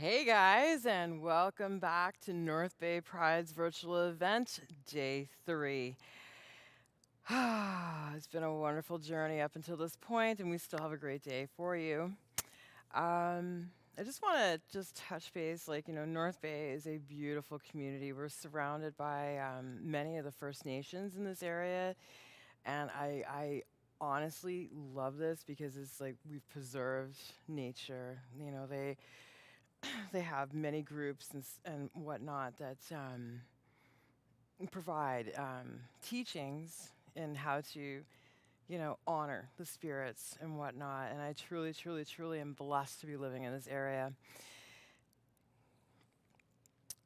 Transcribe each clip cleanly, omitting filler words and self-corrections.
Hey guys, and welcome back to North Bay Pride's virtual event, day 3. It's been a wonderful journey up until this point, and we still have a great day for you. I just want to touch base, North Bay is a beautiful community. We're surrounded by many of the First Nations in this area, and I honestly love this because it's like we've preserved nature. They have many groups and whatnot that provide teachings in how to, honor the spirits and whatnot. And I truly, truly, truly am blessed to be living in this area.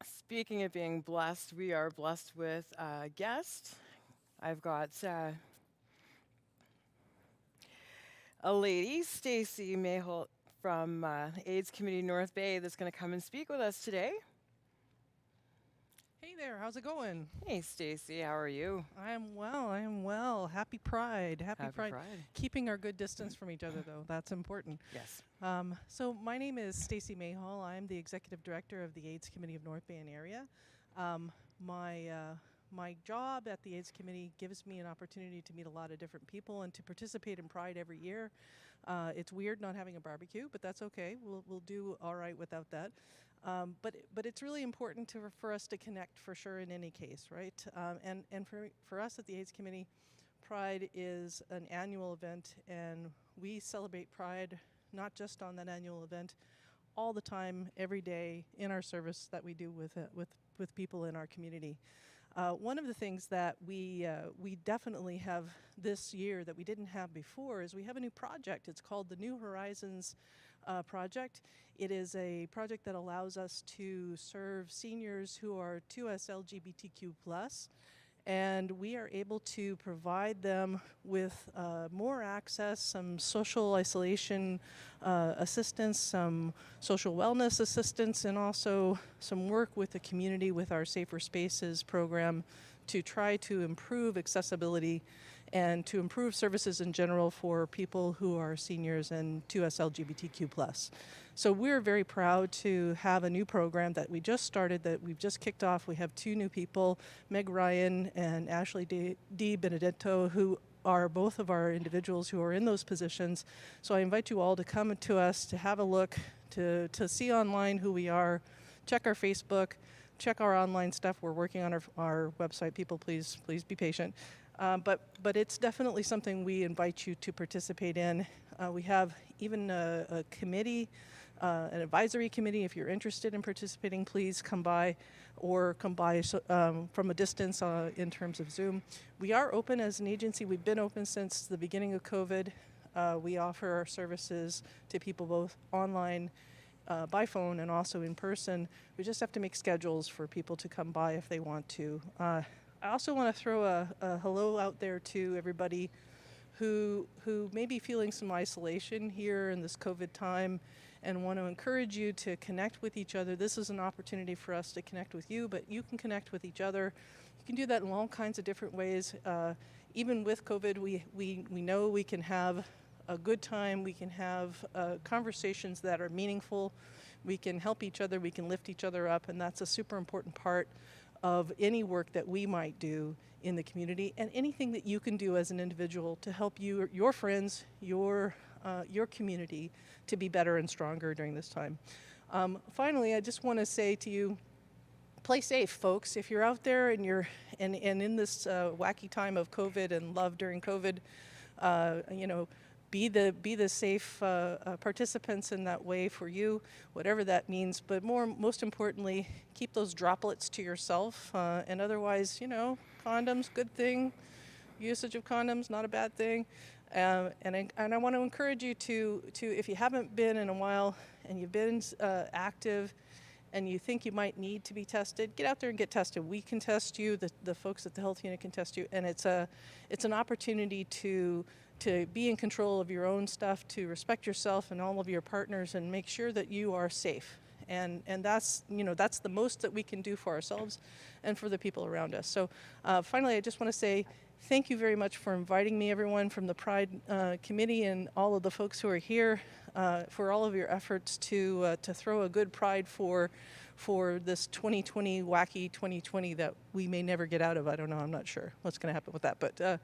Speaking of being blessed, we are blessed with a guest. I've got a lady, Stacy Mayholt, from AIDS Community North Bay, that's going to come and speak with us today. Hey there, how's it going? Hey, Stacy, how are you? I am well. Happy Pride. Happy Pride. Keeping our good distance from each other, though, that's important. Yes. So my name is Stacy Mayhall. I'm the Executive Director of the AIDS Committee of North Bay and Area. My job at the AIDS Committee gives me an opportunity to meet a lot of different people and to participate in Pride every year. It's weird not having a barbecue, but that's okay. We'll do all right without that. But it's really important for us to connect for sure in any case, right? And for us at the AIDS Committee, Pride is an annual event, and we celebrate Pride not just on that annual event, all the time, every day in our service that we do with people in our community. One of the things that we definitely have this year that we didn't have before is we have a new project. It's called the New Horizons project. It is a project that allows us to serve seniors who are 2S LGBTQ+. And we are able to provide them with more access, some social isolation assistance, some social wellness assistance, and also some work with the community with our Safer Spaces program to try to improve accessibility and to improve services in general for people who are seniors and 2S LGBTQ+. So we're very proud to have a new program that we just started, that we've just kicked off. We have 2 new people, Meg Ryan and Ashley D. Benedetto, who are both of our individuals who are in those positions. So I invite you all to come to us, to have a look, to see online who we are, check our Facebook, check our online stuff. We're working on our website. People, please be patient. But it's definitely something we invite you to participate in. We have even a committee, an advisory committee. If you're interested in participating, please come by, or come by from a distance in terms of Zoom. We are open as an agency. We've been open since the beginning of COVID. We offer our services to people both online, by phone, and also in person. We just have to make schedules for people to come by if they want to. I also want to throw a hello out there to everybody who may be feeling some isolation here in this COVID time, and want to encourage you to connect with each other. This is an opportunity for us to connect with you, but you can connect with each other. You can do that in all kinds of different ways. Even with COVID, we know we can have a good time. We can have conversations that are meaningful. We can help each other. We can lift each other up, and that's a super important part of any work that we might do in the community, and anything that you can do as an individual to help you, your friends, your community to be better and stronger during this time. Finally, I just want to say to you, play safe, folks. If you're out there and you're and in this wacky time of COVID and love during COVID, be the safe participants in that way for you, whatever that means. But most importantly, keep those droplets to yourself. And otherwise, condoms, good thing. Usage of condoms, not a bad thing. And I want to encourage you to if you haven't been in a while and you've been active, and you think you might need to be tested, get out there and get tested. We can test you. The folks at the health unit can test you, and it's an opportunity to be in control of your own stuff, to respect yourself and all of your partners, and make sure that you are safe. And that's the most that we can do for ourselves and for the people around us. So finally, I just want to say, Thank you very much for inviting me, everyone from the Pride Committee and all of the folks who are here, for all of your efforts to throw a good Pride for this 2020, wacky 2020 that we may never get out of. I don't know, I'm not sure what's going to happen with that, but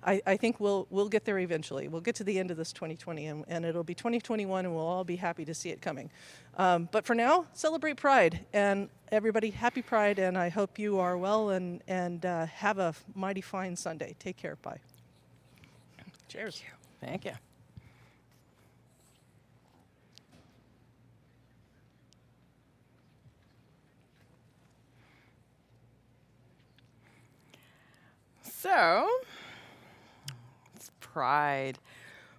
I think we'll get there eventually. We'll get to the end of this 2020, and it'll be 2021, and we'll all be happy to see it coming. But for now, celebrate Pride, and everybody, happy Pride, and I hope you are well and have a mighty fine Sunday. Take care. Bye. Cheers. Thank you. So, it's Pride.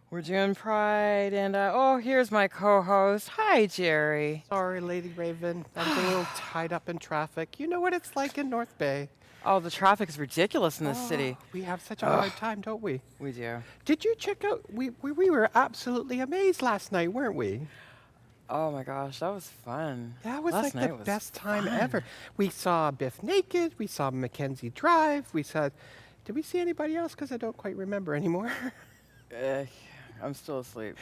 We're doing Pride, and oh, here's my co-host. Hi, Jerry. Sorry, Lady Raven. I'm a little tied up in traffic. You know what it's like in North Bay. Oh, the traffic is ridiculous in this city. We have such a hard time, don't we? We do. Did you check out? We were absolutely amazed last night, weren't we? Oh my gosh, that was fun. That was Last like night the was best time fun. ever. We saw Biff Naked. We saw Mackenzie Drive. We saw. Did we see anybody else? Because I don't quite remember anymore. I'm still asleep.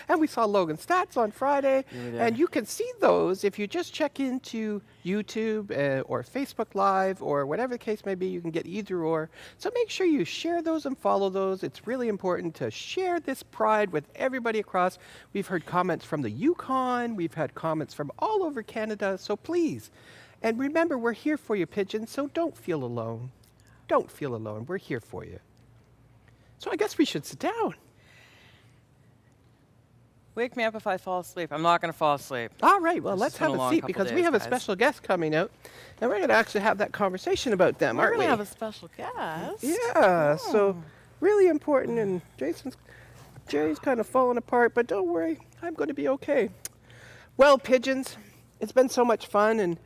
And we saw Logan Stats on Friday. Yeah, we did. And you can see those if you just check into YouTube or Facebook Live or whatever the case may be. You can get either or. So make sure you share those and follow those. It's really important to share this Pride with everybody across. We've heard comments from the Yukon. We've had comments from all over Canada. So please. And remember, we're here for you, Pigeon, so don't feel alone. Don't feel alone. We're here for you. So I guess we should sit down. Wake me up if I fall asleep. I'm not going to fall asleep. All right, well, It's let's just been have a a long seat couple because we days, have a guys. special guest coming out, and we're going to actually have that conversation about them, We're aren't going we? to have a special guest. Yeah, so Oh. really important, and Jerry's kind of falling apart, but don't worry, I'm going to be okay. Well, Pigeons, it's been so much fun, and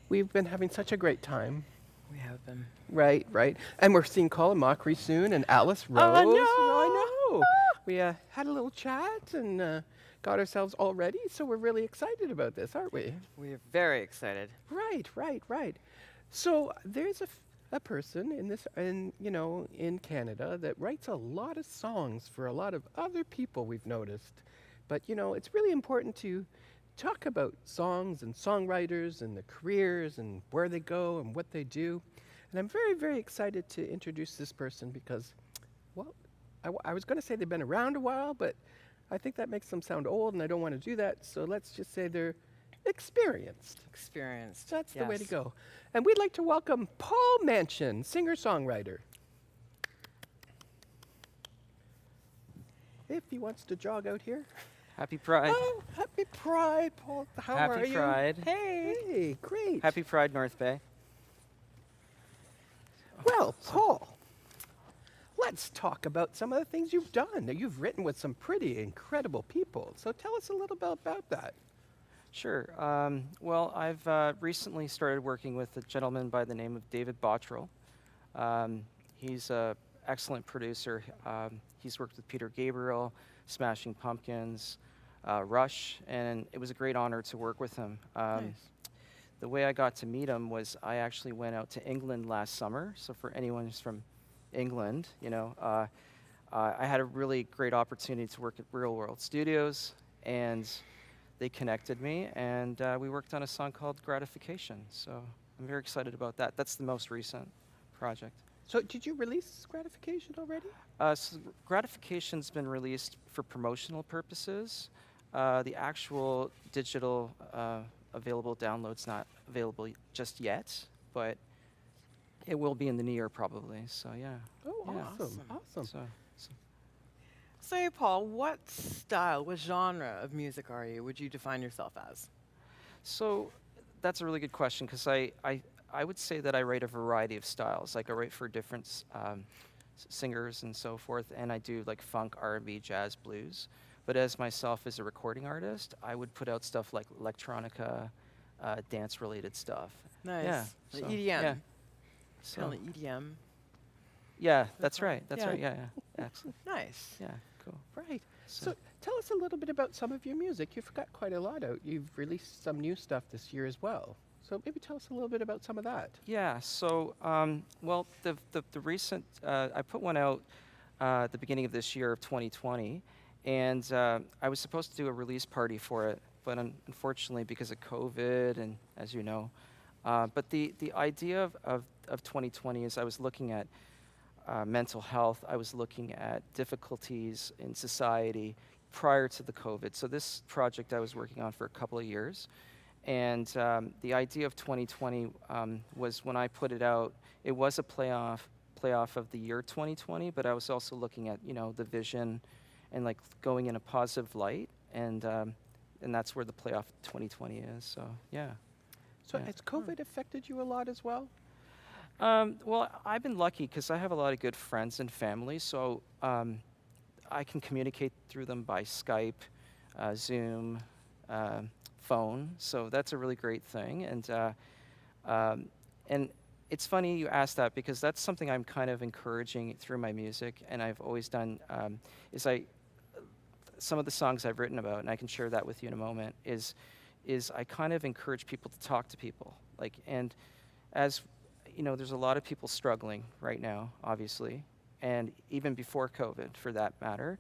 we've been having such a great time. We have been. Right, right. And we're seeing Colin Mochrie soon, and Alice Rose. Oh, no. I know. We had a little chat and got ourselves all ready, so we're really excited about this, aren't we? We're very excited. Right, right, right. So there's a person in Canada that writes a lot of songs for a lot of other people, we've noticed. But it's really important to talk about songs and songwriters and the careers and where they go and what they do. And I'm very, very excited to introduce this person because, well, I was going to say they've been around a while, but I think that makes them sound old, and I don't want to do that. So let's just say they're experienced. Experienced. That's the way to Yes. go. And we'd like to welcome Paul Manchin, singer-songwriter. If he wants to jog out here. Happy Pride. Oh, happy Pride, Paul. How are Happy you? Pride. Hey, great. Happy Pride, North Bay. Well, Paul, let's talk about some of the things you've done. Now, you've written with some pretty incredible people. So tell us a little bit about that. Sure. Well, I've recently started working with a gentleman by the name of David Bottrell. He's an excellent producer. He's worked with Peter Gabriel, Smashing Pumpkins, Rush, and it was a great honor to work with him. Nice. The way I got to meet him was I actually went out to England last summer. So for anyone who's from England, I had a really great opportunity to work at Real World Studios, and they connected me, and we worked on a song called Gratification. So I'm very excited about that. That's the most recent project. So did you release Gratification already? So Gratification's been released for promotional purposes. The actual digital available download's not available just yet, but it will be in the new year probably. So yeah. Oh, Yeah. awesome, awesome. So Say, Paul, what style, what genre of music are you? Would you define yourself as? So that's a really good question because I would say that I write a variety of styles. Like I write for different singers and so forth, and I do like funk, R&B, jazz, blues. But as myself as a recording artist, I would put out stuff like electronica, dance-related stuff. Nice. Yeah. The so, EDM. Yeah. So, So, EDM. yeah, That's that's right. right. That's Yeah. right. Yeah, yeah. Excellent. Nice. Yeah, cool. Right. So tell us a little bit about some of your music. You've got quite a lot out. You've released some new stuff this year as well. So maybe tell us a little bit about some of that. Yeah. So, well, the recent I put one out at the beginning of this year of 2020, and I was supposed to do a release party for it, but unfortunately because of COVID and as you know, but the idea of 2020 is I was looking at mental health. I was looking at difficulties in society prior to the COVID. So this project I was working on for a couple of years. And the idea of 2020 was when I put it out, it was a playoff of the year 2020, but I was also looking at, the vision and like going in a positive light. And that's where the playoff 2020 is. So, yeah. So Yeah. has COVID affected you a lot as well? Well, I've been lucky because I have a lot of good friends and family, so I can communicate through them by Skype, Zoom, phone. So that's a really great thing. And it's funny you asked that because that's something I'm kind of encouraging through my music, and I've always done. Some of the songs I've written about, and I can share that with you in a moment, is I kind of encourage people to talk to people, and as there's a lot of people struggling right now, obviously, and even before COVID, for that matter.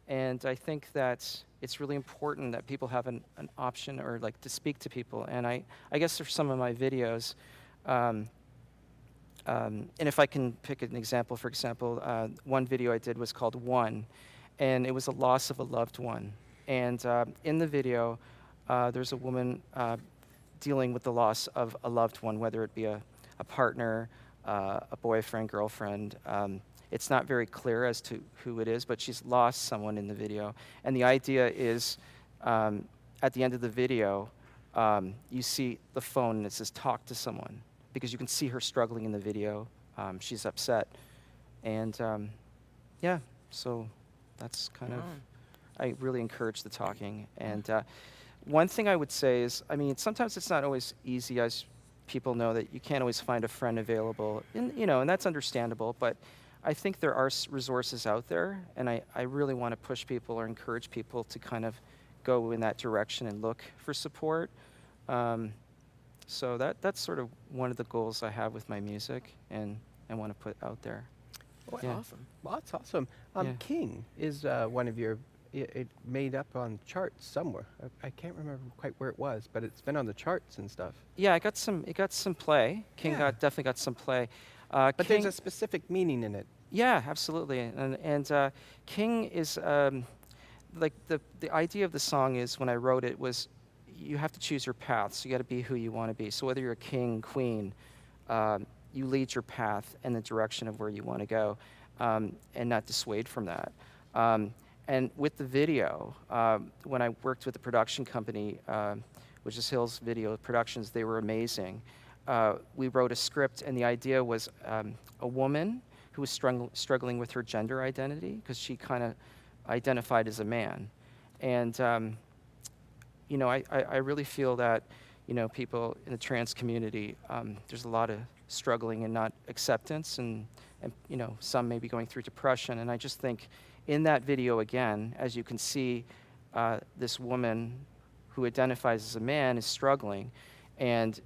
And I think that it's really important that people have an option or to speak to people. And I guess for some of my videos, and if I can pick an example, for example, one video I did was called One, and it was a loss of a loved one. And in the video, there's a woman dealing with the loss of a loved one, whether it be a partner, a boyfriend, girlfriend. It's not very clear as to who it is, but she's lost someone in the video. And the idea is, at the end of the video, you see the phone and it says, talk to someone, because you can see her struggling in the video. She's upset. And yeah, so that's kind of, I really encourage the talking. And one thing I would say is, sometimes it's not always easy, as people know, that you can't always find a friend available, and that's understandable, but I think there are resources out there, and I really want to push people or encourage people to kind of go in that direction and look for support. So that's sort of one of the goals I have with my music, and I want to put out there. Well, Yeah. Awesome. Well, that's awesome. Yeah. King is one of your, it made up on charts somewhere. I can't remember quite where it was, but it's been on the charts and stuff. Yeah, it got some play. King Yeah. definitely got some play. But King, there's a specific meaning in it. yeah, absolutely. And King is the idea of the song is, when I wrote it, was you have to choose your path. So you got to be who you want to be. So whether you're a king, queen, you lead your path in the direction of where you want to go, and not dissuade from that. And with the video, when I worked with the production company, which is Hills Video Productions, they were amazing. We wrote a script, and the idea was a woman who was struggling with her gender identity, because she kind of identified as a man. And, I really feel that, people in the trans community, there's a lot of struggling and not acceptance, and some may be going through depression. And I just think in that video, again, as you can see, this woman who identifies as a man is struggling. And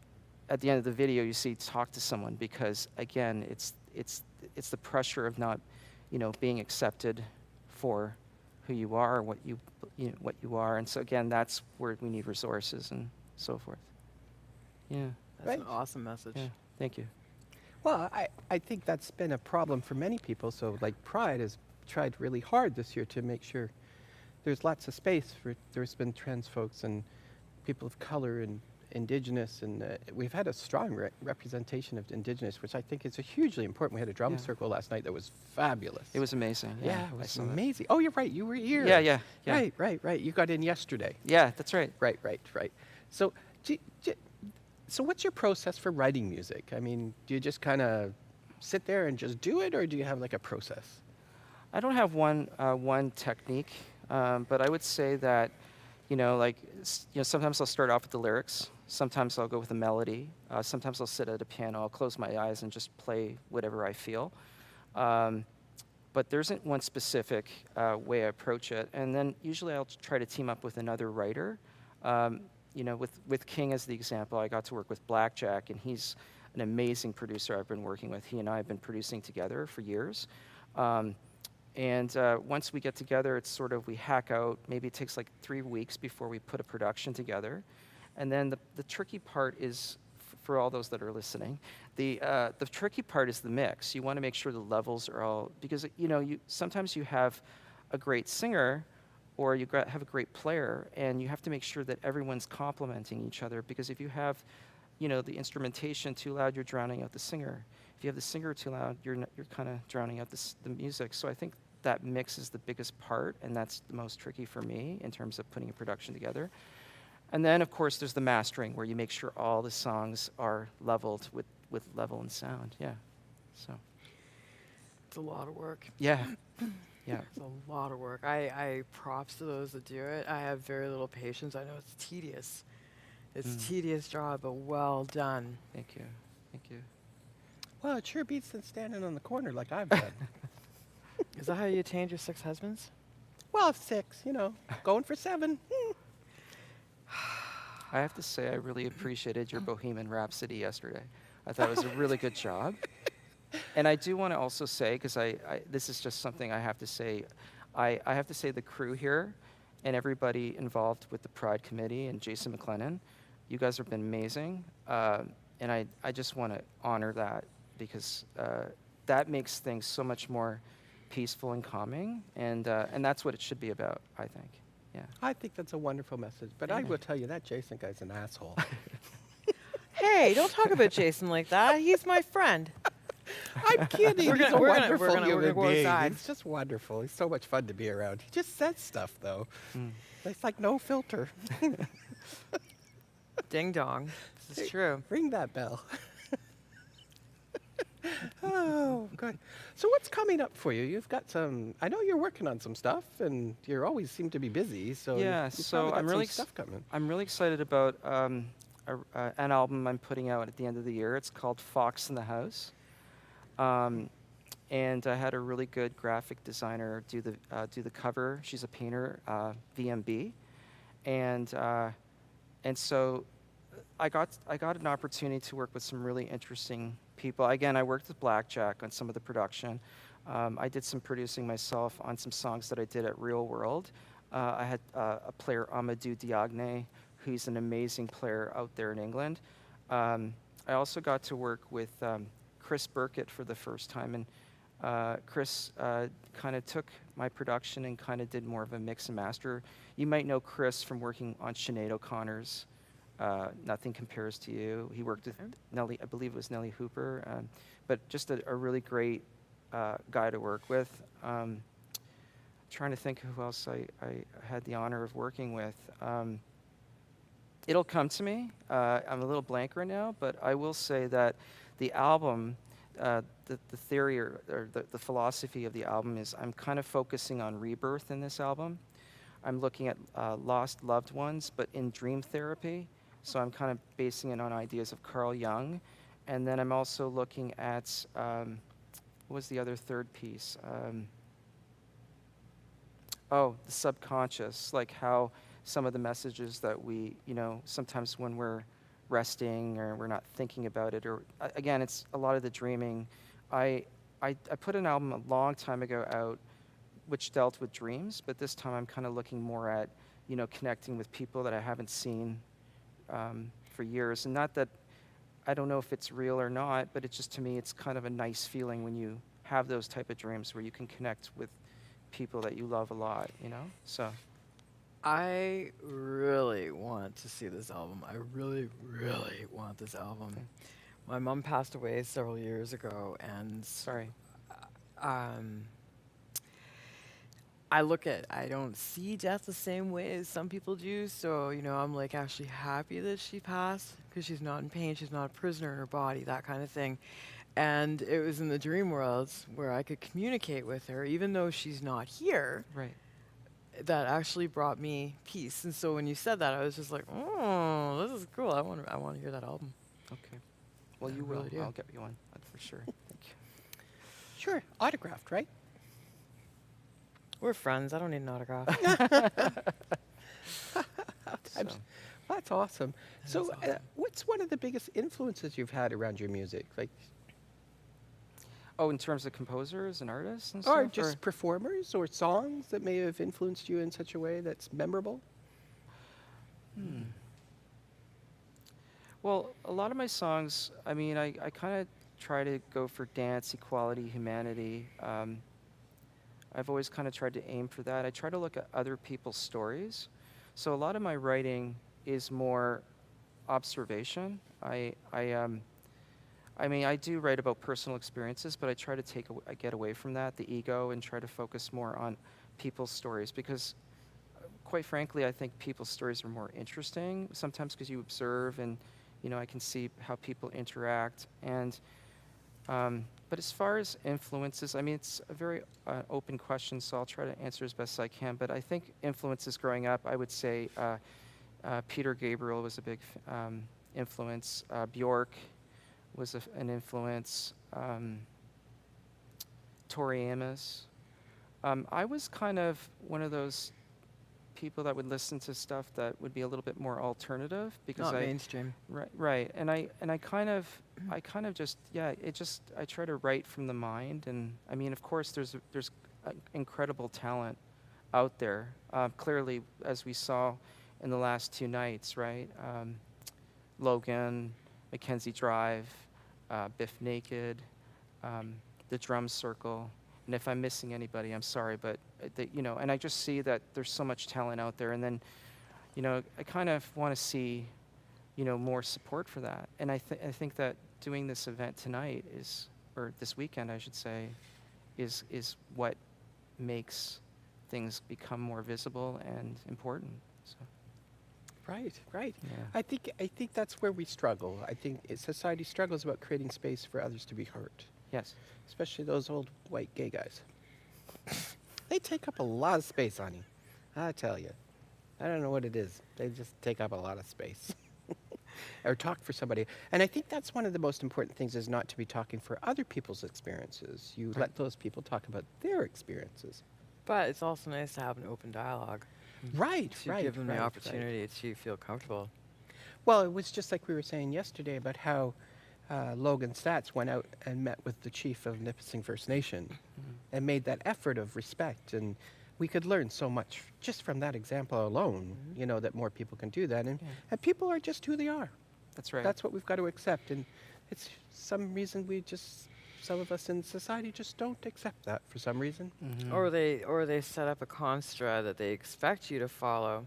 at the end of the video, you see, talk to someone, because again, it's the pressure of not, being accepted for who you are, what you are. And so again, that's where we need resources and so forth. Yeah. That's Right. an awesome message. Yeah. Thank you. Well, I think that's been a problem for many people. So Pride has tried really hard this year to make sure there's lots of space for, there's been trans folks and people of color and Indigenous, and we've had a strong representation of Indigenous, which I think is hugely important. We had a drum Yeah. circle last night that was fabulous. It was amazing. Yeah, it I was saw that. amazing. Oh, you're right. You were here. Yeah. Right. You got in yesterday. Yeah, that's right. Right. So, so what's your process for writing music? Do you just kind of sit there and just do it, or do you have a process? I don't have one technique, but I would say that, sometimes I'll start off with the lyrics. Sometimes I'll go with a melody. Sometimes I'll sit at a piano. I'll close my eyes and just play whatever I feel. But there isn't one specific way I approach it. And then usually I'll try to team up with another writer. you know, with King as the example, I got to work with Blackjack, and he's an amazing producer I've been working with. He and I have been producing together for years. And once we get together, it's sort of we hack out. Maybe it takes like 3 weeks before we put a production together. And then the tricky part is, for all those that are listening, the tricky part is the mix. You want to make sure the levels are all, because you know, sometimes you have a great singer, or you have a great player, and you have to make sure that everyone's complementing each other. Because if you have, you know, the instrumentation too loud, you're drowning out the singer. If you have the singer too loud, you're kind of drowning out the music. So I think that mix is the biggest part, and that's the most tricky for me in terms of putting a production together. And then, of course, there's the mastering, where you make sure all the songs are leveled with level and sound. Yeah. So. It's a lot of work. Yeah. Yeah. It's a lot of work. I props to those that do it. I have very little patience. I know it's tedious. It's a tedious job, but well done. Thank you. Thank you. Well, it sure beats than standing on the corner like I've done. Is that how you attained your 6 husbands? Well, 6, you know, going for 7. I have to say, I really appreciated your Bohemian Rhapsody yesterday. I thought it was a really good job. And I do want to also say, because this is just something I have to say, I have to say the crew here and everybody involved with the Pride Committee and Jason McLennan, you guys have been amazing. And I just want to honor that, because that makes things so much more peaceful and calming. And that's what it should be about, I think. Yeah. I think that's a wonderful message, but I will tell you that Jason guy's an asshole. Hey, don't talk about Jason like that. He's my friend. I'm kidding. We're He's gonna- a we're gonna- wonderful we're gonna human go being. outside. He's just wonderful. He's so much fun to be around. He just says stuff, though. It's like no filter. Ding dong. This is true. Ring that bell. Oh, good. So what's coming up for you? You've got some, I know you're working on some stuff, and you always seem to be busy, so Yeah, you've so probably got I'm some really stuff coming. I'm really excited about an album I'm putting out at the end of the year. It's called Fox in the House. And I had a really good graphic designer do the cover. She's a painter, VMB, and so I got an opportunity to work with some really interesting people. Again, I worked with Blackjack on some of the production. I did some producing myself on some songs that I did at Real World. I had a player, Amadou Diagne, who's an amazing player out there in England. I also got to work with Chris Burkett for the first time, and Chris kind of took my production and kind of did more of a mix and master. You might know Chris from working on Sinead O'Connor's Nothing Compares to You. He worked with Nellie, I believe it was Nellie Hooper, but just a really great guy to work with. Trying to think who else I had the honor of working with. It'll come to me. I'm a little blank right now, but I will say that the album, the theory or the philosophy of the album is I'm kind of focusing on rebirth in this album. I'm looking at lost loved ones, but in dream therapy. So I'm kind of basing it on ideas of Carl Jung. And then I'm also looking at, what was the other third piece? The subconscious, like how some of the messages that we, you know, sometimes when we're resting or we're not thinking about it, or again, it's a lot of the dreaming. I put an album a long time ago out which dealt with dreams, but this time I'm kind of looking more at, you know, connecting with people that I haven't seen for years. And not that, I don't know if it's real or not, but it's just, to me, it's kind of a nice feeling when you have those type of dreams where you can connect with people that you love a lot, you know? So. I really want to see this album. I really, really want this album. Okay. My mom passed away several years ago, and Sorry. I don't see death the same way as some people do. So, you know, I'm like actually happy that she passed, because she's not in pain. She's not a prisoner in her body, that kind of thing. And it was in the dream worlds where I could communicate with her, even though she's not here. Right. That actually brought me peace. And so when you said that, I was just like, oh, this is cool. I want to hear that album. Okay. Well, I you will. really do. I'll get you one, for sure. Thank you. Sure, autographed, right? We're friends. I don't need an autograph. I'm So. That's awesome. That So, is awesome. what's one of the biggest influences you've had around your music? Like, Oh, in terms of composers and artists and or stuff? just performers or songs that may have influenced you in such a way that's memorable? Hmm. Well, a lot of my songs, I mean, I kind of try to go for dance, equality, humanity. I've always kind of tried to aim for that. I try to look at other people's stories. So a lot of my writing is more observation. I mean, I do write about personal experiences, but I try to I get away from that, the ego, and try to focus more on people's stories because, quite frankly, I think people's stories are more interesting sometimes because you observe and, I can see how people interact. And, but as far as influences, I mean, it's a very open question, so I'll try to answer as best I can. But I think influences growing up, I would say Peter Gabriel was a big influence. Bjork was an influence. Tori Amos. I was kind of one of those people that would listen to stuff that would be a little bit more alternative because Not mainstream. right, and I kind of just I try to write from the mind, and I mean, of course, there's incredible talent out there. Clearly, as we saw in the last two nights, right? Logan, Mackenzie Drive, Biff Naked, the Drum Circle. And if I'm missing anybody, I'm sorry, but and I just see that there's so much talent out there, and then, I kind of want to see, more support for that. And I think that doing this event tonight or this weekend, I should say, is what makes things become more visible and important. So. Right, right. Yeah. I think that's where we struggle. I think society struggles about creating space for others to be heard, Yes. especially those old white gay guys. They take up a lot of space, honey. I tell you. I don't know what it is. They just take up a lot of space. Or talk for somebody. And I think that's one of the most important things is not to be talking for other people's experiences. You let those people talk about their experiences. But it's also nice to have an open dialogue. Right, To right. give them right, the right. opportunity to feel comfortable. Well, it was just like we were saying yesterday about how Logan Stats went out and met with the chief of Nipissing First Nation and made that effort of respect. And we could learn so much just from that example alone, that more people can do that. And people are just who they are. That's right. That's what we've got to accept. And it's some reason some of us in society just don't accept that for some reason. Mhm. Or they set up a construct that they expect you to follow.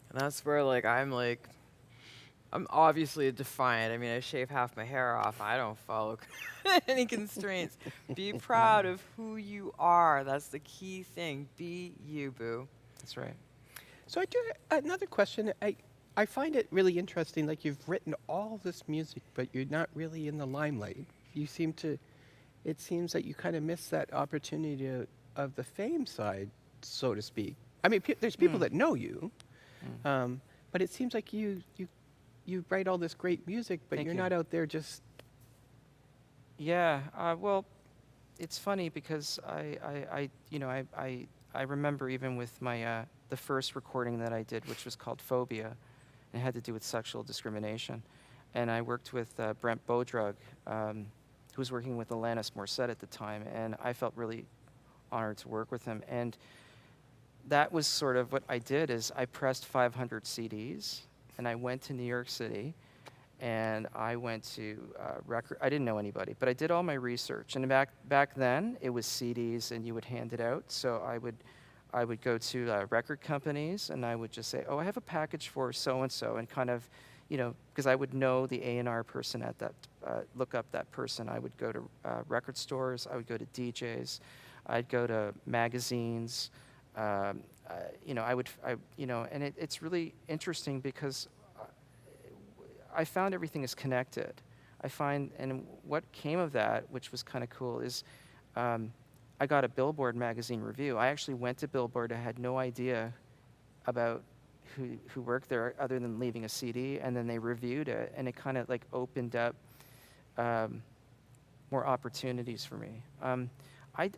And that's where I'm obviously defiant. I mean, I shave half my hair off. I don't follow any constraints. Be proud of who you are. That's the key thing. Be you, boo. That's right. So I do another question. I find it really interesting. Like you've written all this music, but you're not really in the limelight. It seems that you kind of miss that opportunity of the fame side, so to speak. I mean, there's people that know you, but it seems like you write all this great music, but Thank you're you. not out there just. Yeah. Well, it's funny because I remember even with my the first recording that I did, which was called Phobia, and it had to do with sexual discrimination, and I worked with Brent Bodrug, who was working with Alanis Morissette at the time, and I felt really honored to work with him. And that was sort of what I did is I pressed 500 CDs, and I went to New York City, and I went to record. I didn't know anybody, but I did all my research. And back then, it was CDs, and you would hand it out. So I would go to record companies, and I would just say, "Oh, I have a package for so and so," and kind of, because I would know the A&R person at that. Look up that person. I would go to record stores. I would go to DJs. I'd go to magazines. And it's really interesting because I found everything is connected. And what came of that, which was kind of cool, is I got a Billboard magazine review. I actually went to Billboard. I had no idea about who worked there other than leaving a CD, and then they reviewed it, and it kind of like opened up more opportunities for me. I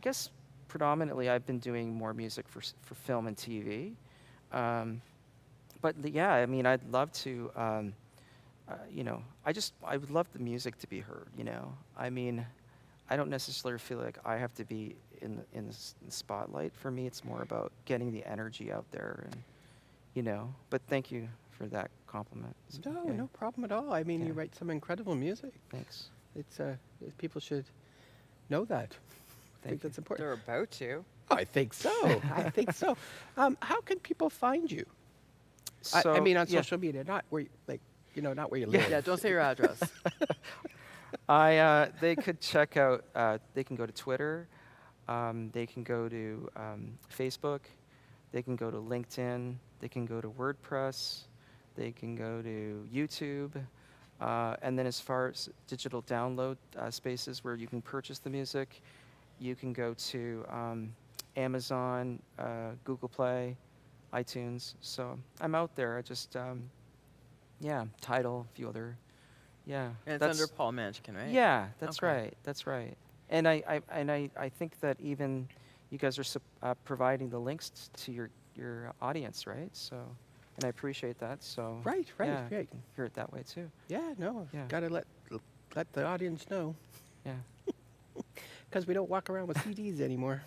guess predominantly I've been doing more music for film and TV, but yeah, I mean, I'd love to. I would love the music to be heard. I mean, I don't necessarily feel like I have to be in the spotlight. For me, it's more about getting the energy out there, and. But thank you for that compliment. So, No, yeah, no problem at all. I mean, you Yeah. write some incredible music. Thanks. It's people should know that. I think you. that's important. They're about to. I think so. I think so. How can people find you? I mean, on yeah. social media, not where not where you Yeah. live. Yeah, don't say your address. They could check out. They can go to Twitter. They can go to Facebook. They can go to LinkedIn. They can go to WordPress. They can go to YouTube. And then as far as digital download spaces where you can purchase the music, you can go to Amazon, Google Play, iTunes. So I'm out there. I just, Tidal, a few other, yeah. And it's under Paul Manchin, right? Yeah, that's Okay. right. That's right. And I think that even you guys are providing the links to your audience, right? So, and I appreciate that. So Right, right, yeah, right. you can hear it that way too. Yeah, no, Yeah. gotta let the audience know. Yeah. Because we don't walk around with CDs anymore.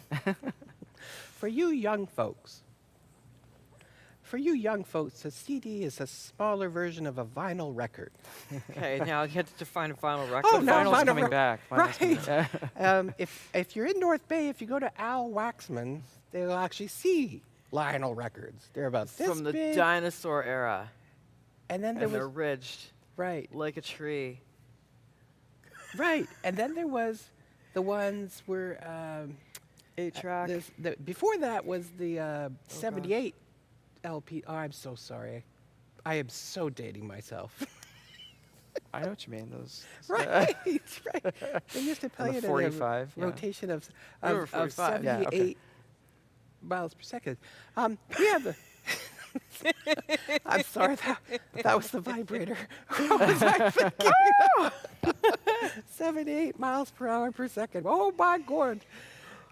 For you young folks, a CD is a smaller version of a vinyl record. Okay, now you have to define a vinyl record. Oh, no, Vinyl's vinyl coming re- back. Vinyl's coming right. back. If you're in North Bay, if you go to Al Waxman's, they'll actually see vinyl records. They're about this From the big, dinosaur era. and then there And they're was ridged right, like a tree. right, and then there was the ones where 8-track. before that was the 78 LP. Oh, I'm so sorry. I am so dating myself. I know what you mean. Those. right, right. They used to play And it the in a 45. Yeah. rotation of Over 45. 78 Yeah, okay. miles per second. We have the. I'm sorry, that was the vibrator. What was I thinking? 78 miles per hour per second. Oh my God!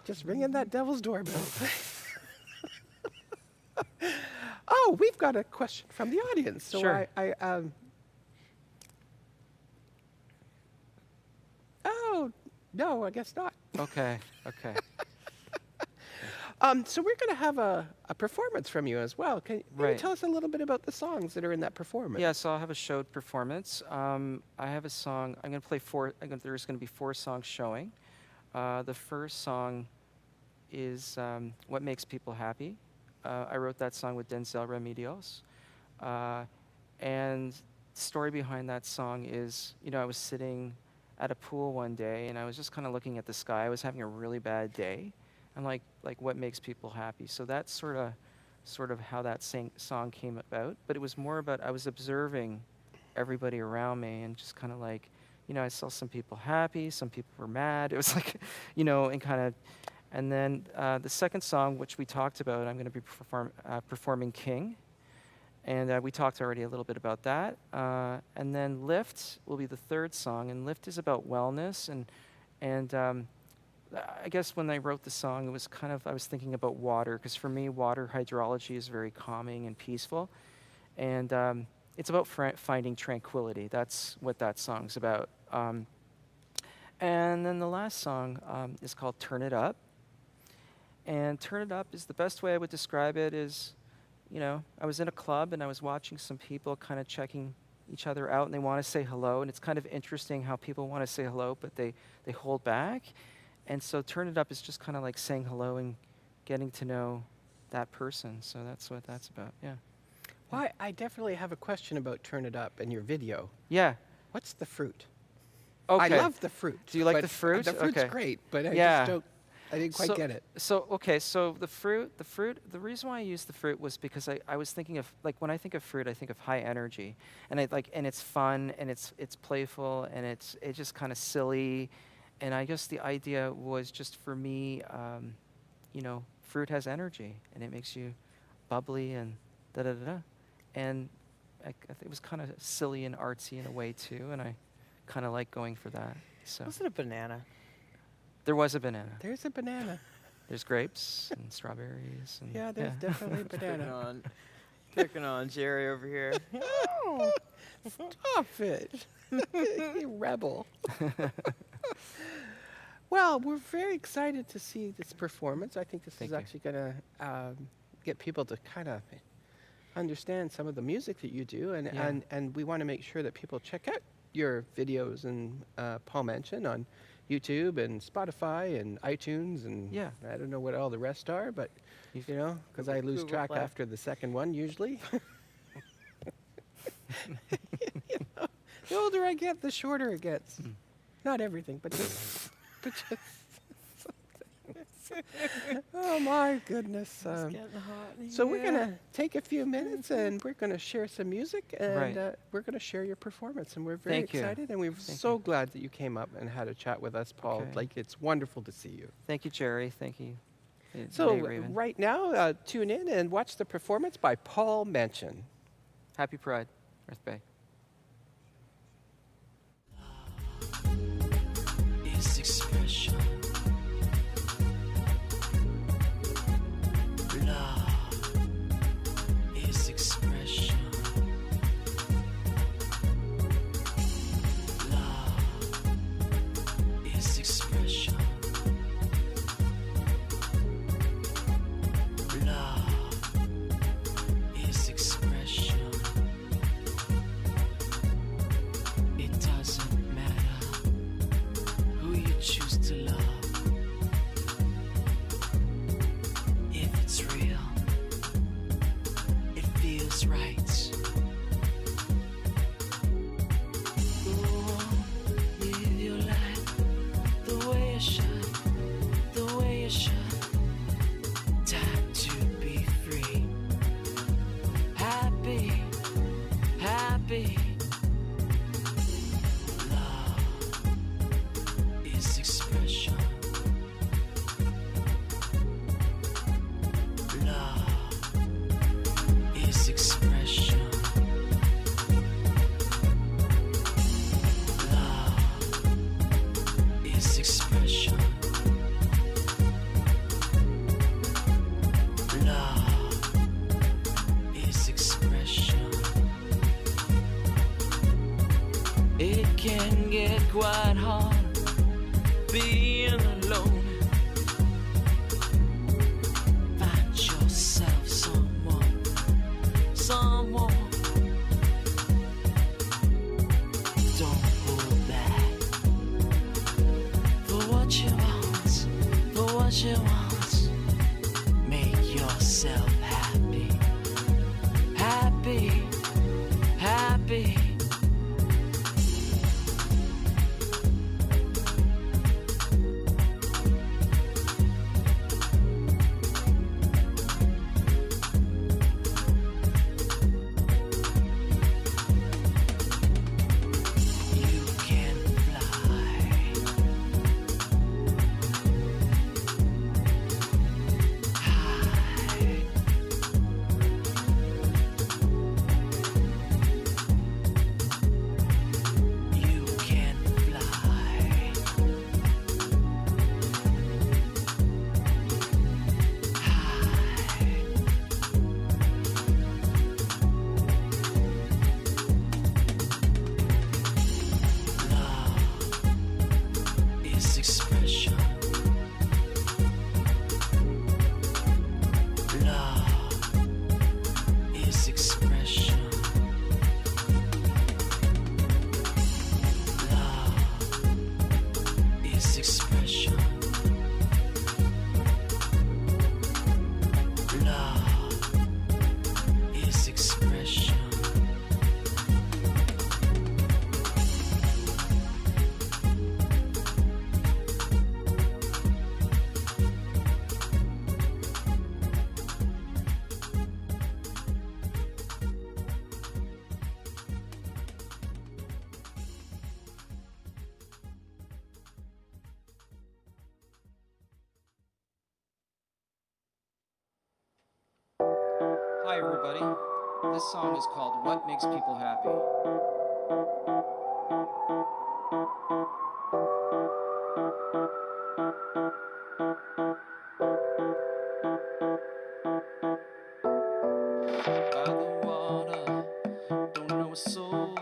Just ringing that devil's doorbell. Oh, we've got a question from the audience. So Sure. Oh no, I guess not. Okay. Okay. So we're going to have a performance from you as well. Can you Right. tell us a little bit about the songs that are in that performance? Yeah, so I'll have a showed performance. I have a song. I'm going to play four. There's going to be 4 songs showing. The first song is "What Makes People Happy." I wrote that song with Denzel Remedios, and the story behind that song is, I was sitting at a pool one day and I was just kind of looking at the sky. I was having a really bad day. I'm like what makes people happy? So that's sort of how that song came about. But it was more about I was observing everybody around me and just kind of like, I saw some people happy, some people were mad. It was like, and kind of, and then the second song, which we talked about, I'm going to be performing King. And we talked already a little bit about that. And then Lift will be the third song. And Lift is about wellness. And I guess when I wrote the song, it was kind of, I was thinking about water. Because for me, water hydrology is very calming and peaceful. And it's about finding tranquility. That's what that song's about. And then the last song is called Turn It Up. And Turn It Up is the best way I would describe it is, I was in a club and I was watching some people kind of checking each other out and they want to say hello. And it's kind of interesting how people want to say hello, but they hold back. And so Turn It Up is just kind of like saying hello and getting to know that person. So that's what that's about, yeah. Well, I definitely have a question about Turn It Up and your video. Yeah, What's the fruit? okay. I love the fruit. Do you like but the fruit? The fruit's Okay. great, but I Yeah. just didn't quite get it. So the reason why I used the fruit was because I was thinking of, like, when I think of fruit, I think of high energy. And and it's fun and it's playful and it's just kind of silly. And I guess the idea was just for me, fruit has energy and it makes you bubbly and da-da-da-da. And I think it was kind of silly and artsy in a way too, and I kind of like going for that. So Was it a banana? there was a banana. There's a banana. There's grapes and strawberries. And Yeah, there's definitely a banana. Picking on Jerry over here. Oh, stop it. You rebel. Well, we're very excited to see this performance. I think this Thank is you. actually going to get people to kind of understand some of the music that you do, and, Yeah. and we want to make sure that people check out your videos and Paul Manchin on YouTube and Spotify and iTunes and Yeah. I don't know what all the rest are, but You've- you know, because I lose Google track Play. after the second one usually. You know, the older I get, the shorter it gets. Not everything, but just, but just something. Oh my goodness. It's getting hot in So we're here. going to take a few minutes and we're going to share some music and Right. we're going to share your performance. And we're very Thank you. excited and we're Thank so you. glad that you came up and had a chat with us, Paul. Okay. Like, it's wonderful to see you. Thank you, Jerry. Thank you. So Raven. right now, tune in and watch the performance by Paul Manchin. Happy Pride, North Bay. Is expression. Love is expression. Love is expression. Love is expression. It doesn't matter who you choose to love. If it's real, it feels right. Go on, live your life the way you should, the way you should. Time to be free, happy, happy. Love is expression. Love is expression. Love is expression. Love is expression. It can get quite hard being alone. Find yourself someone, someone. Don't hold back for what you want, for what you want. Make yourself happy, happy, happy. You can fly high. You can fly high. Love is expression. Love is expression. Love is expression. Love is expression. Hi, everybody. This song is called What Makes People Happy. By the was so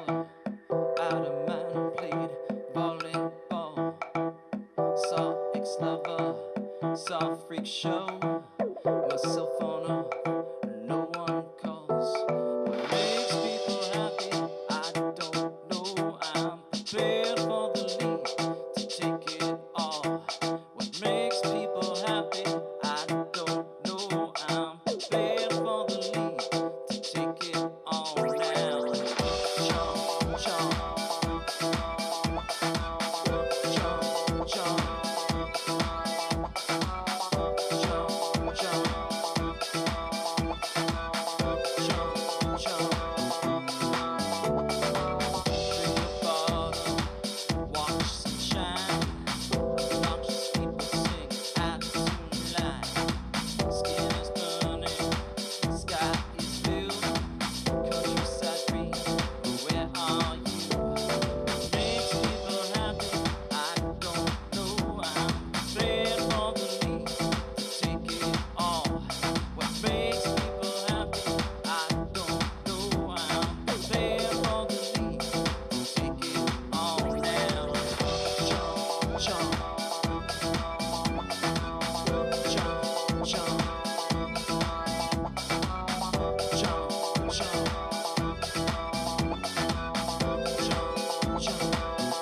out of mind. Played volleyball, saw ex-lover, saw freak show. My cell phone off, no one calls. What makes people happy? I don't know. I'm prepared for the lead to take it all. What makes people happy? I don't know. I'm prepared for the lead to take it all now. Jump, jump, jump,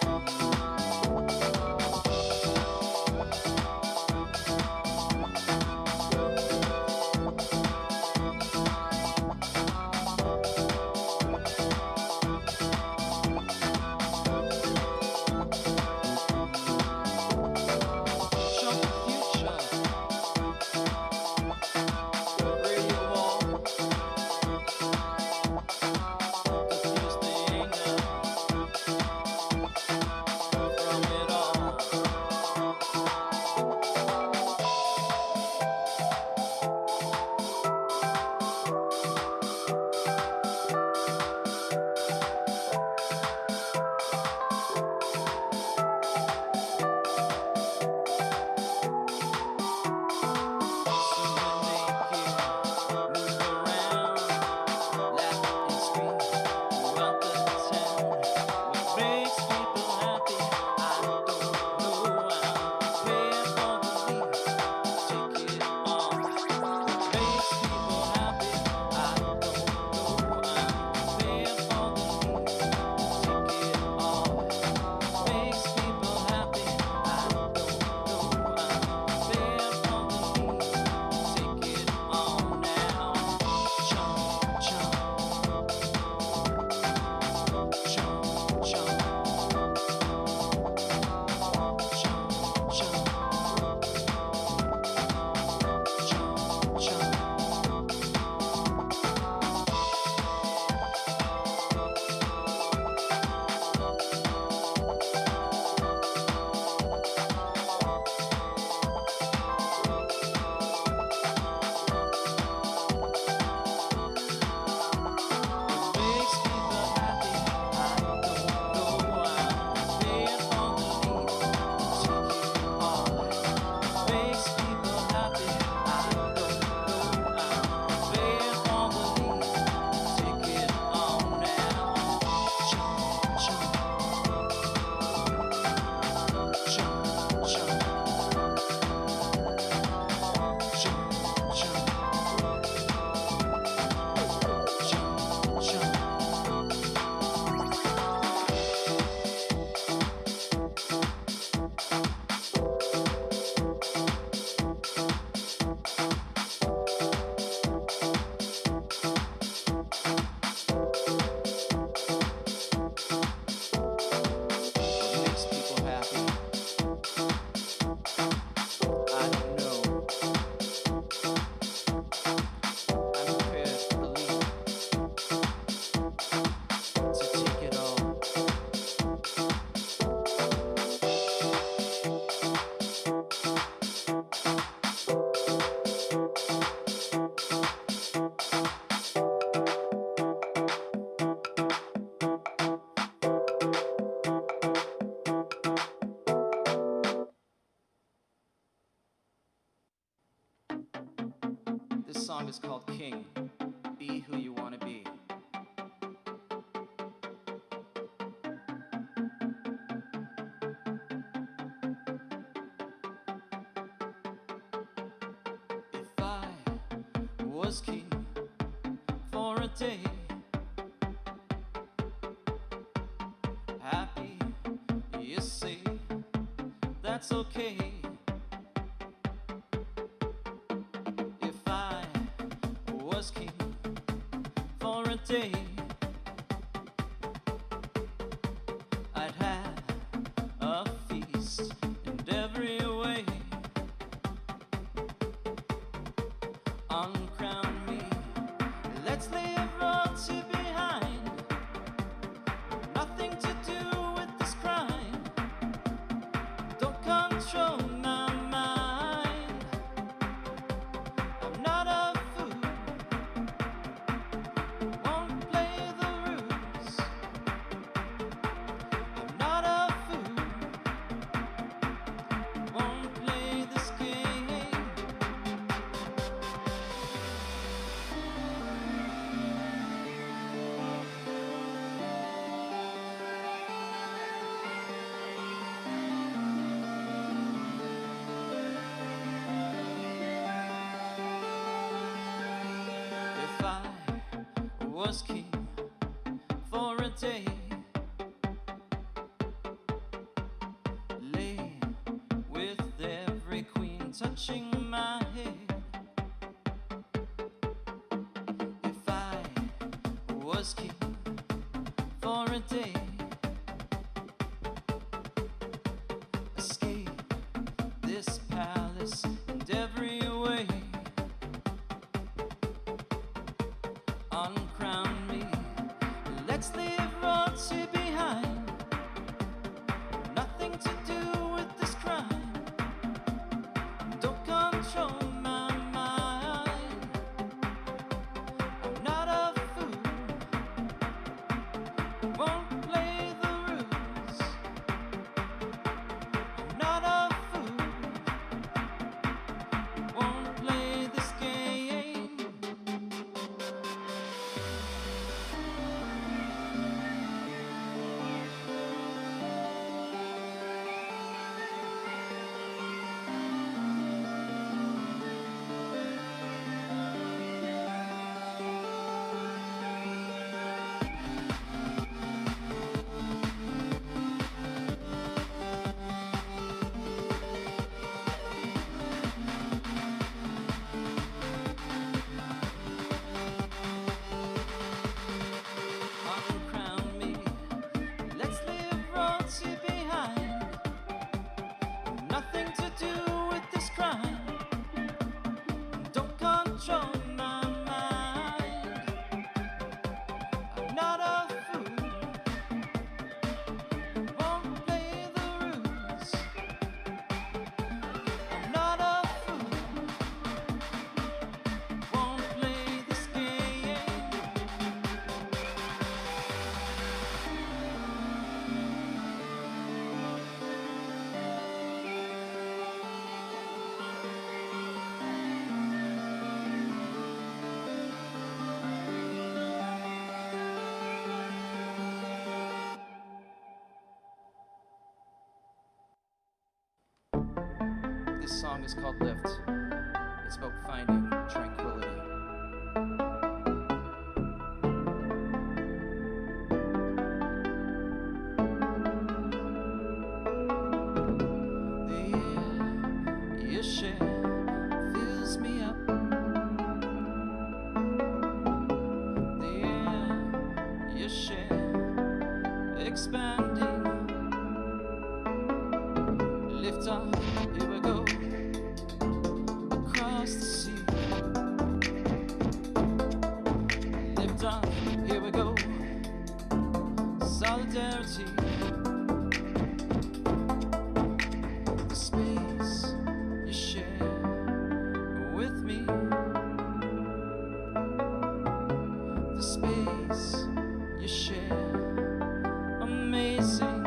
jump, jump, jump. This song is called King. Be who you want to be. was king for a day, happy, you say, that's okay. If I was king for a day, I'd have a feast in every way. Uncrown me, let's leave royalty behind. Nothing to do with this crime. Don't control my mind. I'm not a fool, won't play the rules. I'm not a fool, won't play this game. If I was king for a day, lay with every queen touching my head. If I was king for a day, escape this palace in every way. Uncrown me, let's leave royalty behind. Nothing to do with this crime. Don't control my mind. I'm not a fool, won't play the rules. I'm not a fool, won't play this game. Uncrown me, let's leave royalty behind. Nothing to do with this crime. Don't control my mind. I'm not a fool, won't play the rules. I'm not a fool, won't play this game. This song is called Lift. It's about finding tranquility. The air you share fills me up. The air you share expanding. Lift off, here we go, across the sea. Lift off, here we go, solidarity. The space you share with me. The space you share, amazing.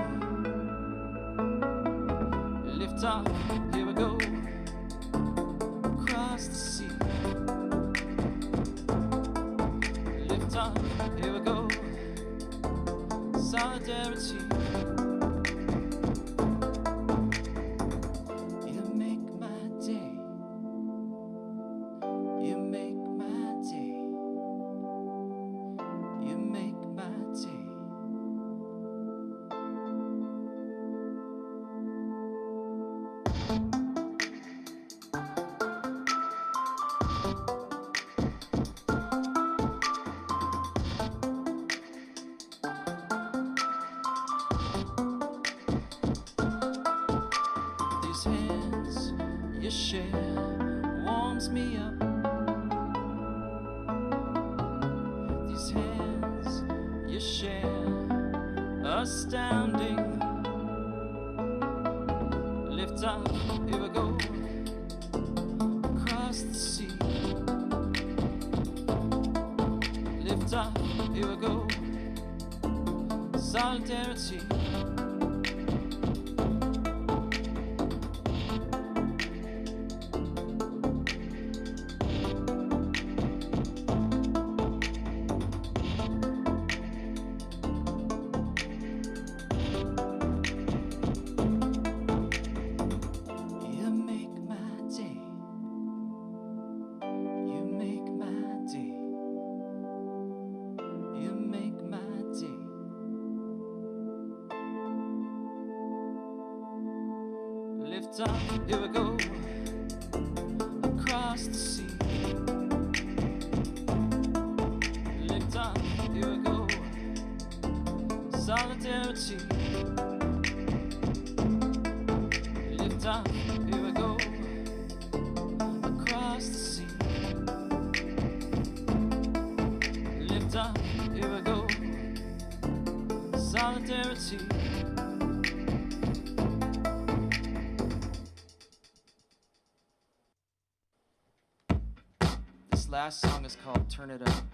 Lift off, here we go, across the sea. Lift off, here we go, solidarity. You make my day. You make my These hands you share warms me up. These hands you share, astounding. Lift up, here we go, across the sea. Lift up, here we go, solidarity. You make my day. You make my day. You make my day. Lift up, here we go, across the sea. Lift up, here we go, solidarity. Lift up, here we go, across the sea. Lift up, here we go, solidarity. This last song is called Turn It Up.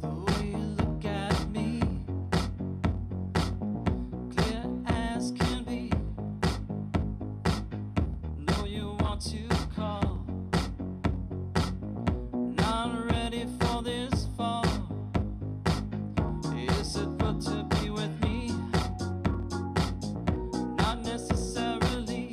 The way you look at me, clear as can be. Know you want to call. Not ready for this fall. Is it good to be with me? Not necessarily.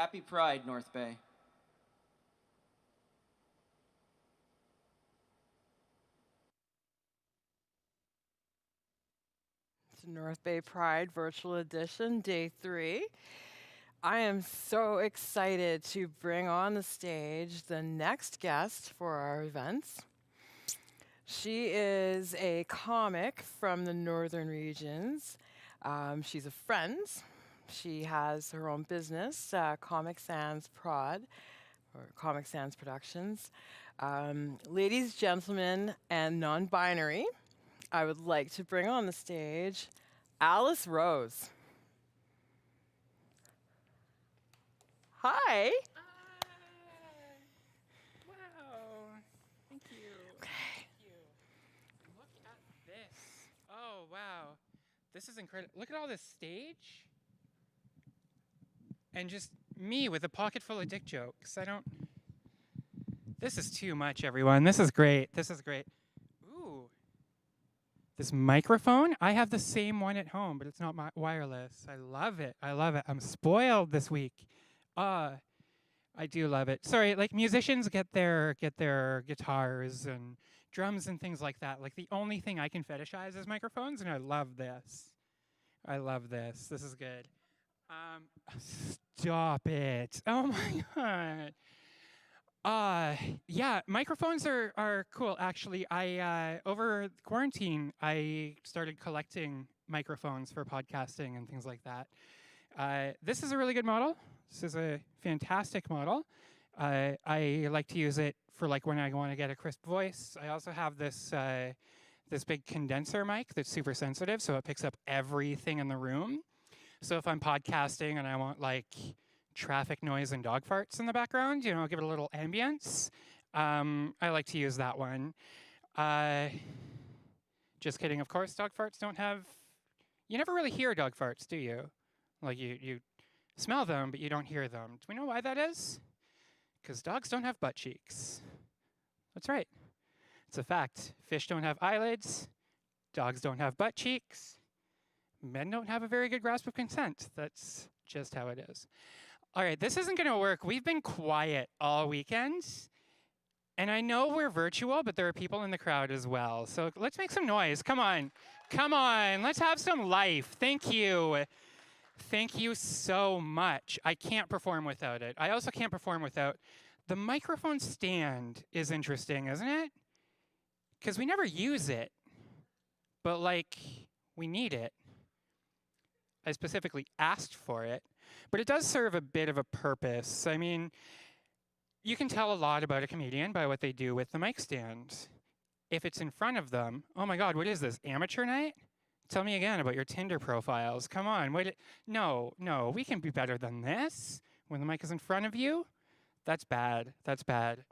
Happy Pride, North Bay. It's North Bay Pride Virtual Edition, Day 3. I am so excited to bring on the stage the next guest for our events. She is a comic from the northern regions. She's a friend. She has her own business, Comic Sans Prod, or Comic Sans Productions. Ladies, gentlemen, and non-binary, I would like to bring on the stage Alice Rose. Hi. Wow. Thank you. Okay. Thank you. Look at this. Oh, wow. This is incredible. Look at all this stage. And just me with a pocket full of dick jokes. This is too much, everyone. This is great. This is great. Ooh. This microphone, I have the same one at home, but it's not wireless. I love it. I love it. I'm spoiled this week. I do love it. Sorry, like musicians get their guitars and drums and things like that. Like the only thing I can fetishize is microphones, and I love this. I love this. This is good. Stop it. Oh my god. Yeah, microphones are cool. Actually, I over quarantine I started collecting microphones for podcasting and things like that. This is a really good model. This is a fantastic model. I like to use it for like when I want to get a crisp voice. I also have this this big condenser mic that's super sensitive, so it picks up everything in the room. So if I'm podcasting and I want like traffic noise and dog farts in the background, you know, give it a little ambience, I like to use that one. Just kidding, of course, dog farts don't have... You never really hear dog farts, do you? Like you smell them, but you don't hear them. Do we know why that is? Because dogs don't have butt cheeks. That's right. It's a fact. Fish don't have eyelids. Dogs don't have butt cheeks. Men don't have a very good grasp of consent. That's just how it is. All right, this isn't going to work. We've been quiet all weekend. And I know we're virtual, but there are people in the crowd as well. So let's make some noise. Come on. Come on. Let's have some life. Thank you. Thank you so much. I can't perform without it. I also can't perform without... The microphone stand is interesting, isn't it? Because we never use it. But, like, we need it. I specifically asked for it. But it does serve a bit of a purpose. I mean, you can tell a lot about a comedian by what they do with the mic stand. If it's in front of them, oh my God, what is this, amateur night? Tell me again about your Tinder profiles. Come on, wait. No, we can be better than this. When the mic is in front of you, that's bad. That's bad.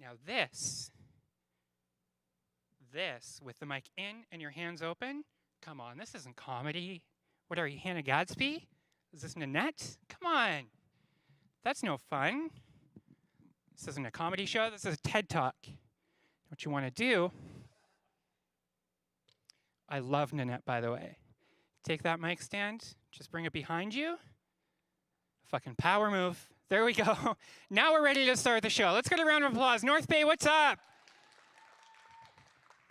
Now this with the mic in and your hands open, come on, this isn't comedy. What are you, Hannah Gadsby? Is this Nanette? Come on. That's no fun. This isn't a comedy show. This is a TED Talk. What you want to do... I love Nanette, by the way. Take that mic stand, just bring it behind you. Fucking power move. There we go. Now we're ready to start the show. Let's get a round of applause. North Bay, what's up?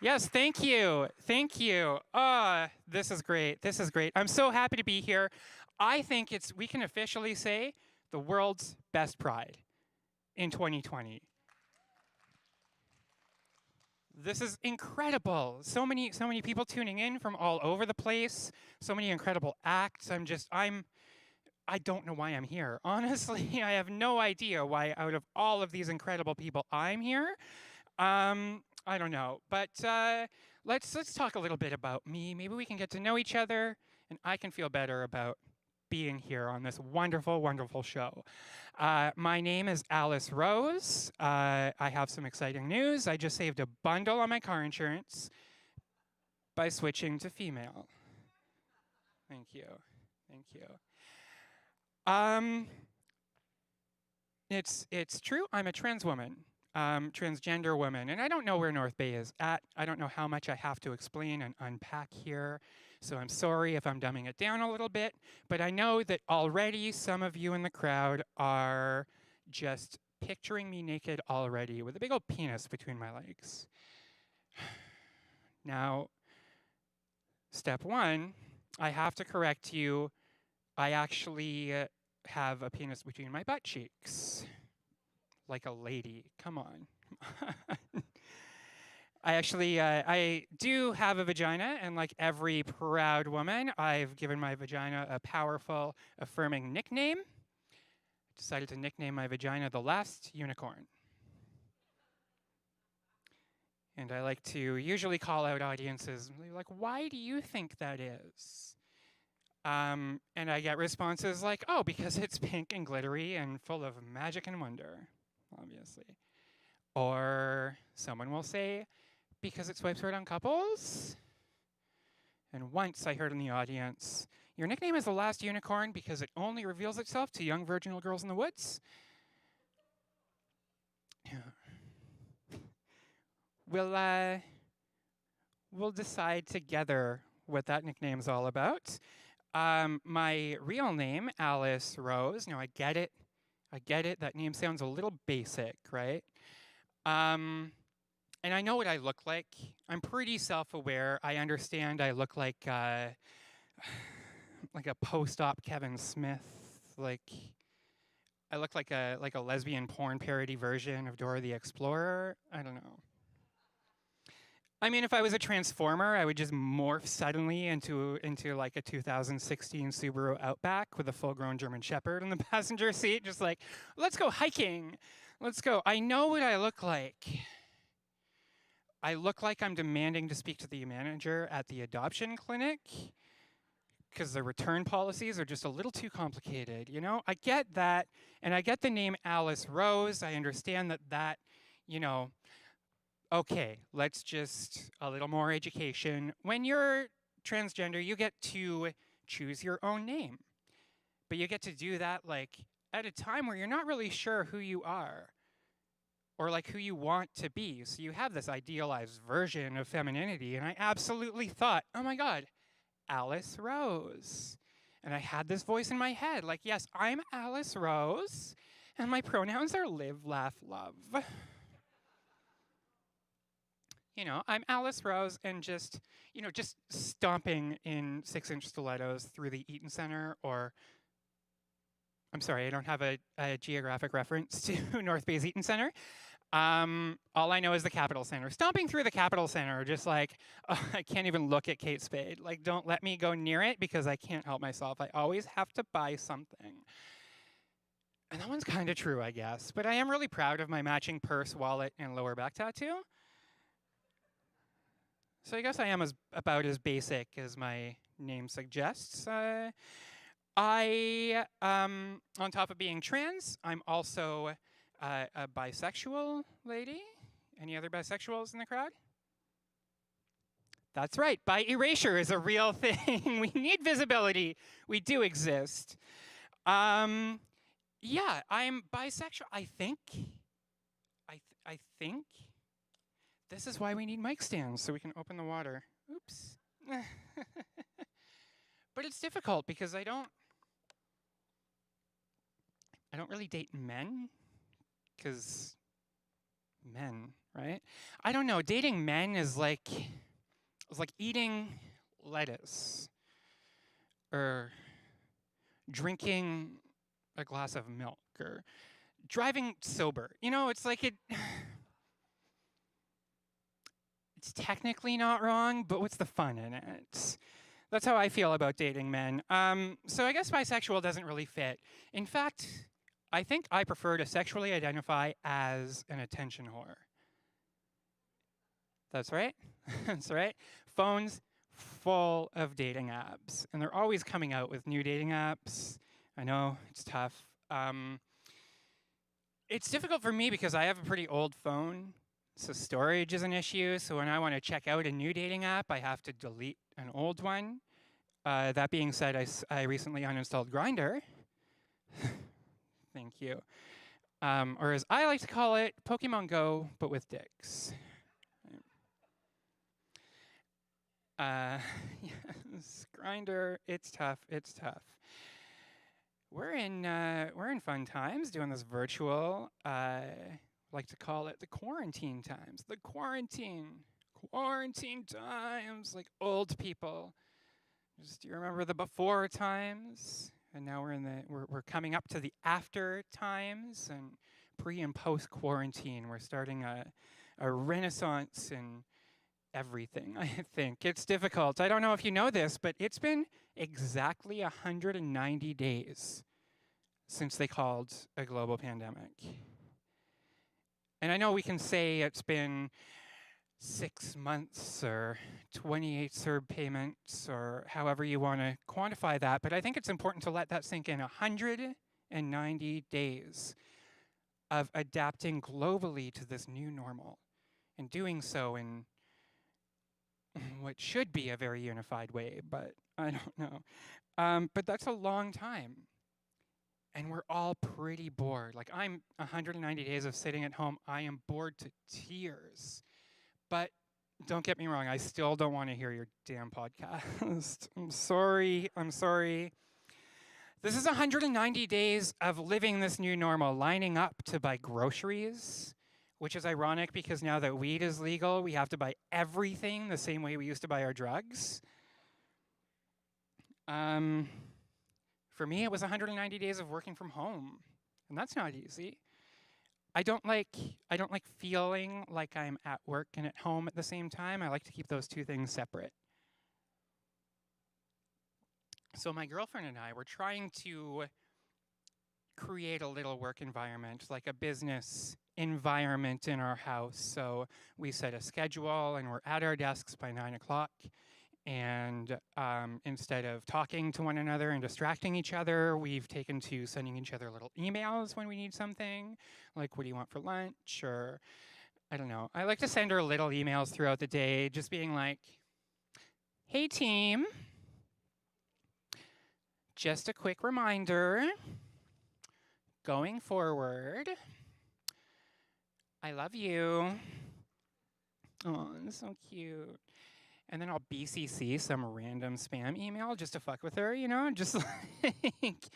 Yes, thank you. Thank you. This is great. This is great. I'm so happy to be here. I think we can officially say, the world's best Pride in 2020. This is incredible. So many people tuning in from all over the place. So many incredible acts. I don't know why I'm here. Honestly, I have no idea why out of all of these incredible people I'm here. I don't know. But let's talk a little bit about me. Maybe we can get to know each other and I can feel better about being here on this wonderful, wonderful show. My name is Alice Rose. I have some exciting news. I just saved a bundle on my car insurance by switching to female. Thank you. Thank you. It's true, I'm a trans woman. transgender woman. And I don't know where North Bay is at. I don't know how much I have to explain and unpack here. So I'm sorry if I'm dumbing it down a little bit. But I know that already some of you in the crowd are just picturing me naked already with a big old penis between my legs. Now, step one, I have to correct you. I actually have a penis between my butt cheeks. Like a lady, come on. I do have a vagina, and like every proud woman, I've given my vagina a powerful, affirming nickname. I decided to nickname my vagina the last unicorn. And I like to usually call out audiences, like, why do you think that is? And I get responses like, oh, because it's pink and glittery and full of magic and wonder, obviously. Or someone will say, because it swipes right on couples. And once I heard in the audience, your nickname is the last unicorn because it only reveals itself to young virginal girls in the woods. We'll decide together what that nickname's all about. My real name, Alice Rose. Now I get it. That name sounds a little basic, right? And I know what I look like. I'm pretty self-aware. I understand I look like a post-op Kevin Smith. Like I look like a lesbian porn parody version of Dora the Explorer. I don't know. I mean, if I was a transformer, I would just morph suddenly into like a 2016 Subaru Outback with a full-grown German Shepherd in the passenger seat, just like, let's go hiking. Let's go. I know what I look like. I look like I'm demanding to speak to the manager at the adoption clinic because the return policies are just a little too complicated, you know? I get that, and I get the name Alice Rose. I understand that, you know, okay, let's just a little more education. When you're transgender, you get to choose your own name. But you get to do that like at a time where you're not really sure who you are or like who you want to be. So you have this idealized version of femininity. And I absolutely thought, oh my God, Alice Rose. And I had this voice in my head like, yes, I'm Alice Rose. And my pronouns are live, laugh, love. You know, I'm Alice Rose and just stomping in 6-inch stilettos through the Eaton Center or, I'm sorry, I don't have a geographic reference to North Bay's Eaton Center. All I know is the Capitol Center. Stomping through the Capitol Center, just like, I can't even look at Kate Spade. Like, don't let me go near it because I can't help myself. I always have to buy something. And that one's kind of true, I guess. But I am really proud of my matching purse, wallet, and lower back tattoo. So I guess I am about as basic as my name suggests. On top of being trans, I'm also a bisexual lady. Any other bisexuals in the crowd? That's right, bi erasure is a real thing. We need visibility. We do exist. Yeah, I'm bisexual, I think. I think. This is why we need mic stands, so we can open the water. Oops. But it's difficult because I don't really date men, because men, right? I don't know, dating men is like eating lettuce or drinking a glass of milk or driving sober. You know, it's like it's technically not wrong, but what's the fun in it? That's how I feel about dating men. So I guess bisexual doesn't really fit. In fact, I think I prefer to sexually identify as an attention whore. That's right. That's right. Phones full of dating apps, and they're always coming out with new dating apps. I know, it's tough. It's difficult for me because I have a pretty old phone, so storage is an issue. So when I want to check out a new dating app, I have to delete an old one. That being said, I recently uninstalled Grindr. Thank you. or as I like to call it, Pokemon Go, but with dicks. Yes, Grinder, it's tough, it's tough. We're in fun times doing this virtual, like to call it the quarantine times. The quarantine times, like old people. Do you remember the before times? And now we're coming up to the after times, and pre and post quarantine. We're starting a renaissance in everything, I think. It's difficult. I don't know if you know this, but it's been exactly 190 days since they called a global pandemic. And I know we can say it's been 6 months or 28 CERB payments or however you want to quantify that, but I think it's important to let that sink in. 190 days of adapting globally to this new normal and doing so in what should be a very unified way, but I don't know. But that's a long time. And we're all pretty bored. Like, I'm 190 days of sitting at home. I am bored to tears. But don't get me wrong, I still don't want to hear your damn podcast. I'm sorry. This is 190 days of living this new normal, lining up to buy groceries, which is ironic because now that weed is legal, we have to buy everything the same way we used to buy our drugs. For me, it was 190 days of working from home, and that's not easy. I don't like feeling like I'm at work and at home at the same time. I like to keep those two things separate. So my girlfriend and I were trying to create a little work environment, like a business environment in our house. So we set a schedule and we're at our desks by 9 o'clock. And instead of talking to one another and distracting each other, we've taken to sending each other little emails when we need something, like, what do you want for lunch? Or, I don't know. I like to send her little emails throughout the day, just being like, hey team, just a quick reminder, going forward, I love you. Oh, it's so cute. And then I'll BCC some random spam email just to fuck with her, you know? Just like,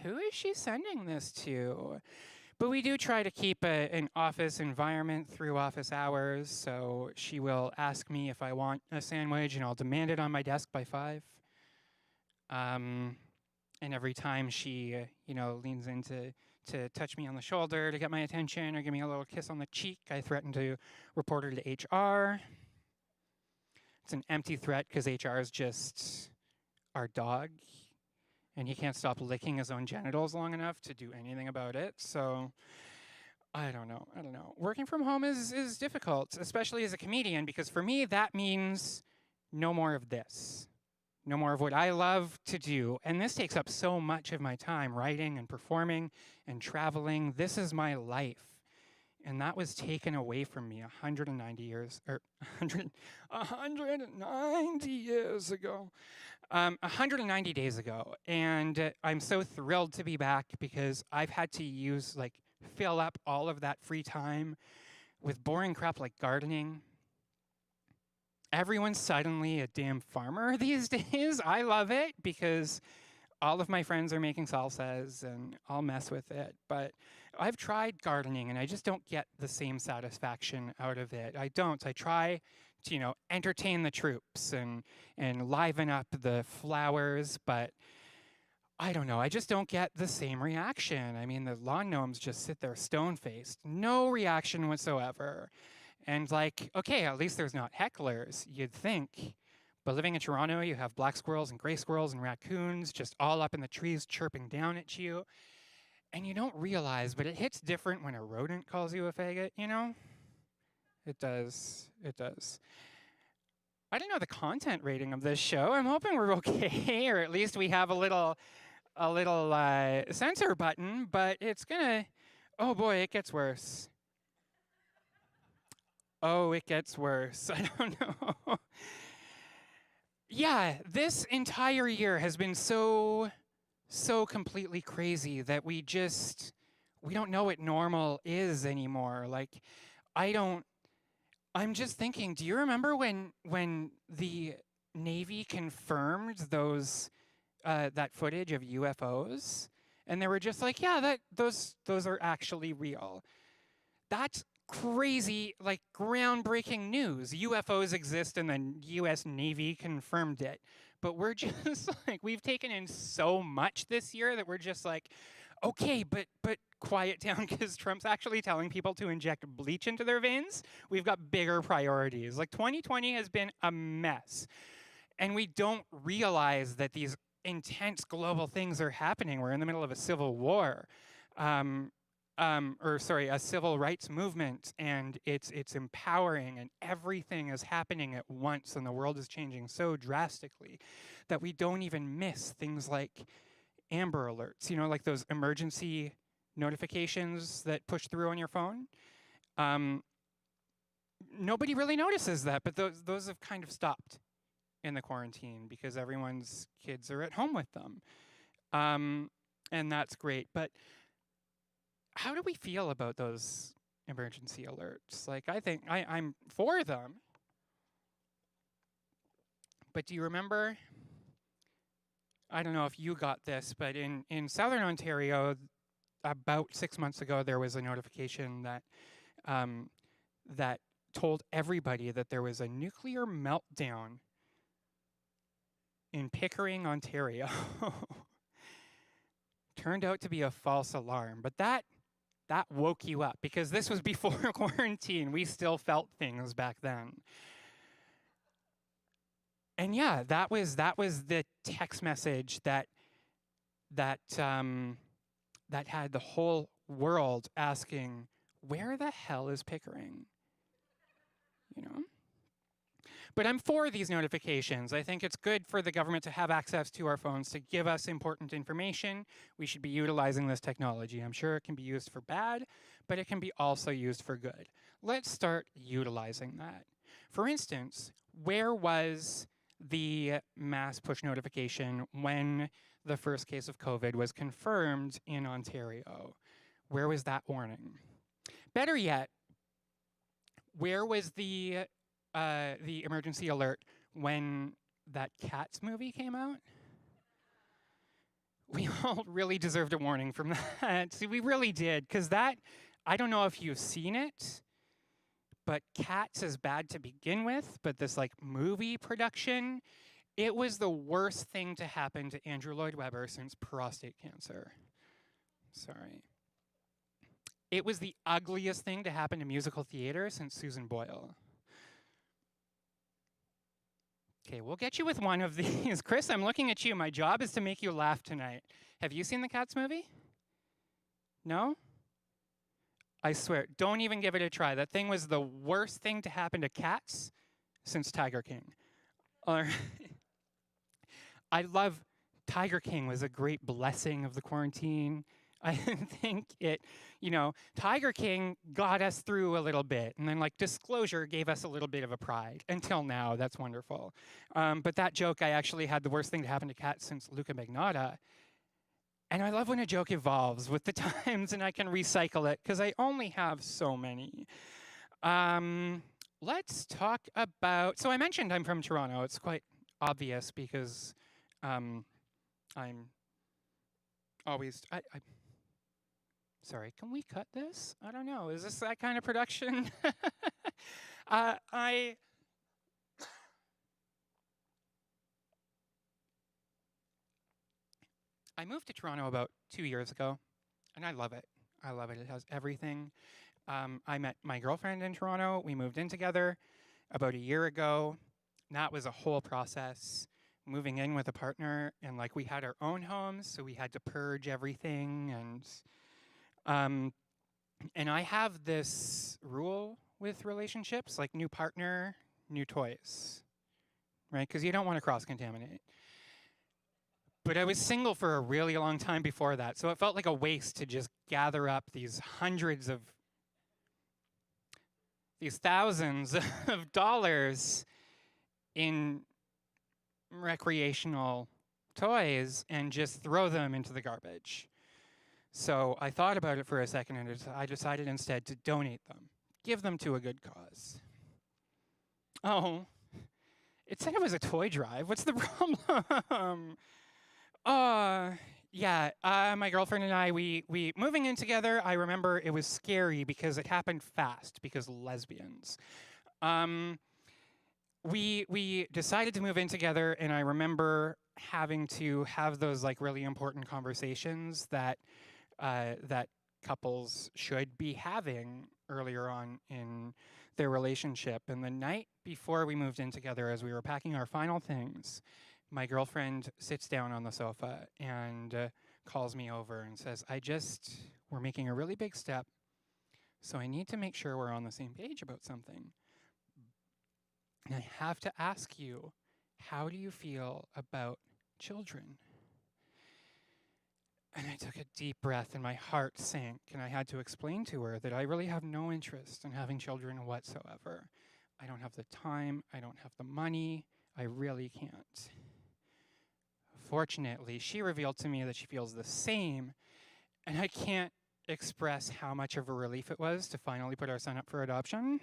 who is she sending this to? But we do try to keep an office environment through office hours, so she will ask me if I want a sandwich, and I'll demand it on my desk by 5. And every time she, leans in to touch me on the shoulder to get my attention or give me a little kiss on the cheek, I threaten to report her to HR. It's an empty threat because HR is just our dog, and he can't stop licking his own genitals long enough to do anything about it. So I don't know. Working from home is difficult, especially as a comedian, because for me that means no more of this. No more of what I love to do. And this takes up so much of my time, writing and performing and traveling. This is my life. And that was taken away from me 190 years ago. 190 days ago. And I'm so thrilled to be back because I've had to fill up all of that free time with boring crap like gardening. Everyone's suddenly a damn farmer these days. I love it because all of my friends are making salsas and I'll mess with it. But I've tried gardening and I just don't get the same satisfaction out of it. I try to, entertain the troops and liven up the flowers, but I don't know. I just don't get the same reaction. I mean, the lawn gnomes just sit there stone-faced. No reaction whatsoever. And okay, at least there's not hecklers, you'd think. But living in Toronto, you have black squirrels and gray squirrels and raccoons just all up in the trees chirping down at you. And you don't realize, but it hits different when a rodent calls you a faggot, It does. I don't know the content rating of this show. I'm hoping we're okay, or at least we have a little censor button, but it's gonna, oh boy, it gets worse. Oh, it gets worse. I don't know. Yeah, this entire year has been so completely crazy that we we don't know what normal is anymore. Like, I'm just thinking, do you remember when the Navy confirmed that footage of UFOs? And they were just like, yeah, those are actually real. That's crazy, like groundbreaking news. UFOs exist and the US Navy confirmed it. But we're just like, we've taken in so much this year that we're just like, okay, but quiet down, because Trump's actually telling people to inject bleach into their veins. We've got bigger priorities. Like 2020 has been a mess. And we don't realize that these intense global things are happening. We're in the middle of a civil war. A civil rights movement, and it's empowering, and everything is happening at once, and the world is changing so drastically that we don't even miss things like Amber Alerts, like those emergency notifications that push through on your phone. Nobody really notices that, but those have kind of stopped in the quarantine because everyone's kids are at home with them. And that's great. But how do we feel about those emergency alerts? Like, I think I'm for them. But do you remember, I don't know if you got this, but in Southern Ontario, about 6 months ago, there was a notification that that told everybody that there was a nuclear meltdown in Pickering, Ontario. Turned out to be a false alarm, but that woke you up, because this was before quarantine. We still felt things back then. And yeah, that was the text message that had the whole world asking, where the hell is Pickering? But I'm for these notifications. I think it's good for the government to have access to our phones to give us important information. We should be utilizing this technology. I'm sure it can be used for bad, but it can be also used for good. Let's start utilizing that. For instance, where was the mass push notification when the first case of COVID was confirmed in Ontario? Where was that warning? Better yet, where was the emergency alert when that Cats movie came out? We all really deserved a warning from that. See, we really did, because I don't know if you've seen it, but Cats is bad to begin with, but this movie production, it was the worst thing to happen to Andrew Lloyd Webber since prostate cancer. Sorry. It was the ugliest thing to happen to musical theater since Susan Boyle. Okay, we'll get you with one of these. Chris, I'm looking at you. My job is to make you laugh tonight. Have you seen the Cats movie? No? I swear, don't even give it a try. That thing was the worst thing to happen to cats since Tiger King. I love Tiger King was a great blessing of the quarantine. I think Tiger King got us through a little bit, and then Disclosure gave us a little bit of a pride. Until now, that's wonderful. But that joke, I actually had the worst thing to happen to cats since Luca Magnotta. And I love when a joke evolves with the times and I can recycle it, because I only have so many. Let's talk about, so I mentioned I'm from Toronto. It's quite obvious because I'm always, sorry, can we cut this? I don't know. Is this that kind of production? I moved to Toronto about 2 years ago, and I love it. I love it. It has everything. I met my girlfriend in Toronto. We moved in together about a year ago. And that was a whole process, moving in with a partner, and we had our own homes, so we had to purge everything. And I have this rule with relationships, new partner, new toys, right? Because you don't want to cross-contaminate. But I was single for a really long time before that, so it felt like a waste to just gather up these thousands of dollars in recreational toys and just throw them into the garbage. So I thought about it for a second, and I decided instead to donate them, give them to a good cause. Oh, it said it was a toy drive. What's the problem? Yeah, my girlfriend and I, we moving in together, I remember it was scary because it happened fast, because lesbians. We decided to move in together, and I remember having to have those like really important conversations that that couples should be having earlier on in their relationship. And the night before we moved in together, as we were packing our final things, my girlfriend sits down on the sofa and calls me over and says, we're making a really big step, so I need to make sure we're on the same page about something. And I have to ask you, how do you feel about children? And I took a deep breath and my heart sank, and I had to explain to her that I really have no interest in having children whatsoever. I don't have the time, I don't have the money, I really can't. Fortunately, she revealed to me that she feels the same, and I can't express how much of a relief it was to finally put our son up for adoption.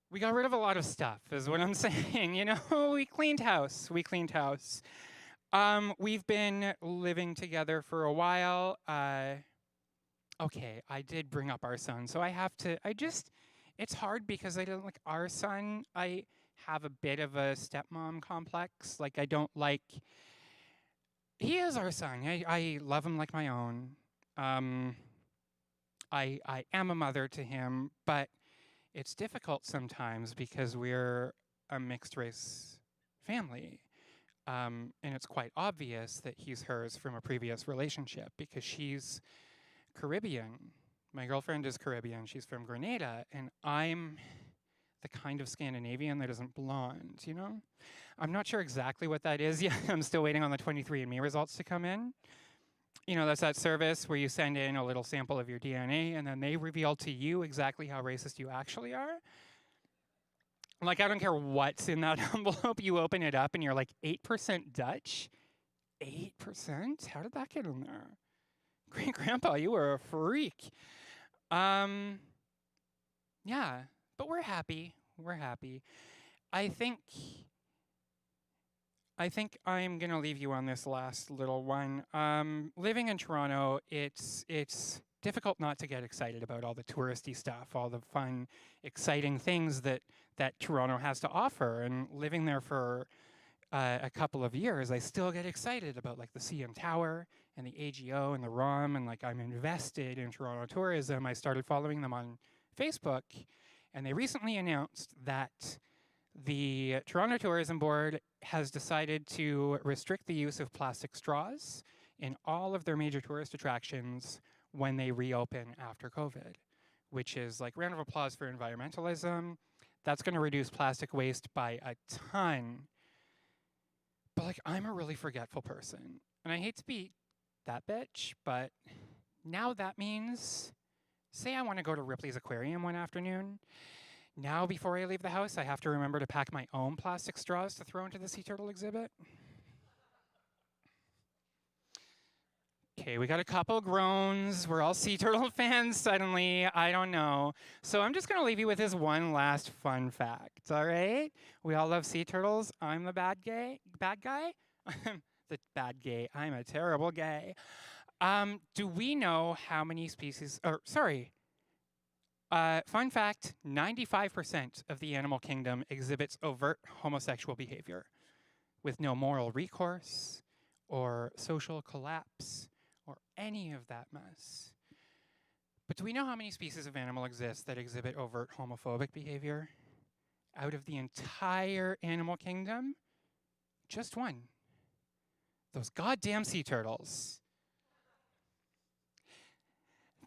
We got rid of a lot of stuff, is what I'm saying. You know, we cleaned house. We've been living together for a while. Okay, I did bring up our son, so it's hard because I don't like our son. I have a bit of a stepmom complex. Like, he is our son. I love him like my own. I am a mother to him, but it's difficult sometimes because we're a mixed race family. And it's quite obvious that he's hers from a previous relationship because she's Caribbean. My girlfriend is Caribbean. She's from Grenada, and I'm the kind of Scandinavian that isn't blonde, you know? I'm not sure exactly what that is yet. I'm still waiting on the 23andMe results to come in. You know, that's that service where you send in a little sample of your DNA, and then they reveal to you exactly how racist you actually are. Like, I don't care what's in that envelope. You open it up, and you're like, 8% Dutch? 8%? How did that get in there? Great grandpa, you were a freak. Yeah, but we're happy. I think I'm gonna leave you on this last little one. Living in Toronto, it's difficult not to get excited about all the touristy stuff, all the fun, exciting things that Toronto has to offer. And living there for a couple of years, I still get excited about like the CN Tower and the AGO and the ROM, and like I'm invested in Toronto tourism. I started following them on Facebook, and they recently announced that the Toronto Tourism Board has decided to restrict the use of plastic straws in all of their major tourist attractions when they reopen after COVID, which is like round of applause for environmentalism. That's going to reduce plastic waste by a ton. But like, I'm a really forgetful person, and I hate to be that bitch, but now that means, say I want to go to Ripley's Aquarium one afternoon. Now, before I leave the house, I have to remember to pack my own plastic straws to throw into the sea turtle exhibit. Okay, we got a couple groans. We're all sea turtle fans suddenly. I don't know. So I'm just going to leave you with this one last fun fact, all right? We all love sea turtles. I'm the bad guy. The bad gay. I'm a terrible gay. Do we know how many species, fun fact, 95% of the animal kingdom exhibits overt homosexual behavior with no moral recourse or social collapse or any of that mess. But do we know how many species of animal exist that exhibit overt homophobic behavior? Out of the entire animal kingdom, just one. Those goddamn sea turtles.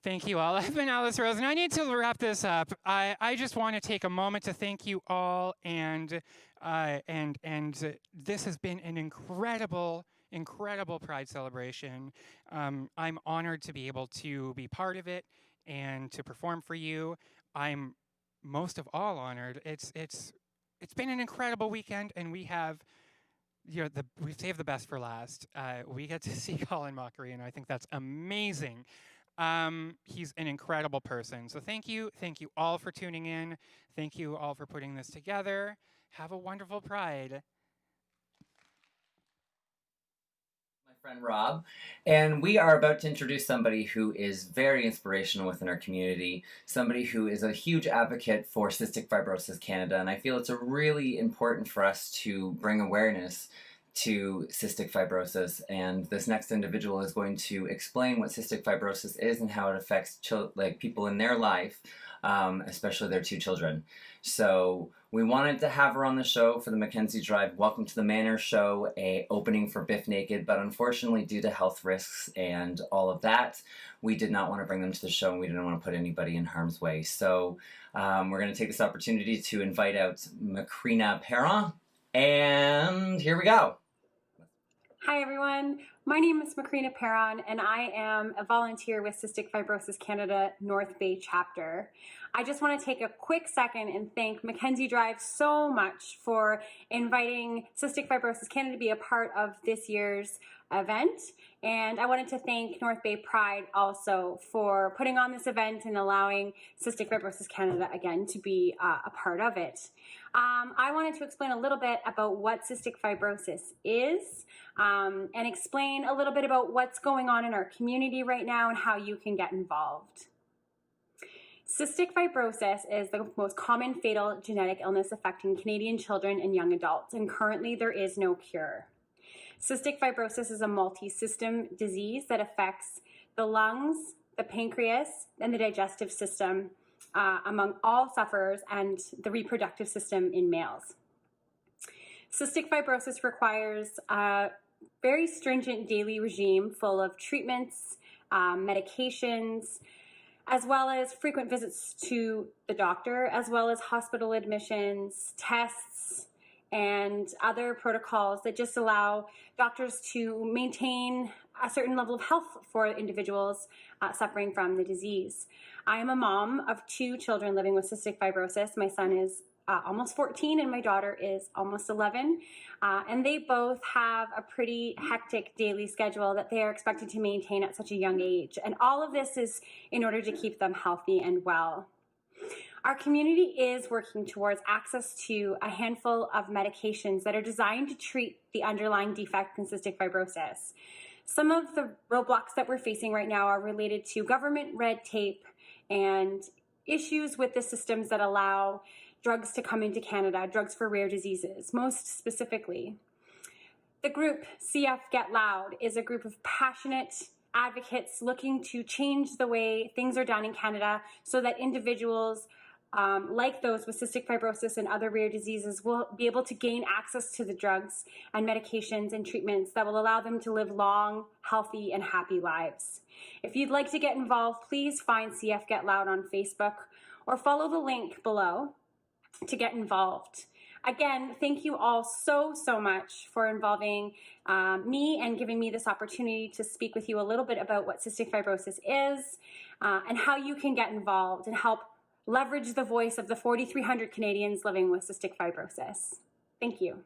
Thank you all. I've been Alice Rose, and I need to wrap this up. I just want to take a moment to thank you all, and this has been an incredible Pride celebration. I'm honored to be able to be part of it and to perform for you. I'm most of all honored. It's been an incredible weekend, and we have we've saved the best for last. We get to see Colin Mochrie, and I think that's amazing. He's an incredible person. So thank you all for tuning in. Thank you all for putting this together. Have a wonderful Pride. My friend Rob, and we are about to introduce somebody who is very inspirational within our community, somebody who is a huge advocate for Cystic Fibrosis Canada, and I feel it's a really important for us to bring awareness to cystic fibrosis, and this next individual is going to explain what cystic fibrosis is and how it affects people in their life, especially their 2 children. So we wanted to have her on the show for the Mackenzie Drive Welcome to the Manor show, a opening for Biff Naked, but unfortunately due to health risks and all of that, we did not want to bring them to the show, and we didn't want to put anybody in harm's way. So we're going to take this opportunity to invite out Macrina Perron, and here we go. Hi everyone, my name is Macrina Perron and I am a volunteer with Cystic Fibrosis Canada North Bay chapter. I just want to take a quick second and thank Mackenzie Drive so much for inviting Cystic Fibrosis Canada to be a part of this year's event, and I wanted to thank North Bay Pride also for putting on this event and allowing Cystic Fibrosis Canada again to be a part of it. I wanted to explain a little bit about what cystic fibrosis is and explain a little bit about what's going on in our community right now and how you can get involved. Cystic fibrosis is the most common fatal genetic illness affecting Canadian children and young adults, and currently there is no cure. Cystic fibrosis is a multi-system disease that affects the lungs, the pancreas, and the digestive system among all sufferers, and the reproductive system in males. Cystic fibrosis requires a very stringent daily regime full of treatments, medications, as well as frequent visits to the doctor, as well as hospital admissions, tests, and other protocols that just allow doctors to maintain a certain level of health for individuals suffering from the disease. I am a mom of 2 children living with cystic fibrosis. My son is almost 14 and my daughter is almost 11. And they both have a pretty hectic daily schedule that they are expected to maintain at such a young age. And all of this is in order to keep them healthy and well. Our community is working towards access to a handful of medications that are designed to treat the underlying defect in cystic fibrosis. Some of the roadblocks that we're facing right now are related to government red tape and issues with the systems that allow drugs to come into Canada, drugs for rare diseases, most specifically. The group CF Get Loud is a group of passionate advocates looking to change the way things are done in Canada so that individuals like those with cystic fibrosis and other rare diseases will be able to gain access to the drugs and medications and treatments that will allow them to live long, healthy, and happy lives. If you'd like to get involved, please find CF Get Loud on Facebook or follow the link below to get involved. Again, thank you all so much for involving me and giving me this opportunity to speak with you a little bit about what cystic fibrosis is and how you can get involved and help leverage the voice of the 4,300 Canadians living with cystic fibrosis. Thank you.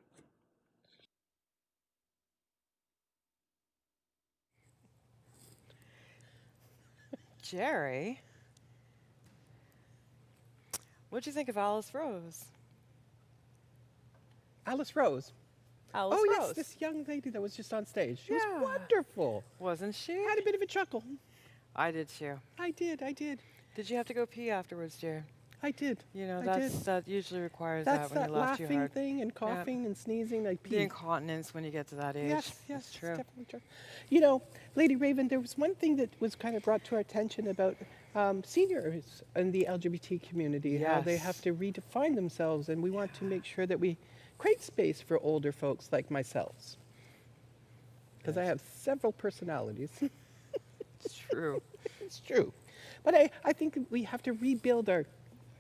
Jerry, what'd you think of Alice Rose? Alice Rose. Alice Oh, Rose. yes, this young lady that was just on stage. She Yeah. was wonderful. Wasn't she? I had a bit of a chuckle. I did too. I did. Did you have to go pee afterwards, Jerry? I did. You know, I did. that usually requires That's that when that you laugh too laughing hard. thing and coughing and sneezing. I The pee. incontinence when you get to that age. Yes, That's true. it's definitely true. You know, Lady Raven, there was one thing that was kind of brought to our attention about seniors in the LGBT community, how they have Yes. to redefine themselves, and we want to make sure that we create space for older folks like myself. Because I have several personalities. It's true. It's true. But I think we have to rebuild our,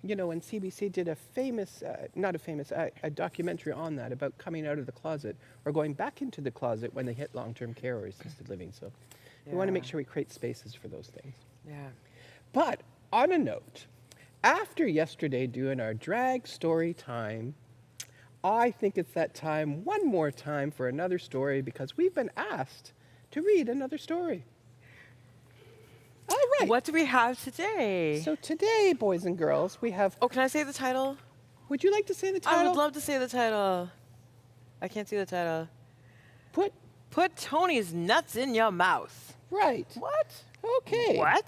you know, and CBC did a famous, a documentary on that about coming out of the closet or going back into the closet when they hit long-term care or assisted living. So we want to make Yeah. sure we create spaces for those things. Yeah. But on a note, after yesterday doing our drag story time, I think it's that time, one more time, for another story because we've been asked to read another story. All right. What do we have today? So today, boys and girls, we have. Oh, can I say the title? Would you like to say the title? I would love to say the title. I can't see the title. Put Tony's nuts in your mouth. Right. What? Okay. What?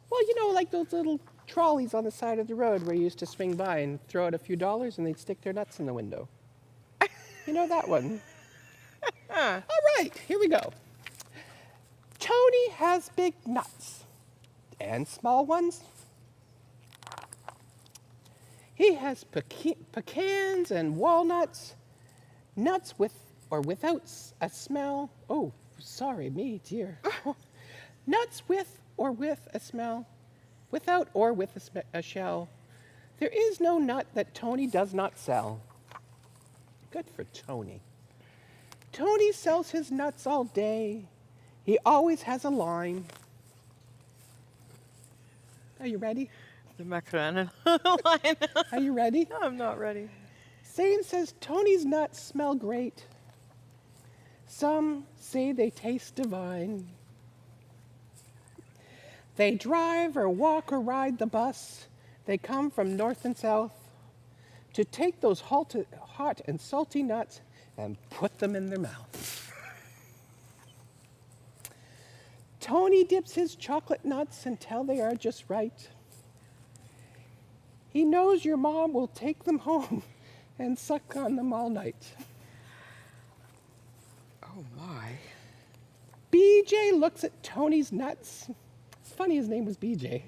Well, you know, like those little trolleys on the side of the road where you used to swing by and throw out a few dollars and they'd stick their nuts in the window. You know that one? All right, here we go. Tony has big nuts and small ones. He has pecans and walnuts, nuts with or without a smell. Oh, sorry, me, dear. Nuts with or with a smell, without or with a shell. There is no nut that Tony does not sell. Good for Tony. Tony sells his nuts all day. He always has a line. Are you ready? The macaroni line. Are you ready? No, I'm not ready. Zane says Tony's nuts smell great. Some say they taste divine. They drive or walk or ride the bus. They come from north and south to take those hot and salty nuts and put them in their mouth. Tony dips his chocolate nuts until they are just right. He knows your mom will take them home and suck on them all night. Oh, my. BJ looks at Tony's nuts. It's funny his name was BJ.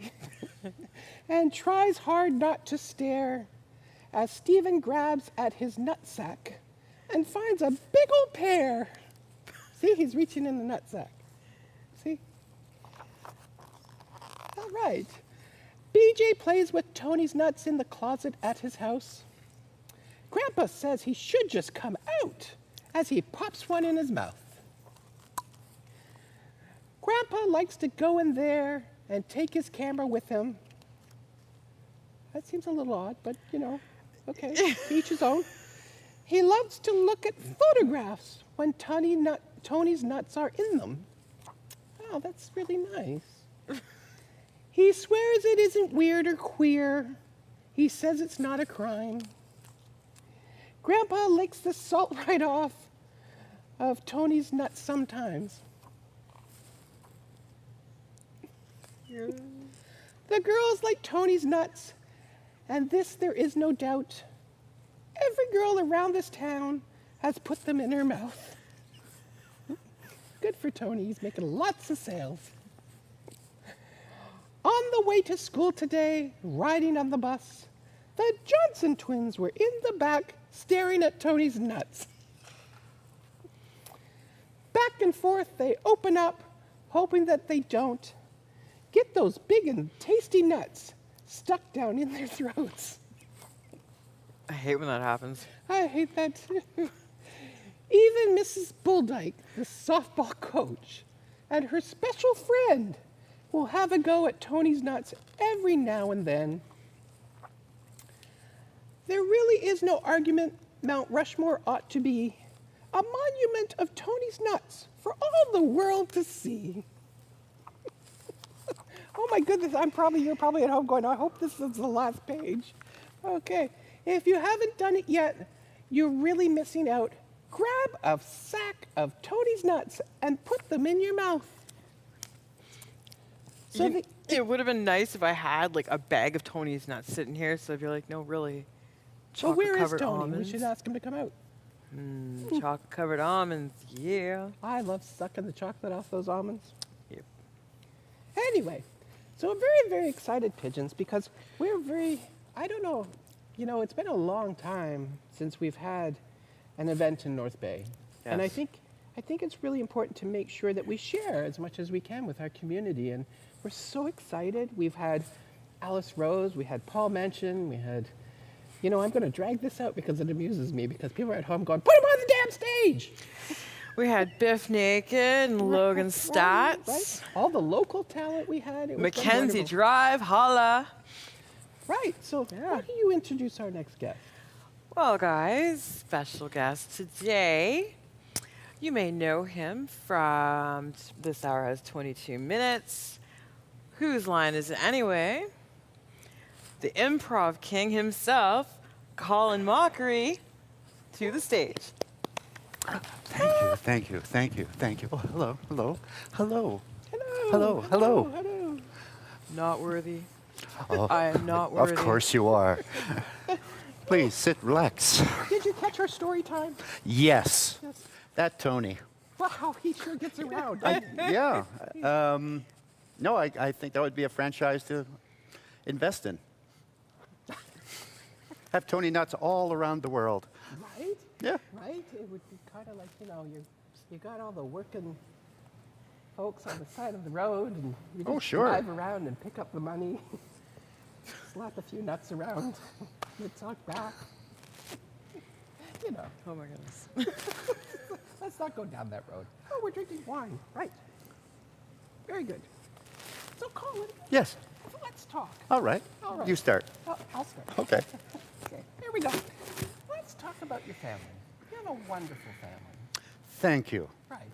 And tries hard not to stare as Stephen grabs at his nutsack and finds a big old pear. See, he's reaching in the nutsack. See? All right. BJ plays with Tony's nuts in the closet at his house. Grandpa says he should just come out as he pops one in his mouth. Grandpa likes to go in there and take his camera with him. That seems a little odd, but you know, okay, to each his own. He loves to look at photographs when Tony's nuts are in them. Oh, that's really nice. He swears it isn't weird or queer. He says it's not a crime. Grandpa licks the salt right off of Tony's nuts sometimes. The girls like Tony's nuts, and this there is no doubt. Every girl around this town has put them in her mouth. Good for Tony, he's making lots of sales. On the way to school today, riding on the bus, the Johnson twins were in the back staring at Tony's nuts. Back and forth they open up, hoping that they don't get those big and tasty nuts stuck down in their throats. I hate when that happens. I hate that too. Even Mrs. Bulldyke, the softball coach, and her special friend will have a go at Tony's nuts every now and then. There really is no argument Mount Rushmore ought to be a monument of Tony's nuts for all the world to see. Oh my goodness, you're probably at home going, I hope this is the last page. Okay, if you haven't done it yet, you're really missing out. Grab a sack of Tony's nuts and put them in your mouth. So It would have been nice if I had like a bag of Tony's nuts sitting here, so if you're like, no, really. Well, where is Chocolate-covered Tony? almonds. We should ask him to come out. Chocolate-covered almonds, yeah. I love sucking the chocolate off those almonds. Yep. Anyway, so I'm very, very excited, Pigeons, because I don't know, it's been a long time since we've had an event in North Bay. Yes. And I think it's really important to make sure that we share as much as we can with our community. And we're so excited. We've had Alice Rose, we had Paul Manchin, we had, I'm going to drag this out because it amuses me because people are at home going, put him on the damn stage. We had Biff Naked and Logan Stats. Right? All the local talent we had. It was so Mackenzie wonderful. Drive, holla. Right. So Yeah. why don't you introduce our next guest? Well, guys, special guest today. You may know him from This Hour Has 22 Minutes. Whose line is it anyway? The improv king himself, Colin Mochrie, to the stage. Thank you, thank you, thank you, thank you. Oh, hello, hello, hello, Hello. hello, hello. Hello. Not worthy. Oh, I am not worthy. of course you are. Please sit, relax. Did you catch our story time? Yes, Yes. that Tony. Wow, he sure gets around. Yeah. No, I think that would be a franchise to invest in. Have Tony nuts all around the world. Right? Yeah. Right? It would be kind of like, you got all the working folks on the side of the road, and you Oh, just sure. drive around and pick up the money, slap a few nuts around, you talk back. Oh my goodness. Let's not go down that road. Oh, we're drinking wine. Right. Very good. So, Colin, Yes. let's talk. All right. All right. You start. I'll start. Okay. Okay, here we go. Let's talk about your family. You have a wonderful family. Thank you. Right.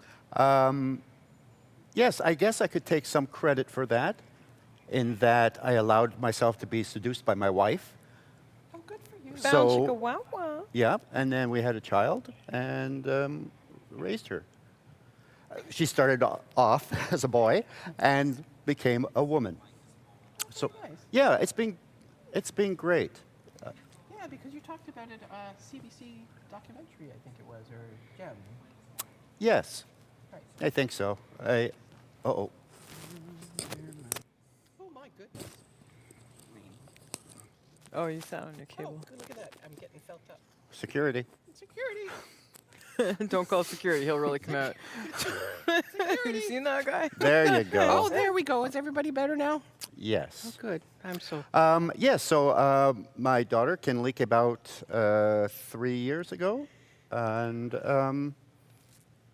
Yes, I guess I could take some credit for that, in that I allowed myself to be seduced by my wife. Oh, good for you. Bound So- chicka wow wow. Yeah, and then we had a child and raised her. She started off as a boy and became a woman. So Nice. yeah, it's been great. Yeah, because you talked about it, CBC documentary, I think it was, or Gem. Yes, Right. I think so. Uh-oh. Oh my goodness. Oh, you sat on your Oh, cable. good, look at that. I'm getting felt up. Security. Security. Don't call security. He'll really come out. Have Security. you seen that guy? There you Oh, go. there we go. Is everybody better now? Yes. Good. I'm so. So my daughter Kinley came out 3 years ago, and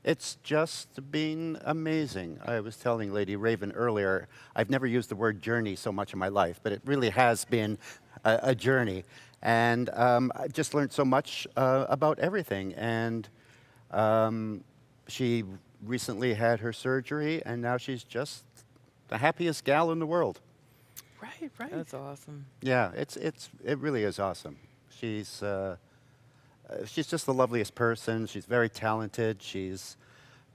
it's just been amazing. I was telling Lady Raven earlier, I've never used the word journey so much in my life, but it really has been a journey. And I've just learned so much about everything. And she recently had her surgery, and now she's just the happiest gal in the world. Right, right. That's awesome. Yeah, it really is awesome. She's just the loveliest person. She's very talented. She's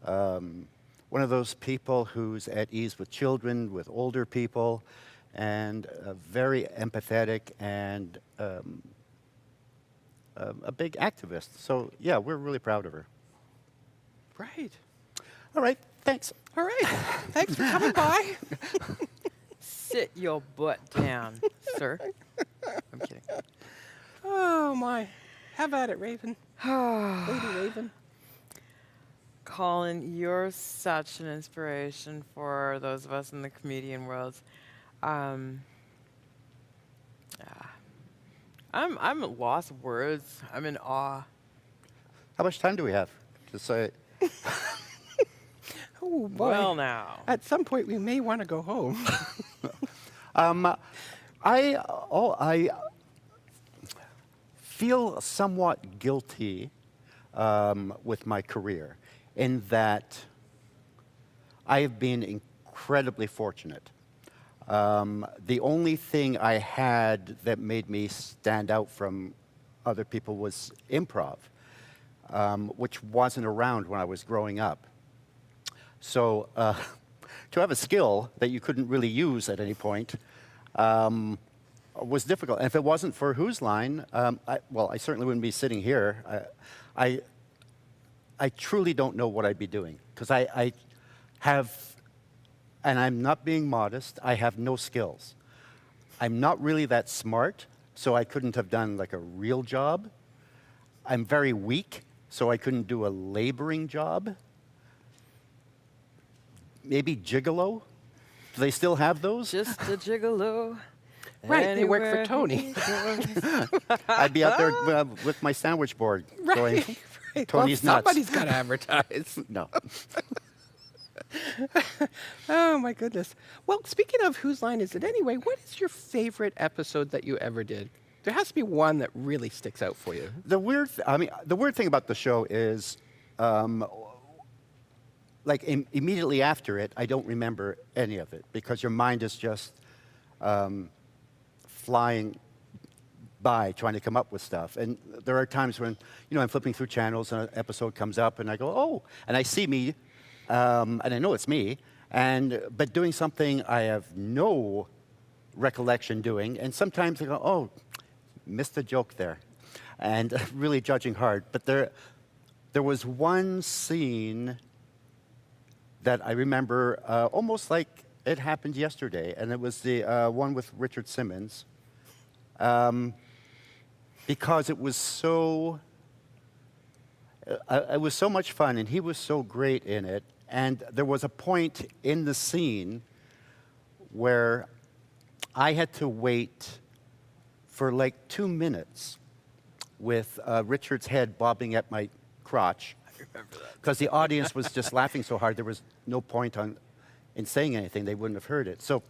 one of those people who's at ease with children, with older people, and very empathetic and a big activist. So yeah, we're really proud of her. Right. All right, thanks. All right. Thanks for coming by. Sit your butt down, sir. I'm kidding. Oh, my. Have at it, Raven. Lady Raven. Colin, you're such an inspiration for those of us in the comedian world. I'm at loss of words. I'm in awe. How much time do we have to say? Oh, boy. Well, now. At some point, we may want to go home. I feel somewhat guilty with my career in that I have been incredibly fortunate. The only thing I had that made me stand out from other people was improv, which wasn't around when I was growing up. So to have a skill that you couldn't really use at any point was difficult. And if it wasn't for Whose Line, I certainly wouldn't be sitting here. I truly don't know what I'd be doing, because I have, and I'm not being modest, I have no skills. I'm not really that smart, so I couldn't have done like a real job. I'm very weak, so I couldn't do a laboring job. Maybe gigolo? Do they still have those? Just a gigolo. Right, they work for anywhere Tony. he goes. I'd be out there with my sandwich board going, Right. Tony's well, nuts. somebody's got to advertise. No. Oh, my goodness. Well, speaking of Whose Line Is It Anyway, what is your favorite episode that you ever did? There has to be one that really sticks out for you. The weird thing about the show is, like immediately after it, I don't remember any of it because your mind is just flying by trying to come up with stuff. And there are times when, I'm flipping through channels and an episode comes up and I go, oh, and I see me, and I know it's me, but doing something I have no recollection doing, and sometimes I go, oh, missed a joke there, and really judging hard. But there was one scene that I remember almost like it happened yesterday, and it was the one with Richard Simmons, because it was so much fun, and he was so great in it. And there was a point in the scene where I had to wait for like 2 minutes with Richard's head bobbing at my crotch, because the audience was just laughing so hard there was no point in saying anything. They wouldn't have heard it. So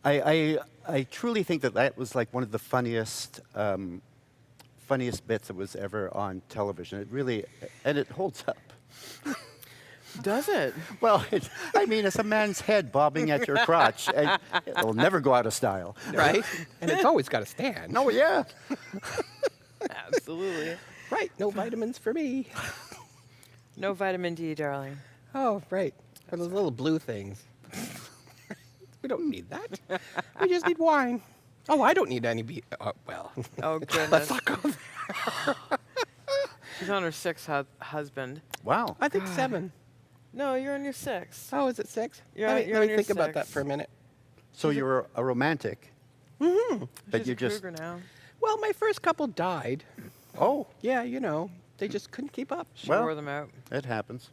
I truly think that was like one of the funniest bits that was ever on television. It really, and it holds up. Does it? Well, it's a man's head bobbing at your crotch, and it'll never go out of style. Right? And it's always got to stand. Oh, yeah. Absolutely. Right, no vitamins for me. No vitamin D, darling. Oh, right. Or those little blue things. We don't need that. We just need wine. Oh, I don't need any well. Oh, goodness. Let's not go there. She's on her sixth husband. Wow. I think 7. No, you're on your sixth. Oh, is it 6? You're let me on your think about that 6. for a minute. So you're a romantic, Mm-hmm. but She's you a just... cougar now. Well, my first couple died. Oh, Yeah, they just couldn't keep up, She Well- wore them out. it happens.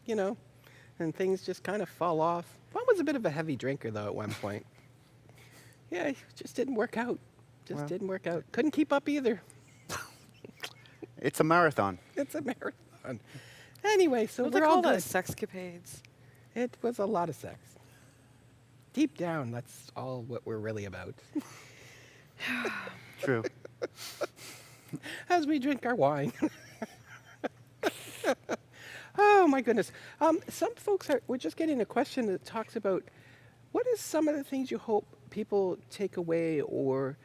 and things just kind of fall off. One was a bit of a heavy drinker, though, at one point. Yeah, it just didn't work out. Well. Didn't work out. Couldn't keep up either. It's a marathon. It's a marathon. Anyway, so What we're they all call good. that? Sexcapades. It was a lot of sex. Deep down, that's all what we're really about. True. As we drink our wine. Oh, my goodness. Some folks we're just getting a question that talks about what is some of the things you hope people take away, or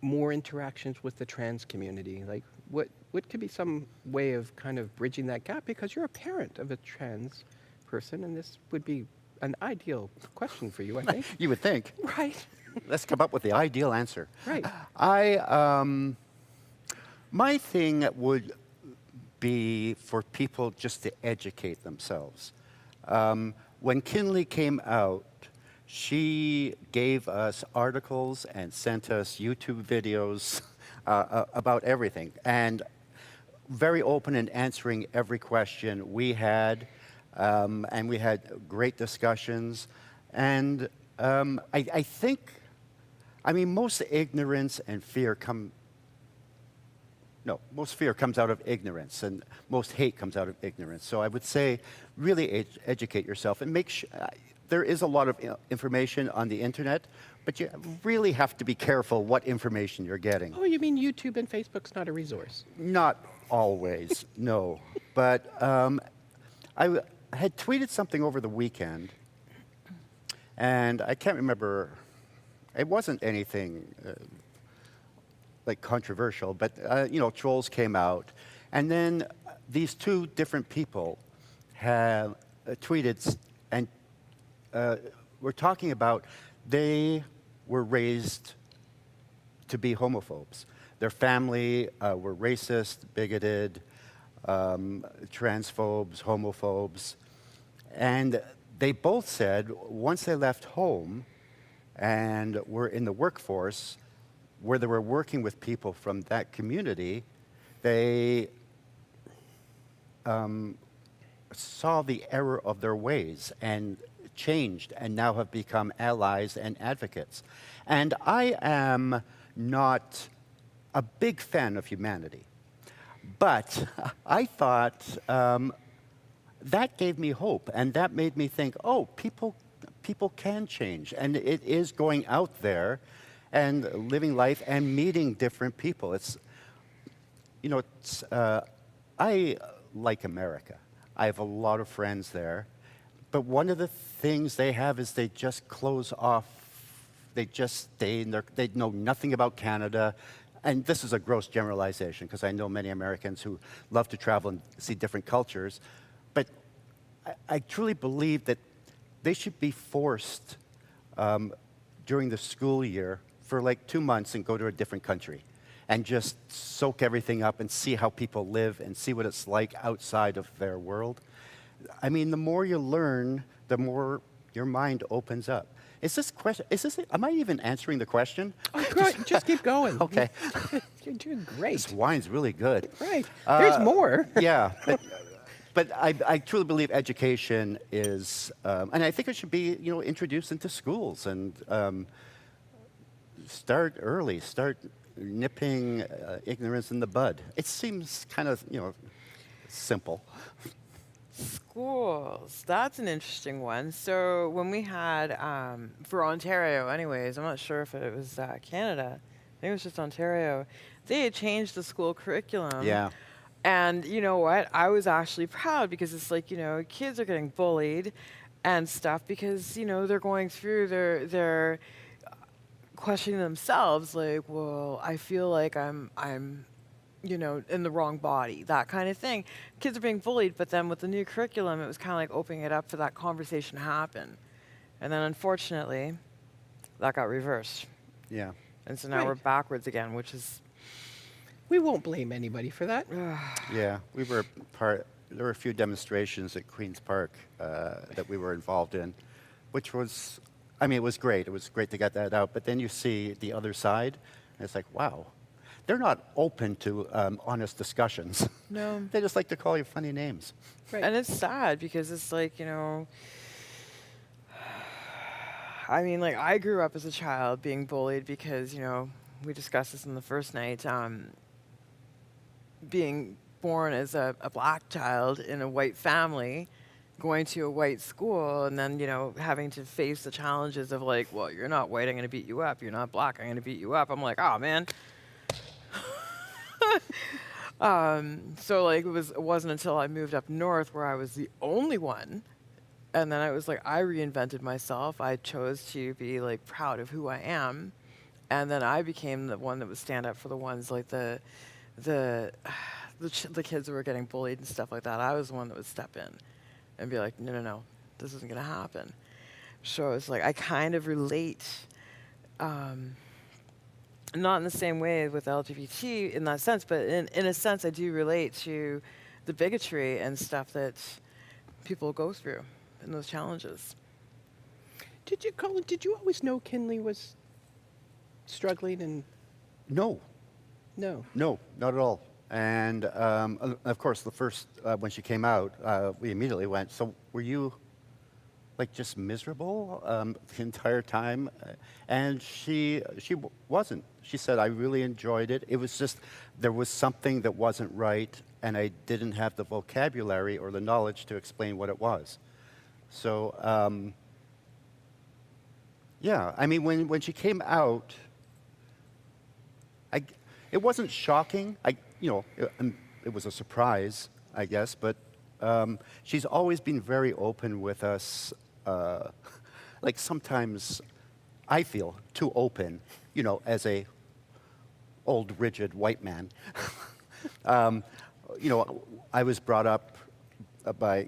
more interactions with the trans community? Like, what could be some way of kind of bridging that gap? Because you're a parent of a trans person, and this would be an ideal question for you, I think. You would think. Right. Let's come up with the ideal answer. Right. My thing would be for people just to educate themselves. When Kinley came out, she gave us articles and sent us YouTube videos about everything, and very open in answering every question we had, and we had great discussions. And I think, most ignorance and fear most fear comes out of ignorance, and most hate comes out of ignorance. So I would say really educate yourself, and make sure there is a lot of information on the internet, but you really have to be careful what information you're getting. Oh, you mean YouTube and Facebook's not a resource? Not always, no. But I had tweeted something over the weekend, and I can't remember. It wasn't anything like controversial, but trolls came out, and then these two different people have tweeted and were talking about they were raised to be homophobes. Their family were racist, bigoted, transphobes, homophobes, and they both said once they left home and were in the workforce, where they were working with people from that community, they saw the error of their ways and changed, and now have become allies and advocates. And I am not a big fan of humanity, but I thought that gave me hope, and that made me think, oh, people can change, and it is going out there. and living life and meeting different people. I like America. I have a lot of friends there. But one of the things they have is they just close off. They just stay in they know nothing about Canada. And this is a gross generalization, because I know many Americans who love to travel and see different cultures. But I truly believe that they should be forced during the school year for like 2 months and go to a different country and just soak everything up and see how people live and see what it's like outside of their world. I mean, the more you learn, the more your mind opens up. Am I even answering the question? Oh, great. Just keep going. Okay. You're doing great. This wine's really good. Right. There's more. Yeah. But I truly believe education is, and I think it should be, introduced into schools and start early, start nipping ignorance in the bud. It seems kind of, simple. Schools, that's an interesting one. So when we had, for Ontario anyways, I'm not sure if it was Canada, I think it was just Ontario, they had changed the school curriculum. Yeah. And you know what? I was actually proud, because it's like, kids are getting bullied and stuff because, they're going through their questioning themselves, like, well, I feel like I'm in the wrong body, that kind of thing. Kids are being bullied, but then with the new curriculum, it was kind of like opening it up for that conversation to happen. And then unfortunately, that got reversed. Yeah. And so now Right. we're backwards again, which is... We won't blame anybody for that. Yeah, there were a few demonstrations at Queen's Park that we were involved in, which was, it was great. It was great to get that out. But then you see the other side, and it's like, wow, they're not open to honest discussions. No. They just like to call you funny names. Right. And it's sad, because it's like, I grew up as a child being bullied because, we discussed this in the first night, being born as a black child in a white family, going to a white school, and then, having to face the challenges of like, well, you're not white, I'm going to beat you up. You're not black, I'm going to beat you up. I'm like, oh, man. So like it wasn't until I moved up north where I was the only one. And then I was like, I reinvented myself. I chose to be like proud of who I am. And then I became the one that would stand up for the ones like the kids who were getting bullied and stuff like that. I was the one that would step in and be like, no, this isn't going to happen. So it's like I kind of relate, not in the same way with LGBT in that sense, but in a sense I do relate to the bigotry and stuff that people go through and those challenges. Colin, did you always know Kinley was struggling and... No, No. not at all. And of course, the first, when she came out, we immediately went, so were you like just miserable the entire time? And she wasn't. She said, I really enjoyed it. It was just, there was something that wasn't right, and I didn't have the vocabulary or the knowledge to explain what it was. So, yeah, when she came out, it wasn't shocking. It was a surprise, I guess, but she's always been very open with us. Like sometimes I feel too open, as a old, rigid white man. I was brought up by,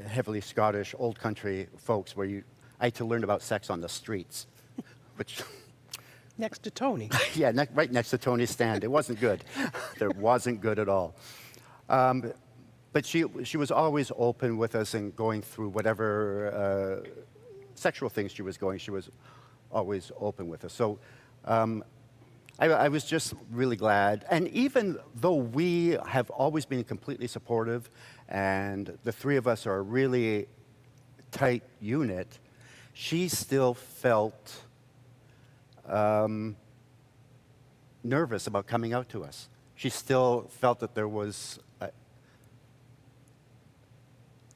heavily Scottish, old country folks where I had to learn about sex on the streets, which... Next to Tony. Yeah, right next to Tony's stand. It wasn't good. It wasn't good at all. But she was always open with us and going through whatever sexual things she was always open with us. So I was just really glad. And even though we have always been completely supportive and the three of us are a really tight unit, she still felt nervous about coming out to us. She still felt that there was,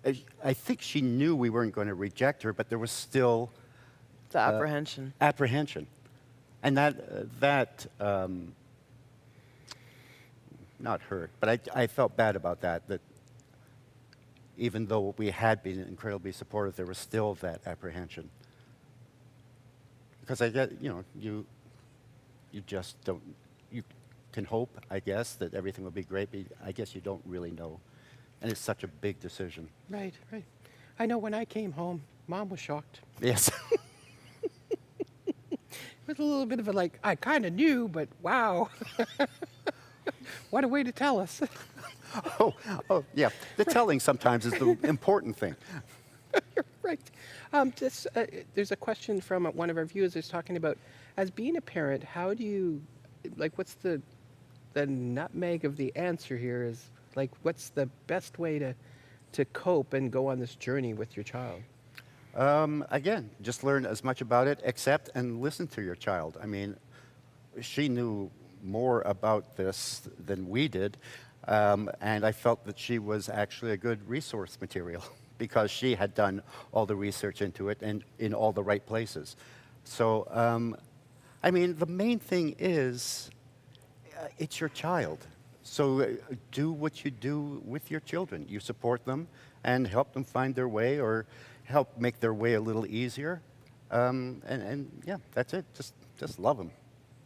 I think she knew we weren't going to reject her, but there was still The apprehension. apprehension. And not hurt, but I felt bad about that, that even though we had been incredibly supportive, there was still that apprehension. Because I get, you just don't, you can hope, I guess, that everything will be great, but I guess you don't really know. And it's such a big decision. Right, right. I know when I came home, Mom was shocked. Yes. It was a little bit of a like, I kind of knew, but wow. What a way to tell us. oh, yeah. The telling sometimes is the important thing. Right. There's a question from one of our viewers who's talking about, as being a parent, how do you, like, what's the nutmeg of the answer here is, like, what's the best way to cope and go on this journey with your child? Again, just learn as much about it, accept and listen to your child. I mean, she knew more about this than we did, and I felt that she was actually a good resource material because she had done all the research into it and in all the right places. So, I mean, the main thing is it's your child. So do what you do with your children. You support them and help them find their way or help make their way a little easier. And yeah, that's it. Just love them.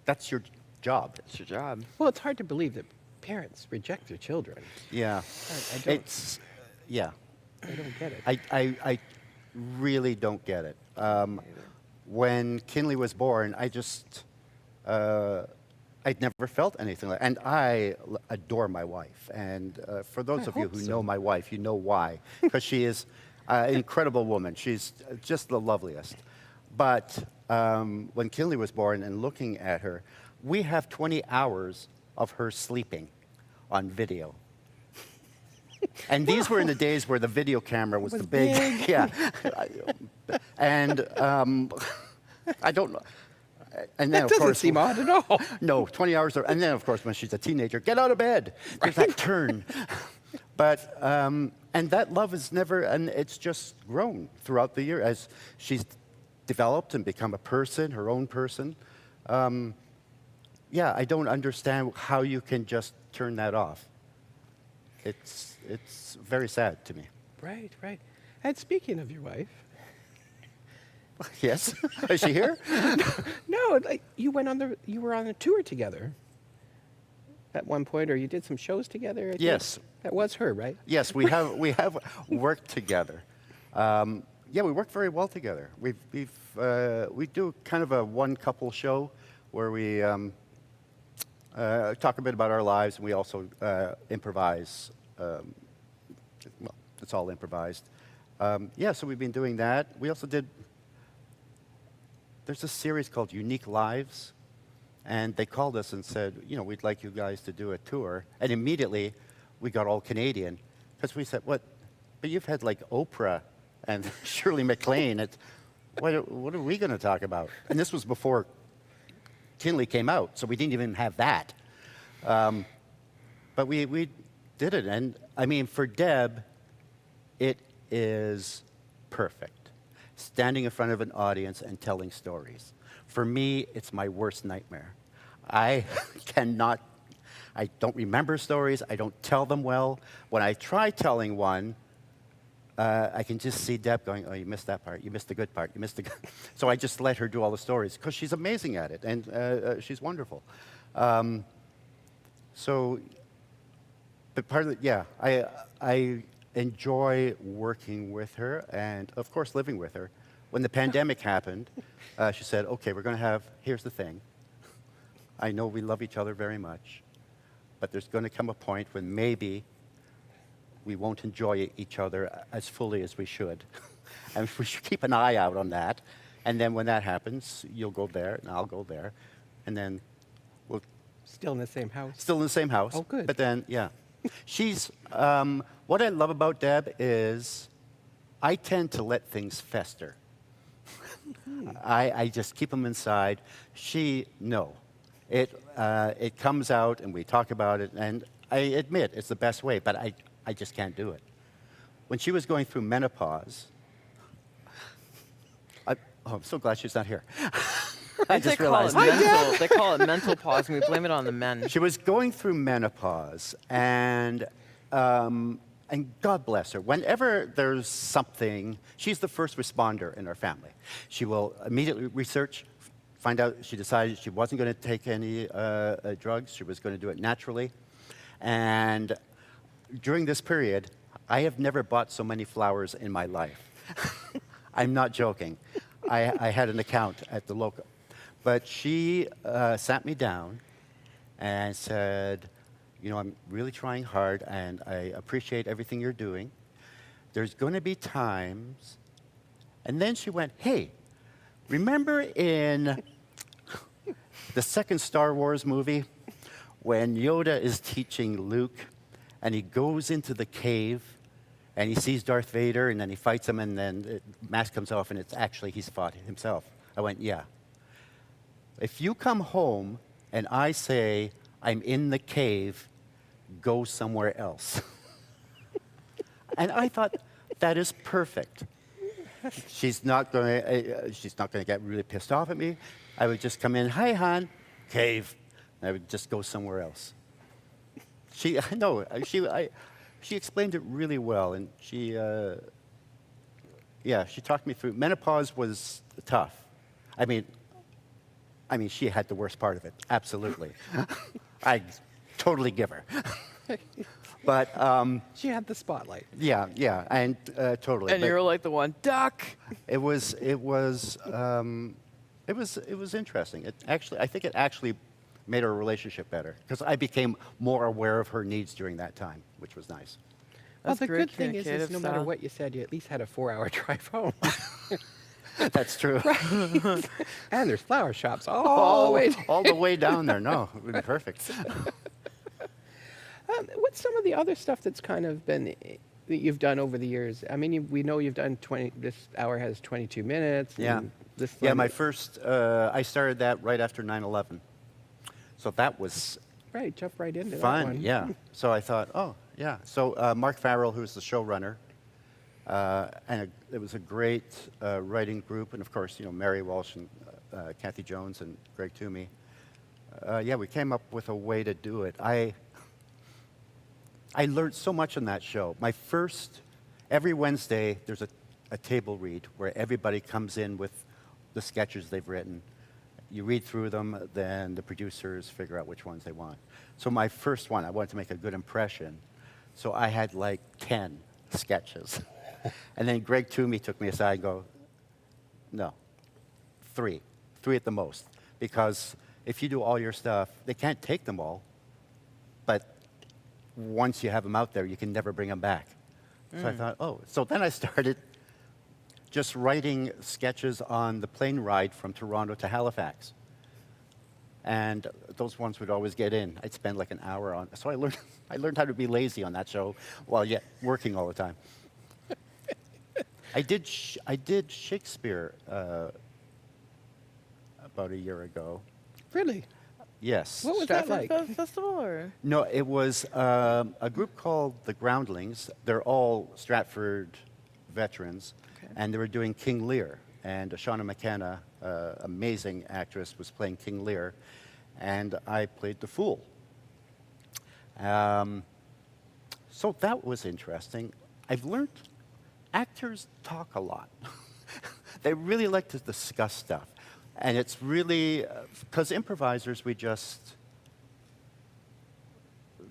That's your job. It's your job. Well, it's hard to believe that parents reject their children. Yeah. I don't, yeah. I don't get it. I really don't get it. When Kinley was born, I'd never felt anything like, and I adore my wife. And for those of you who know my wife, you know why. Because she is an incredible woman. She's just the loveliest. But when Kinley was born and looking at her, we have 20 hours of her sleeping on video. And these were in the days where the video camera was the big. Yeah. And I don't know. And then, that doesn't seem odd at all. No, 20 hours. And then, of course, when she's a teenager, get out of bed. There's that turn. But, and that love is never, and it's just grown throughout the year as she's developed and become a person, her own person. Yeah, I don't understand how you can just turn that off. It's very sad to me. Right, right. And speaking of your wife. Yes? Is she here? No, like you were on a tour together at one point, or you did some shows together. I think. Yes. That was her, right? Yes, we have worked together. Yeah, we work very well together. We do kind of a one couple show where we talk a bit about our lives, and we also improvise. Well, it's all improvised. Yeah, so we've been doing that. We also did. There's a series called Unique Lives, and they called us and said, we'd like you guys to do a tour. And immediately, we got all Canadian, because we said, what? But you've had like Oprah and Shirley MacLaine. What are we going to talk about? And this was before Kinley came out, so we didn't even have that. But we did it, and I mean, for Deb, it is perfect. Standing in front of an audience and telling stories. For me, it's my worst nightmare. I don't remember stories, I don't tell them well. When I try telling one, I can just see Deb going, oh, you missed that part, you missed the good part, you missed the good. So I just let her do all the stories, because she's amazing at it, and she's wonderful. But part of it, yeah, I enjoy working with her and, of course, living with her. When the pandemic happened, she said, okay, here's the thing. I know we love each other very much, but there's going to come a point when maybe we won't enjoy each other as fully as we should. And we should keep an eye out on that. And then when that happens, you'll go there, and I'll go there. And then we'll... Still in the same house? Still in the same house. Oh, good. But then, yeah. She's... what I love about Deb is I tend to let things fester. I just keep them inside. No. It comes out, and we talk about it, and I admit it's the best way, but I just can't do it. When she was going through menopause, I'm so glad she's not here. I They just call it realized. mental. They call it mental pause, and we blame it on the men. She was going through menopause, and God bless her. Whenever there's something, she's the first responder in our family. She will immediately research, find out. She decided she wasn't going to take any drugs. She was going to do it naturally. And during this period, I have never bought so many flowers in my life. I'm not joking. I had an account at the local. But she sat me down and said, you know, I'm really trying hard, and I appreciate everything you're doing. There's going to be times. And then she went, hey, remember in the second Star Wars movie when Yoda is teaching Luke and he goes into the cave and he sees Darth Vader and then he fights him and then the mask comes off and it's actually he's fought himself. I went, yeah. If you come home and I say, I'm in the cave, go somewhere else. And I thought, that is perfect. She's not going to get really pissed off at me. I would just come in, hi, hon, cave. And I would just go somewhere else. She explained it really well, and she talked me through. Menopause was tough. I mean, she had the worst part of it, absolutely. I totally give her. But She had the spotlight. yeah, and totally. And But you were like the one, duck. it was interesting. I think it actually made our relationship better because I became more aware of her needs during that time, which was nice. Well, That's the great good thing is communicative no matter style. what you said, you at least had a 4-hour drive home. That's true. And there's flower shops all the way down. all the way down there. No, it would be perfect. What's some of the other stuff that's kind of been that you've done over the years? I mean, we know you've done 20. This hour has 22 minutes. Yeah. and This Yeah, one- my first, I started that right after 9/11. So that was Right, jump right into that fun, one. yeah. So I thought, oh, yeah. So Mark Farrell, who's the showrunner, it was a great writing group, and of course, you know, Mary Walsh and Kathy Jones and Greg Toomey. Yeah, we came up with a way to do it. I learned so much on that show. Every Wednesday, there's a table read where everybody comes in with the sketches they've written. You read through them, then the producers figure out which ones they want. So my first one, I wanted to make a good impression. So I had like 10 sketches. And then Greg Toomey took me aside and go, no, 3 at the most. Because if you do all your stuff, they can't take them all. But once you have them out there, you can never bring them back. So I thought, oh. So then I started just writing sketches on the plane ride from Toronto to Halifax. And those ones would always get in. I'd spend like an hour on. So I learned how to be lazy on that show while yet working all the time. I did Shakespeare about a year ago. Really? Yes. What was that Stratford like? Festival, or? No, it was a group called the Groundlings. They're all Stratford veterans, and they were doing King Lear. And Shauna McKenna, amazing actress, was playing King Lear, and I played the fool. So that was interesting. I've learned actors talk a lot. They really like to discuss stuff. And it's really, because improvisers, we just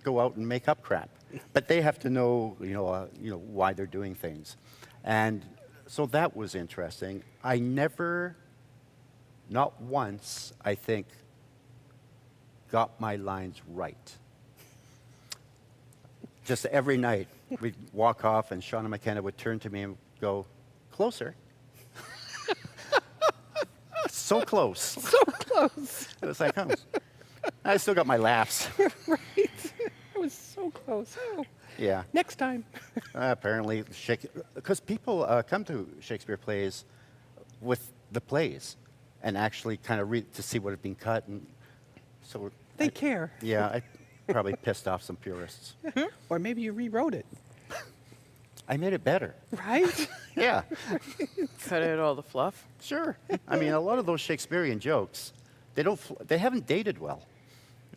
go out and make up crap. But they have to know, why they're doing things. And so that was interesting. I never, not once, I think, got my lines right. Just every night, we'd walk off and Shauna McKenna would turn to me and go, closer. So close. So close. It was like, oh. I still got my laughs. Right. It was so close. Oh. Yeah. Next time. Apparently, because people come to Shakespeare plays with the plays and actually kind of read to see what had been cut. And so They care. Yeah, I probably pissed off some purists. Or maybe you rewrote it. I made it better. Right? Yeah, Cut out all the fluff. sure. I mean, a lot of those Shakespearean jokes, they haven't dated well.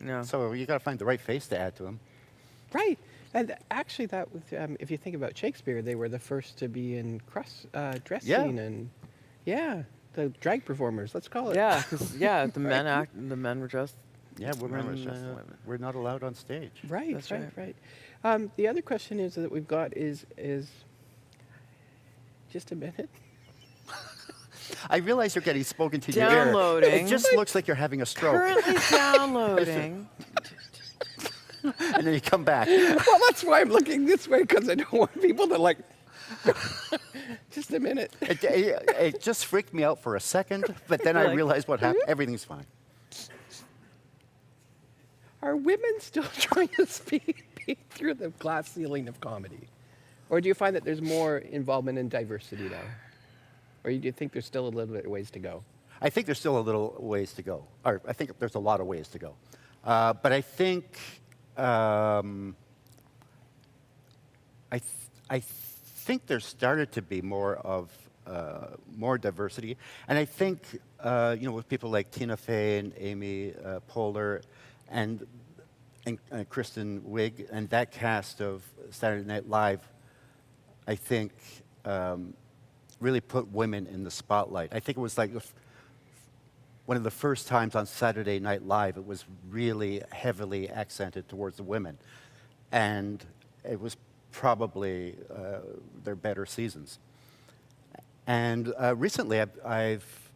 No. So you got to find the right face to add to them. Right. And actually, that was, if you think about Shakespeare, they were the first to be in dress Yeah. scene and, yeah, the drag performers, let's call it. Yeah, because the men were just Yeah, women are Women, just, we're not allowed on stage. Right, That's right, right. The other question is that we've got is just a minute. I realize you're getting spoken to Downloading. your ear. It just looks like you're having a stroke. currently downloading. And then you come back. Well, that's why I'm looking this way, because I don't want people to like, just a minute. It just freaked me out for a second, but then I Like- realized what happened. Everything's fine. Are women still trying to speak through the glass ceiling of comedy? Or do you find that there's more involvement in diversity now? Or do you think there's still a little bit of ways to go? I think there's still a little ways to go. Or I think there's a lot of ways to go. But I think I think there started to be more diversity, and I think with people like Tina Fey and Amy Poehler, and Kristen Wiig and that cast of Saturday Night Live, I think really put women in the spotlight. I think it was like one of the first times on Saturday Night Live it was really heavily accented towards the women, and it was probably their better seasons. And recently I've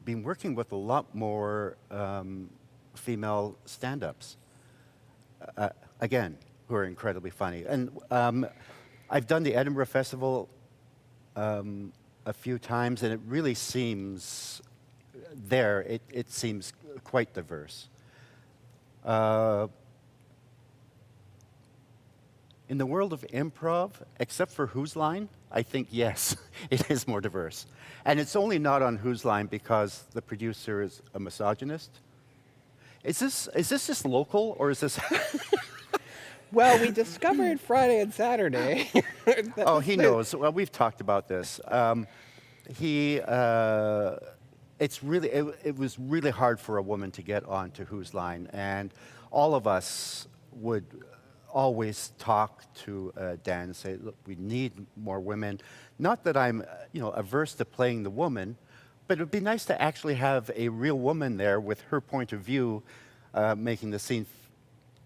been working with a lot more female stand-ups, again, who are incredibly funny. And I've done the Edinburgh Festival a few times, and it really seems it seems quite diverse. In the world of improv, except for Whose Line, I think, yes, it is more diverse. And it's only not on Whose Line because the producer is a misogynist. Is this just local, or is this... Well, we discovered Friday and Saturday. Oh, he knows. Well, we've talked about this. It was really hard for a woman to get onto Whose Line, and all of us would always talk to Dan and say, look, we need more women. Not that I'm averse to playing the woman, but it would be nice to actually have a real woman there with her point of view, making the scene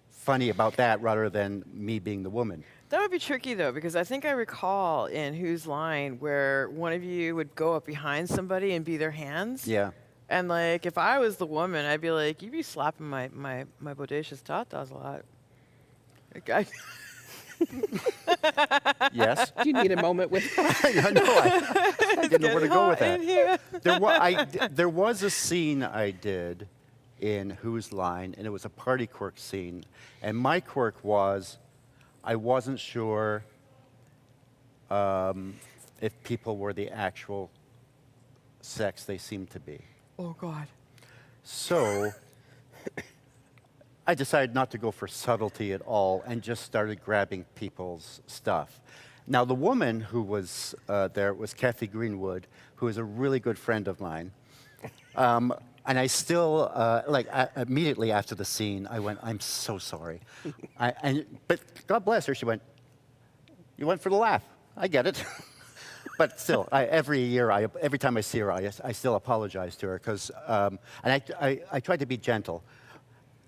funny about that rather than me being the woman. That would be tricky, though, because I think I recall in Whose Line where one of you would go up behind somebody and be their hands. Yeah. And, like, if I was the woman, I'd be like, you be slapping my bodacious tatas a lot. Like, Yes. Do you need a moment with I didn't know where to go with that. in here. There was a scene I did in Whose Line, and it was a party quirk scene. And my quirk was, I wasn't sure if people were the actual sex they seemed to be. Oh, God. So I decided not to go for subtlety at all and just started grabbing people's stuff. Now, the woman who was there was Kathy Greenwood, who is a really good friend of mine. And I still, immediately after the scene, I went, I'm so sorry. But God bless her, she went, you went for the laugh. I get it. But still, every time I see her, I still apologize to her, because, and I tried to be gentle.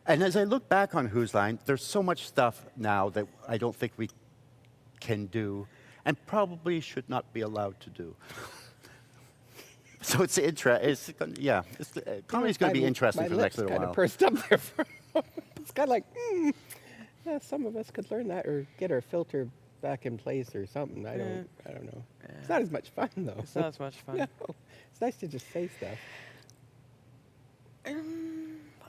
And as I look back on Whose Line, there's so much stuff now that I don't think we can do, and probably should not be allowed to do. So it's comedy's going to be interesting for the next little kind while. of pursed up there for a moment. It's kind of like, yeah, some of us could learn that or get our filter back in place or something. I don't know. It's not as much fun, though. It's not as much fun. No. It's nice to just say stuff. I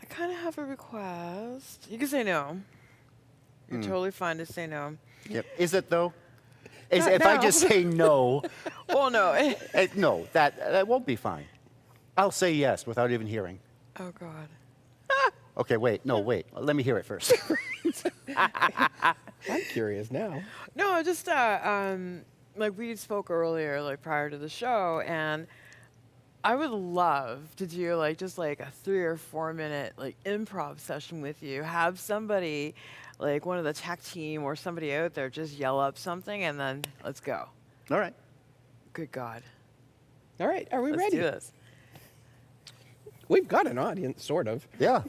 kind of have a request. You can say no. You're totally fine to say no. Yep. Is it, though? Not If I now. just say no, Well, no. no, that won't be fine. I'll say yes without even hearing. Oh, God. Okay, wait. No, wait. Let me hear it first. I'm curious now. No, just like we spoke earlier, like prior to the show, and I would love to do like just like a 3 or 4 minute like improv session with you. Have somebody, like one of the tech team or somebody out there, just yell up something, and then let's go. All right. Good God, All right, are we let's ready? do this. We've got an audience, sort of. Yeah.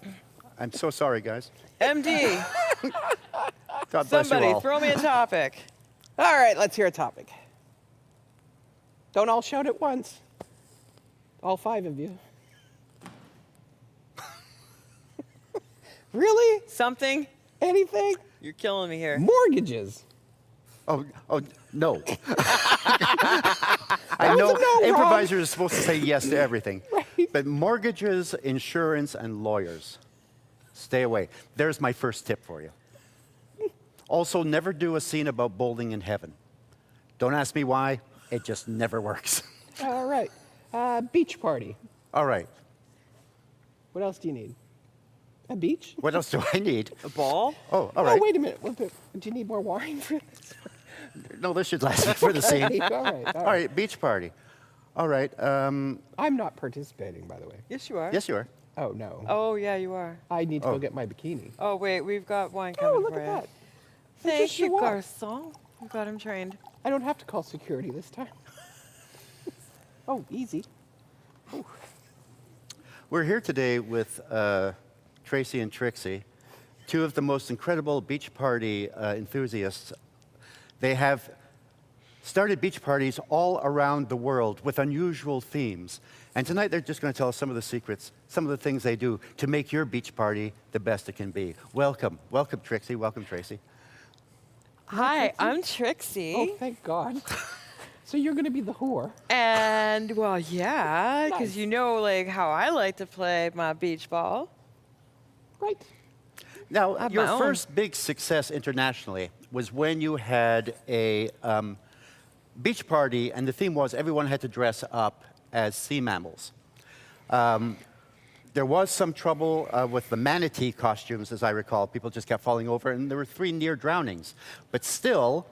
I'm so sorry, guys. MD, God bless you somebody all. throw me a topic. All right, let's hear a topic. Don't all shout at once. All 5 of you. Really? Something? Anything? You're killing me here. Mortgages. Oh, no. I was know a no, Rob. improvisers are supposed to say yes to everything. Right. But mortgages, insurance, and lawyers, stay away. There's my first tip for you. Also, never do a scene about bowling in heaven. Don't ask me why. It just never works. All right. Beach party. All right. What else do you need? A beach? What else do I need? A ball? Oh, all right. Oh, wait a minute. Do you need more wine for this? No, this should last me for the scene. All right. All right, beach party. All right. I'm not participating, by the way. Yes, you are. Yes, you are. Oh, no. Oh, yeah, you are. I need to Oh. go get my bikini. Oh, wait, we've got wine coming Oh, look for at you. that. Thank just you, show up. garçon. You got him trained. I don't have to call security this time. Oh, easy. We're here today with Tracy and Trixie, 2 of the most incredible beach party enthusiasts. They have started beach parties all around the world with unusual themes. And tonight they're just going to tell us some of the secrets, some of the things they do to make your beach party the best it can be. Welcome. Welcome, Trixie. Welcome, Tracy. Hi, I'm Trixie. Oh, thank God. So you're going to be the whore. And, well, yeah, because Nice. you know, like, how I like to play my beach ball. Right. Now, I have your my own. first big success internationally was when you had a beach party, and the theme was everyone had to dress up as sea mammals. There was some trouble with the manatee costumes, as I recall. People just kept falling over, and there were 3 near drownings. But still,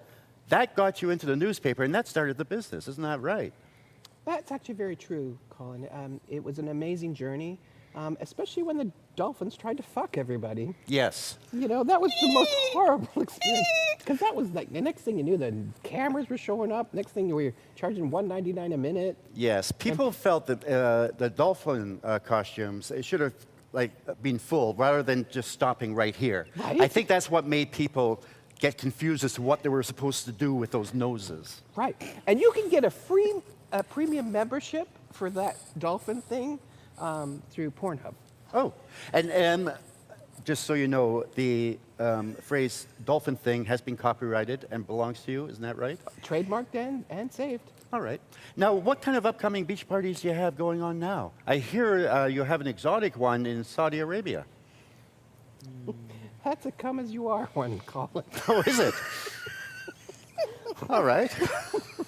that got you into the newspaper, and that started the business. Isn't that right? That's actually very true, Colin. It was an amazing journey, especially when the dolphins tried to fuck everybody. Yes. You know, that was the most horrible experience. Because that was like, the next thing you knew, the cameras were showing up. Next thing you were charging $1.99 a minute. Yes. People felt that the dolphin costumes, it should have been full rather than just stopping right here. Right. I think that's what made people get confused as to what they were supposed to do with those noses. Right. And you can get a free premium membership for that dolphin thing through Pornhub. Oh, and just so you know, the phrase dolphin thing has been copyrighted and belongs to you, isn't that right? Trademarked and saved. All right. Now, what kind of upcoming beach parties do you have going on now? I hear you have an exotic one in Saudi Arabia. That's a come as you are one, Colin. Oh, is it? All right.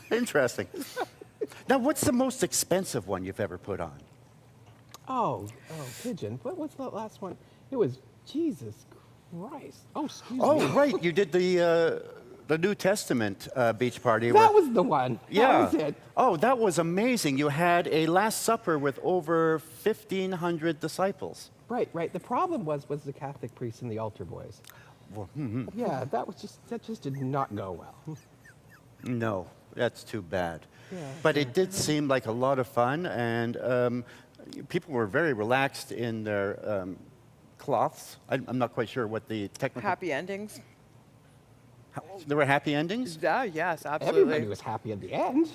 Interesting. Now, what's the most expensive one you've ever put on? Oh, Pigeon. What was the last one? It was Jesus Christ. Oh, excuse Oh, me. right. You did the New Testament beach party. That was the one. Yeah. That was it. Oh, that was amazing. You had a Last Supper with over 1,500 disciples. Right. The problem was the Catholic priests and the altar boys. Well, Yeah, that just did not go well. no, that's too bad. Yeah, But it did seem like a lot of fun, and people were very relaxed in their cloths. I'm not quite sure what the technical... Happy endings? There were happy endings? Yeah, yes, absolutely. Everybody was happy at the end.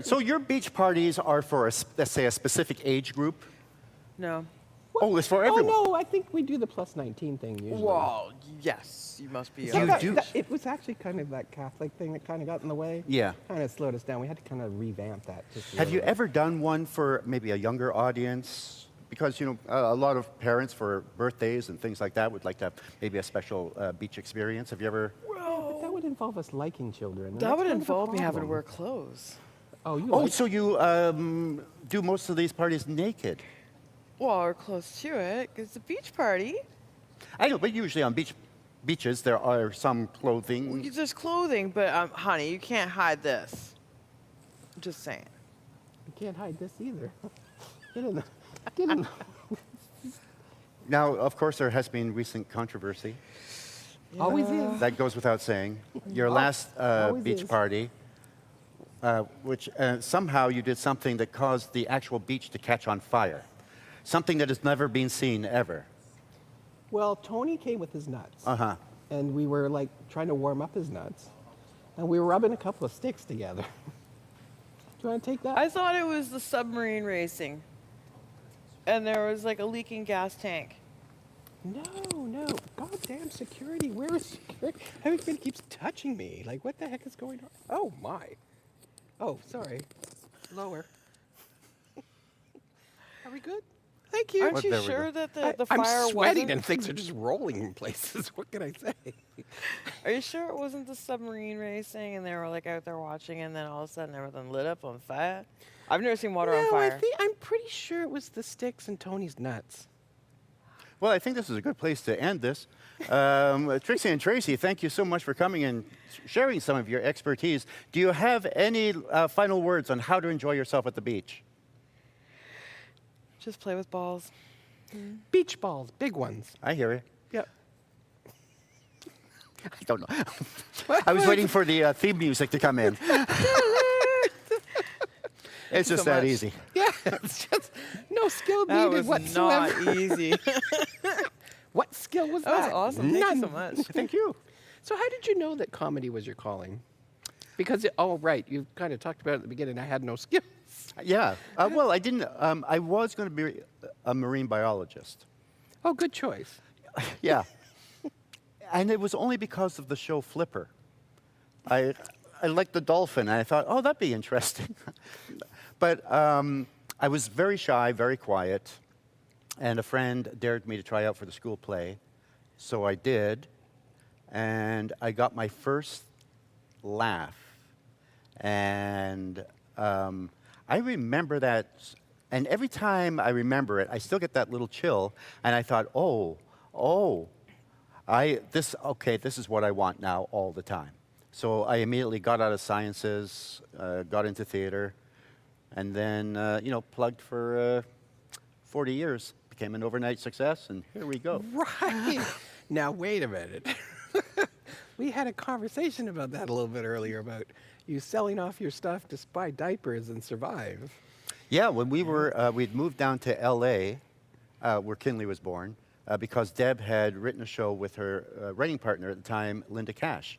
So your beach parties are for, let's say, a specific age group? No. Oh, it's for everyone. Oh, no, I think we do the plus 19 thing usually. Well, yes, you must be. So You that- do- it was actually kind of that Catholic thing that kind of got in the way. Yeah. Kind of slowed us down. We had to kind of revamp that. Just a Have you little bit. ever done one for maybe a younger audience? Because, you know, a lot of parents for birthdays and things like that would like to have maybe a special beach experience. Have you ever... But that would involve us liking children. and That that's would kind of a involve me having to problem. wear clothes. Oh, you Oh, like- so you do most of these parties naked? Well, we're close to it. It's a beach party. I know, but usually on beaches there are some clothing. There's clothing, but honey, you can't hide this. Just saying. You can't hide this either. Get in the, get in the. Now, of course, there has been recent controversy. Always is. That goes without saying. Your last always beach is. party, which somehow you did something that caused the actual beach to catch on fire. Something that has never been seen ever. Well, Tony came with his nuts. Uh-huh. And we were like trying to warm up his nuts. And we were rubbing a couple of sticks together. Do you want to take that? I thought it was the submarine racing. And there was like a leaking gas tank. No. Goddamn security. Where is security? Everybody keeps touching me. Like, what the heck is going on? Oh, my. Oh, sorry. Lower. Are we good? Thank you. Aren't Well, you there we sure go. that the fire I'm sweating wasn't? and things are just rolling in places. What can I say? Are you sure it wasn't the submarine racing and they were like out there watching and then all of a sudden everything lit up on fire? I've never seen water on No, fire. I'm pretty sure it was the sticks and Tony's nuts. Well, I think this is a good place to end this. Trixie and Tracy, thank you so much for coming and sharing some of your expertise. Do you have any final words on how to enjoy yourself at the beach? Just play with balls. Beach balls, big ones. I hear you. Yep. I don't know. I was waiting for the theme music to come in. It's just so that much. easy. Yeah, it's just no skill That needed was whatsoever. not easy. What skill was That was that? awesome. Thank you so None. much. Thank you. So how did you know that comedy was your calling? Because, oh, right, you kind of talked about it at the beginning, I had no skills. Yeah. Well, I didn't. I was going to be a marine biologist. Oh, good choice. Yeah. And it was only because of the show Flipper. I liked the dolphin, and I thought, oh, that'd be interesting. But I was very shy, very quiet, and a friend dared me to try out for the school play. So I did, and I got my first laugh. And I remember that, and every time I remember it, I still get that little chill, and I thought, this is what I want now all the time. So I immediately got out of sciences, got into theater, and then, plugged for 40 years, became an overnight success, and here we go. Right. Now, wait a minute. We had a conversation about that a little bit earlier, about you selling off your stuff to buy diapers and survive. Yeah, when we were, we'd moved down to LA, where Kinley was born, because Deb had written a show with her writing partner at the time, Linda Cash.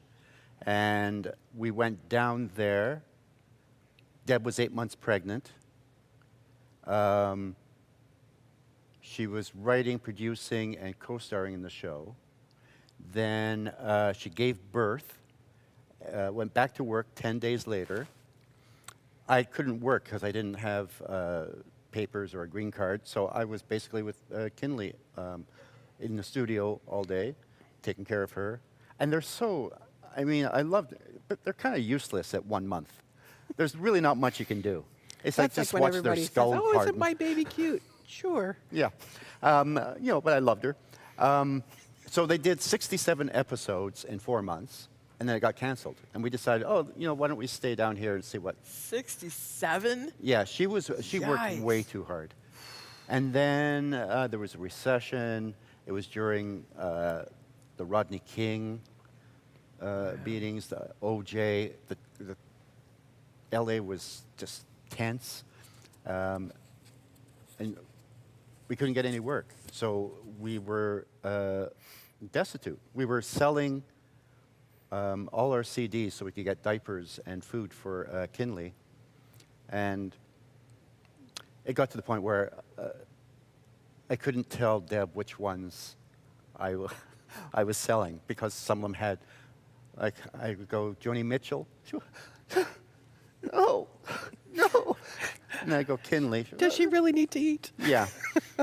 And we went down there. Deb was 8 months pregnant. She was writing, producing, and co-starring in the show. Then she gave birth, went back to work 10 days later. I couldn't work because I didn't have papers or a green card, so I was basically with Kinley in the studio all day, taking care of her. And they're so, I loved it, but they're kind of useless at 1 month. There's really not much you can do. It's like That's just like when watch their everybody skull says, oh, harden. isn't my baby cute? Sure. Yeah. But I loved her. So they did 67 episodes in 4 months, and then it got canceled. And we decided, why don't we stay down here and see what... 67? Yeah, she worked Yikes. way too hard. And then there was a recession. It was during the Rodney King beatings, the OJ. The LA was just tense. And we couldn't get any work. So we were destitute. We were selling all our CDs so we could get diapers and food for Kinley. And it got to the point where I couldn't tell Deb which ones I was selling, because some of them had, like, I would go, Joni Mitchell? No. And I go, Kinley. Does she really need to eat? Yeah.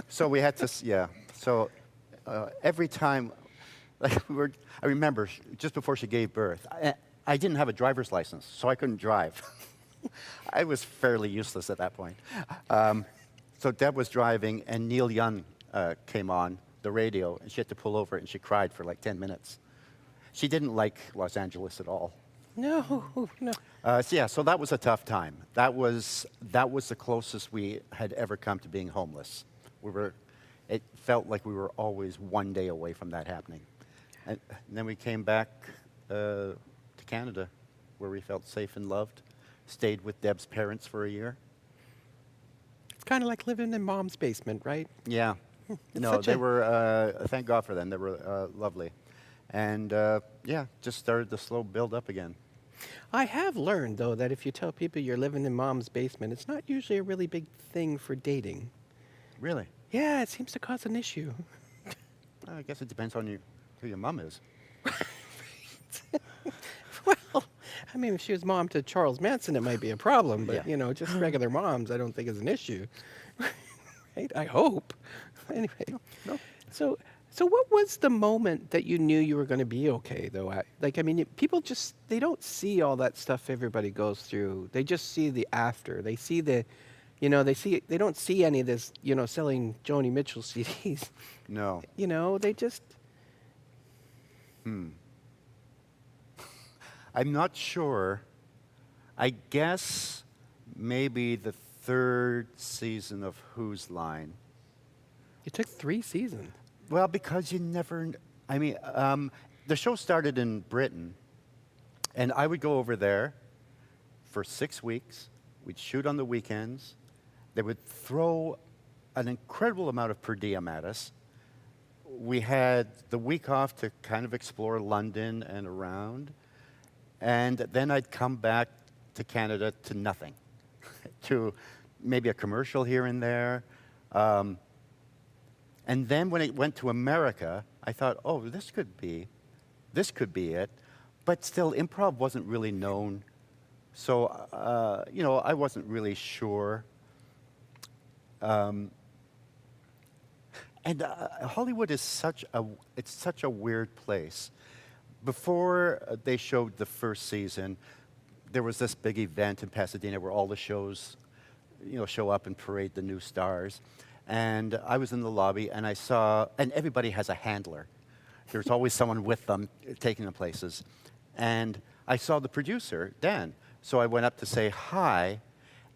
So we had to, So every time, like I remember just before she gave birth, I didn't have a driver's license, so I couldn't drive. I was fairly useless at that point. So Deb was driving, and Neil Young came on the radio, and she had to pull over, and she cried for like 10 minutes. She didn't like Los Angeles at all. No, no. So that was a tough time. That was the closest we had ever come to being homeless. It felt like we were always one day away from that happening. And then we came back to Canada, where we felt safe and loved. Stayed with Deb's parents for a year. It's kind of like living in mom's basement, right? Yeah. No, such they a- were, thank God for them. They were lovely. And yeah, just started the slow build up again. I have learned, though, that if you tell people you're living in mom's basement, it's not usually a really big thing for dating. Really? Yeah, it seems to cause an issue. I guess it depends on who your mom is. Well, I mean, if she was mom to Charles Manson, it might be a problem, but, Yeah. just regular moms, I don't think is an issue. Right? I hope. Anyway. No. So what was the moment that you knew you were going to be okay, though? People just, they don't see all that stuff everybody goes through. They just see the after. They see they don't see any of this, selling Joni Mitchell CDs. No. They just, I'm not sure. I guess maybe the third season of Whose Line. it took 3 seasons. Well, because you never. The show started in Britain, and I would go over there for 6 weeks. We'd shoot on the weekends. They would throw an incredible amount of per diem at us. We had the week off to kind of explore London and around, and then I'd come back to Canada to nothing, to maybe a commercial here and there. And then when it went to America, I thought, oh, this could be it. But still, improv wasn't really known. So, I wasn't really sure. And Hollywood is such a weird place. Before they showed the first season, there was this big event in Pasadena where all the shows, show up and parade the new stars. And I was in the lobby, and I saw, and everybody has a handler. There's always someone with them taking them places. And I saw the producer, Dan. So I went up to say hi,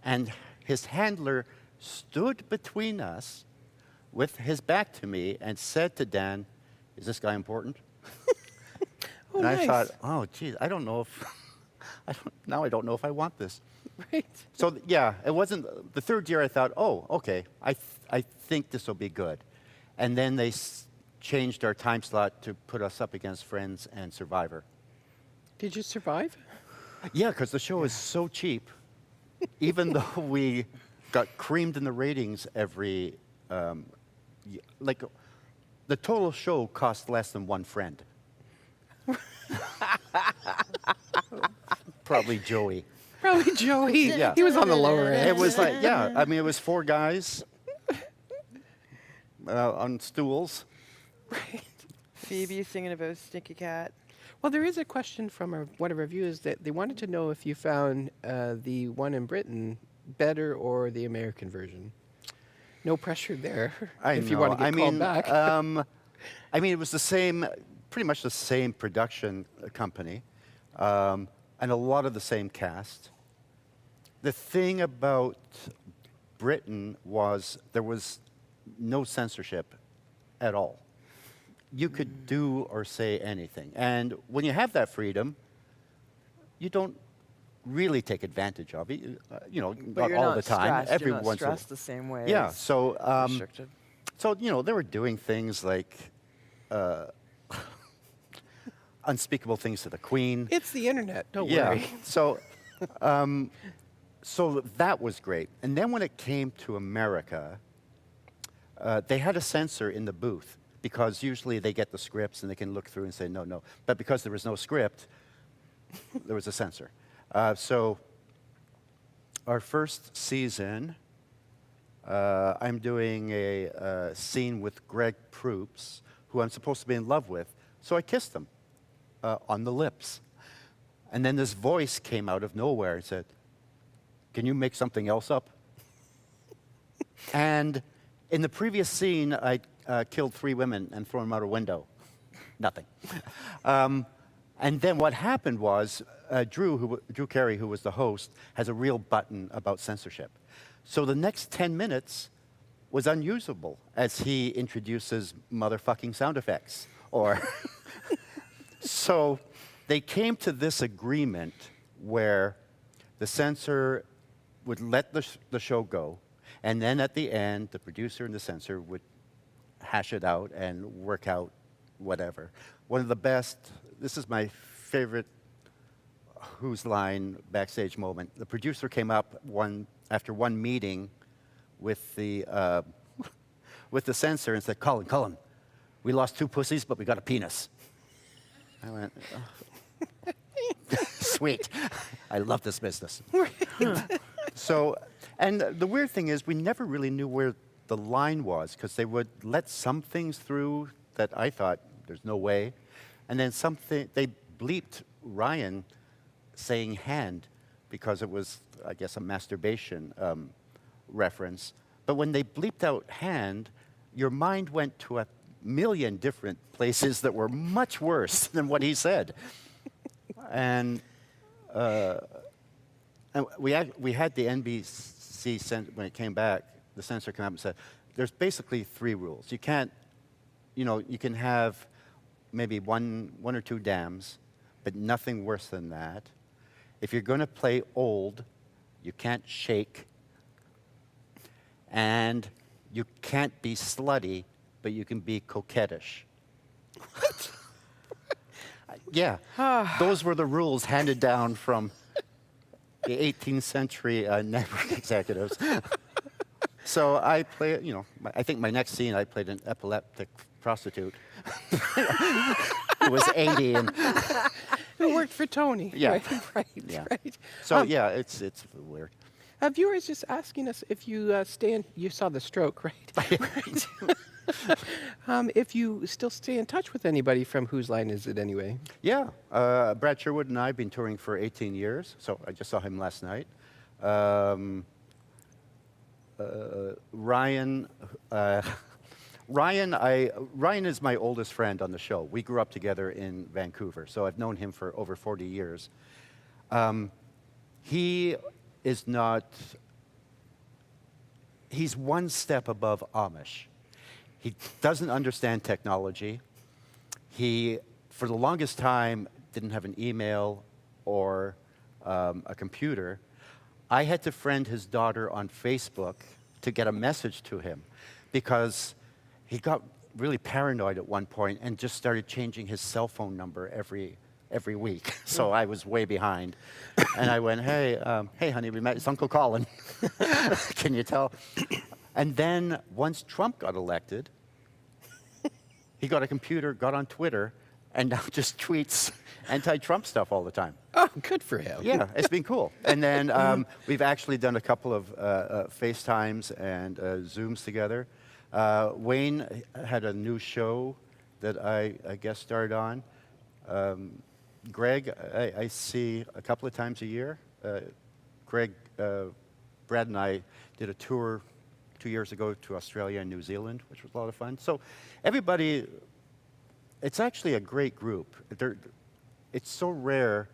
and his handler stood between us with his back to me and said to Dan, "Is this guy important?" Oh, and nice. I thought, oh, geez, I don't know if, now I don't know if I want this. Right. So yeah, it wasn't, the third year I thought, oh, okay, I think this will be good. And then they changed our time slot to put us up against Friends and Survivor. Did you survive? Yeah, because the show is so cheap, even though we got creamed in the ratings every, the total show cost less than one friend. Probably Joey. Probably Joey. Yeah. He was on the lower end. It was like, it was 4 guys on stools. Phoebe singing about Stinky Cat. Well, there is a question from one of our viewers that they wanted to know if you found the one in Britain better or the American version. No pressure there. If you want to get called back. It was the same, pretty much the same production company, and a lot of the same cast. The thing about Britain was there was no censorship at all. You could do or say anything. And when you have that freedom, you don't really take advantage of it. But not you're all not the time. stressed. Every You're not once in a stressed the same way. Yeah, as so restricted. they were doing things like unspeakable things to the Queen. It's the internet. Don't Yeah. worry. So, so that was great. And then when it came to America, they had a censor in the booth because usually they get the scripts and they can look through and say no. But because there was no script, there was a censor. So our first season, I'm doing a scene with Greg Proops, who I'm supposed to be in love with. So I kissed him on the lips. And then this voice came out of nowhere and said, "Can you make something else up?" And in the previous scene, I killed 3 women and thrown them out a window. Nothing. And then what happened was, Drew Carey, who was the host, has a real button about censorship. So the next 10 minutes was unusable as he introduces motherfucking sound effects. Or so they came to this agreement where the censor would let the show go, and then at the end, the producer and the censor would hash it out and work out whatever. One of the best, this is my favorite Whose Line backstage moment. The producer came up after one meeting with the censor and said, Colin, we lost 2 pussies, but we got a penis. I went, oh. Sweet. I love this business. So, and the weird thing is we never really knew where the line was, because they would let some things through that I thought there's no way. And then they bleeped Ryan saying hand because it was, I guess, a masturbation reference. But when they bleeped out hand, your mind went to 1,000,000 different places that were much worse than what he said. And we had the NBC, when it came back, the censor came up and said, there's basically 3 rules. You can't, you can have maybe one or 2 dams, but nothing worse than that. If you're going to play old, you can't shake. And you can't be slutty, but you can be coquettish. What? Yeah, those were the rules handed down from the 18th century network executives. So I play, I think my next scene I played an epileptic prostitute who was 80 and Who worked for Tony. Yeah. Right. Yeah. Right. So yeah, it's weird. Viewers just asking us if you you saw the stroke, right? Right. If you still stay in touch with anybody from Whose Line Is It Anyway? Yeah, Brad Sherwood and I have been touring for 18 years, so I just saw him last night. Ryan is my oldest friend on the show. We grew up together in Vancouver, so I've known him for over 40 years. He is not, he's one step above Amish. He doesn't understand technology. He, for the longest time, didn't have an email or a computer. I had to friend his daughter on Facebook to get a message to him because he got really paranoid at one point and just started changing his cell phone number every week. So I was way behind. And I went, hey, honey, we met. It's Uncle Colin. Can you tell? And then once Trump got elected, he got a computer, got on Twitter, and now just tweets anti-Trump stuff all the time. Oh, good for him. Yeah, it's been cool. And then we've actually done a couple of FaceTimes and Zooms together. Wayne had a new show that I guest starred on. Greg, I see a couple of times a year. Greg, Brad and I did a tour 2 years ago to Australia and New Zealand, which was a lot of fun. So everybody, it's actually a great group. It's so rare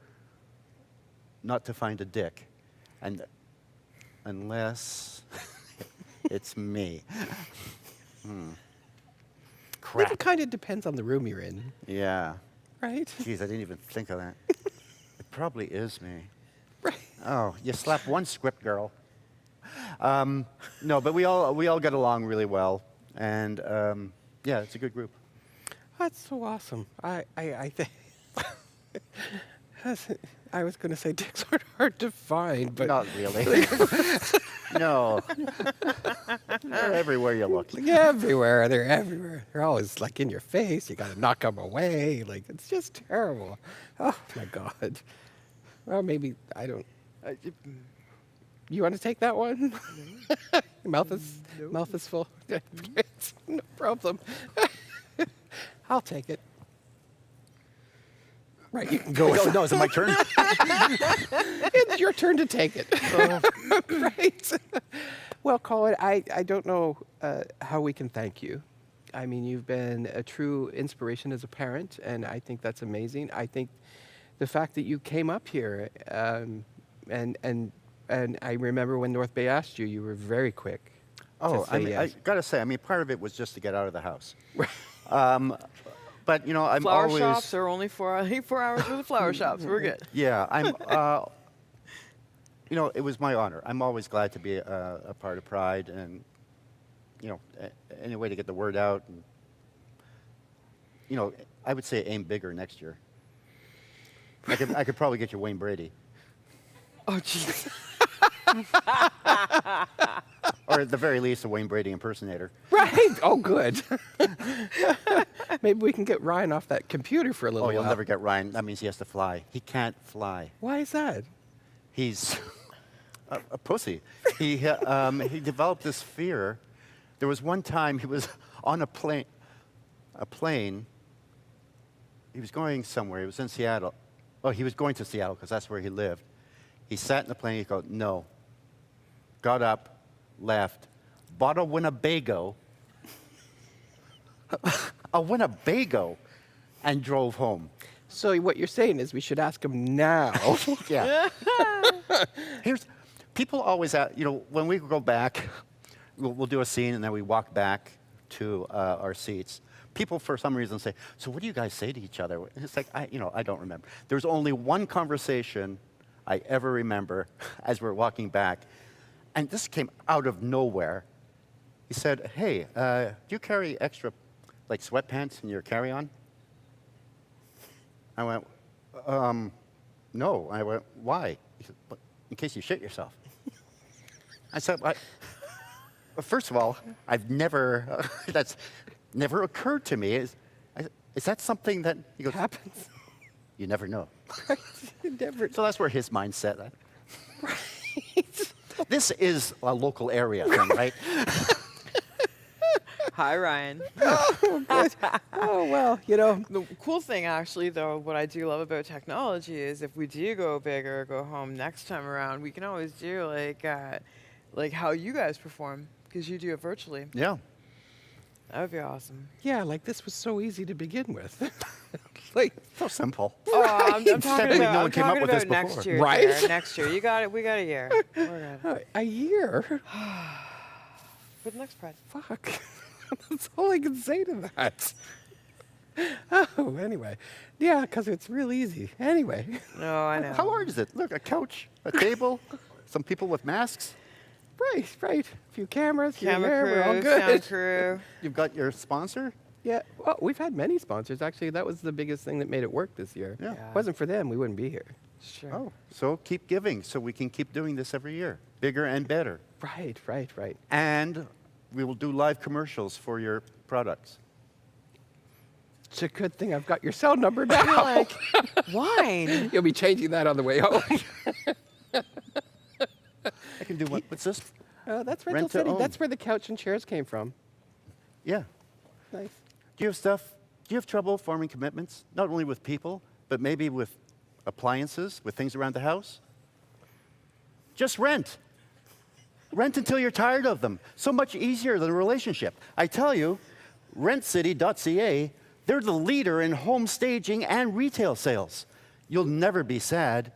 not to find a dick, and unless it's me. Crap. It kind of depends on the room you're in, Yeah. right? Geez, I didn't even think of that. It probably is me. Right. Oh, you slap one script girl. No, but we all get along really well, and yeah, it's a good group. That's so awesome. I think I was going to say dicks aren't hard to find, but Not really. No. They're everywhere you look. everywhere. They're everywhere. They're always like in your face. You got to knock them away. Like it's just terrible. Oh my God. Well, maybe I don't. You want to take that one? Mouth is full. No problem. I'll take it. Right, you can go. Oh, no, is it my turn? It's your turn to take it. Right. Well, Colin, I don't know how we can thank you. I mean, you've been a true inspiration as a parent, and I think that's amazing. I think the fact that you came up here, and I remember when North Bay asked you, you were very quick. Oh, to I say mean, yes. I gotta say, I mean, part of it was just to get out of the house. But you know, I'm Flower always shops are only 4 hours for the flower shops. We're good. yeah. I'm you know, it was my honor. I'm always glad to be a part of Pride, and you know, any way to get the word out. And, you know, I would say aim bigger next year. I could probably get you Wayne Brady, Oh, jeez. or at the very least, a Wayne Brady impersonator. Right. Oh, good. Maybe we can get Ryan off that computer for a little Oh, you'll while. never get Ryan. That means he has to fly. He can't fly. Why is that? He's a pussy. He developed this fear. There was one time he was on a plane. He was going somewhere. He was in Seattle. Oh, he was going to Seattle because that's where he lived. He sat in the plane. He goes, no. Got up, left, bought a Winnebago, and drove home. So what you're saying is we should ask him now. Yeah. People always, you know, when we go back, we'll do a scene and then we walk back to our seats. People, for some reason, say, "So what do you guys say to each other?" And it's like, I don't remember. There's only one conversation I ever remember as we're walking back, and this came out of nowhere. He said, "Hey, do you carry extra, like sweatpants in your carry-on?" I went, "No." I went, "Why?" He said, "But in case you shit yourself." I said, well, first of all, I've never, that's never occurred to me. Is that something that he goes, Happens. you never know. Never. So that's where his mindset. Right. This is a local area thing, right? Hi, Ryan. Oh, good. Oh, well, you know. The cool thing, actually, though, what I do love about technology is if we do go big or go home next time around, we can always do like how you guys perform, because you do it virtually. Yeah. That would be awesome. Yeah, like this was so easy to begin with. Like, So simple. Oh, I'm Can't talking believe about, no I'm one came up talking with this about next before. year. Right? Jared, next year. You got it. We got a year. We're good. a year? For the next Pride. Fuck. That's all I can say to that. Oh, anyway. Yeah, because it's real easy. Anyway. No, I know. How hard is it? Look, a couch, a table, some people with masks. Right, right. A few cameras. here and Camera there, we're all crew, good. sound crew. You've got your sponsor. Yeah, well, we've had many sponsors. Actually, that was the biggest thing that made it work this year. Yeah. If it wasn't for them, we wouldn't be here. Sure. Oh, so keep giving so we can keep doing this every year, bigger and better. Right, right, right. And we will do live commercials for your products. It's a good thing I've got your cell number now. You're like, wine. You'll be changing that on the way home. I can do what? What's this? That's Rental Rent to City. own. That's where the couch and chairs came from. Yeah. Nice. Do you have stuff? Do you have trouble forming commitments? Not only with people, but maybe with appliances, with things around the house? Just rent. Rent until you're tired of them. So much easier than a relationship. I tell you, rentcity.ca, they're the leader in home staging and retail sales. You'll never be sad,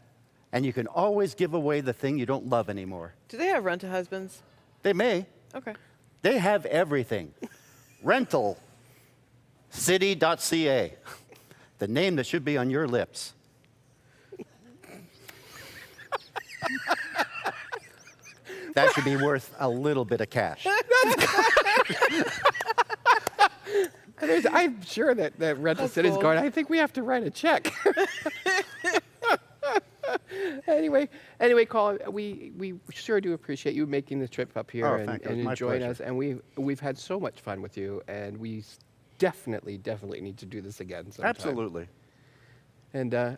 and you can always give away the thing you don't love anymore. Do they have rent-a-husbands? They may. Okay. They have everything. Rentalcity.ca, the name that should be on your lips. That should be worth a little bit of cash. I'm sure that Rental That's City's cool. going, I think we have to write a check. Anyway, Colin, we sure do appreciate you making the trip up here Oh, and, thank you. It and was my enjoying pleasure. us. And we've had so much fun with you, and we definitely need to do this again sometime. Absolutely. And I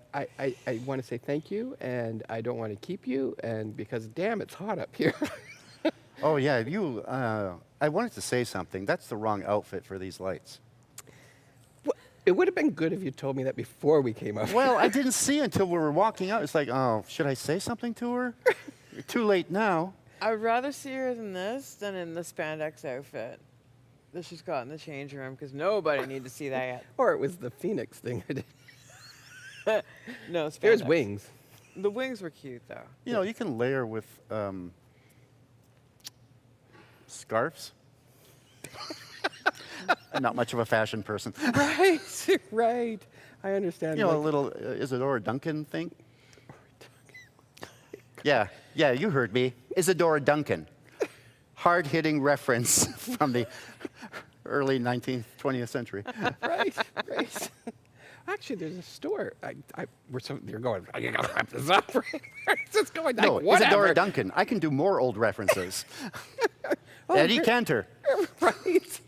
want to say thank you, and I don't want to keep you, and because damn, it's hot up here. Oh, yeah, I wanted to say something. That's the wrong outfit for these lights. It would have been good if you told me that before we came up. Well, I didn't see until we were walking out. It's like, oh, should I say something to her? You're too late now. I'd rather see her in this than in the spandex outfit that she's got in the change room, because nobody need to see that yet. Or it was the Phoenix thing I did. No, spandex. There's wings. The wings were cute, though. You know, you can layer with scarves. I'm not much of a fashion person. Right, right. I understand. You know, a like- little Isadora Duncan thing. Yeah, you heard me. Isadora Duncan. Hard-hitting reference from the early 19th, 20th century. right, right. Actually, there's a store. You're going, you gotta wrap this up. It's just going like, No, whatever. Isadora Duncan. I can do more old references. Oh, Eddie great. Cantor. Right.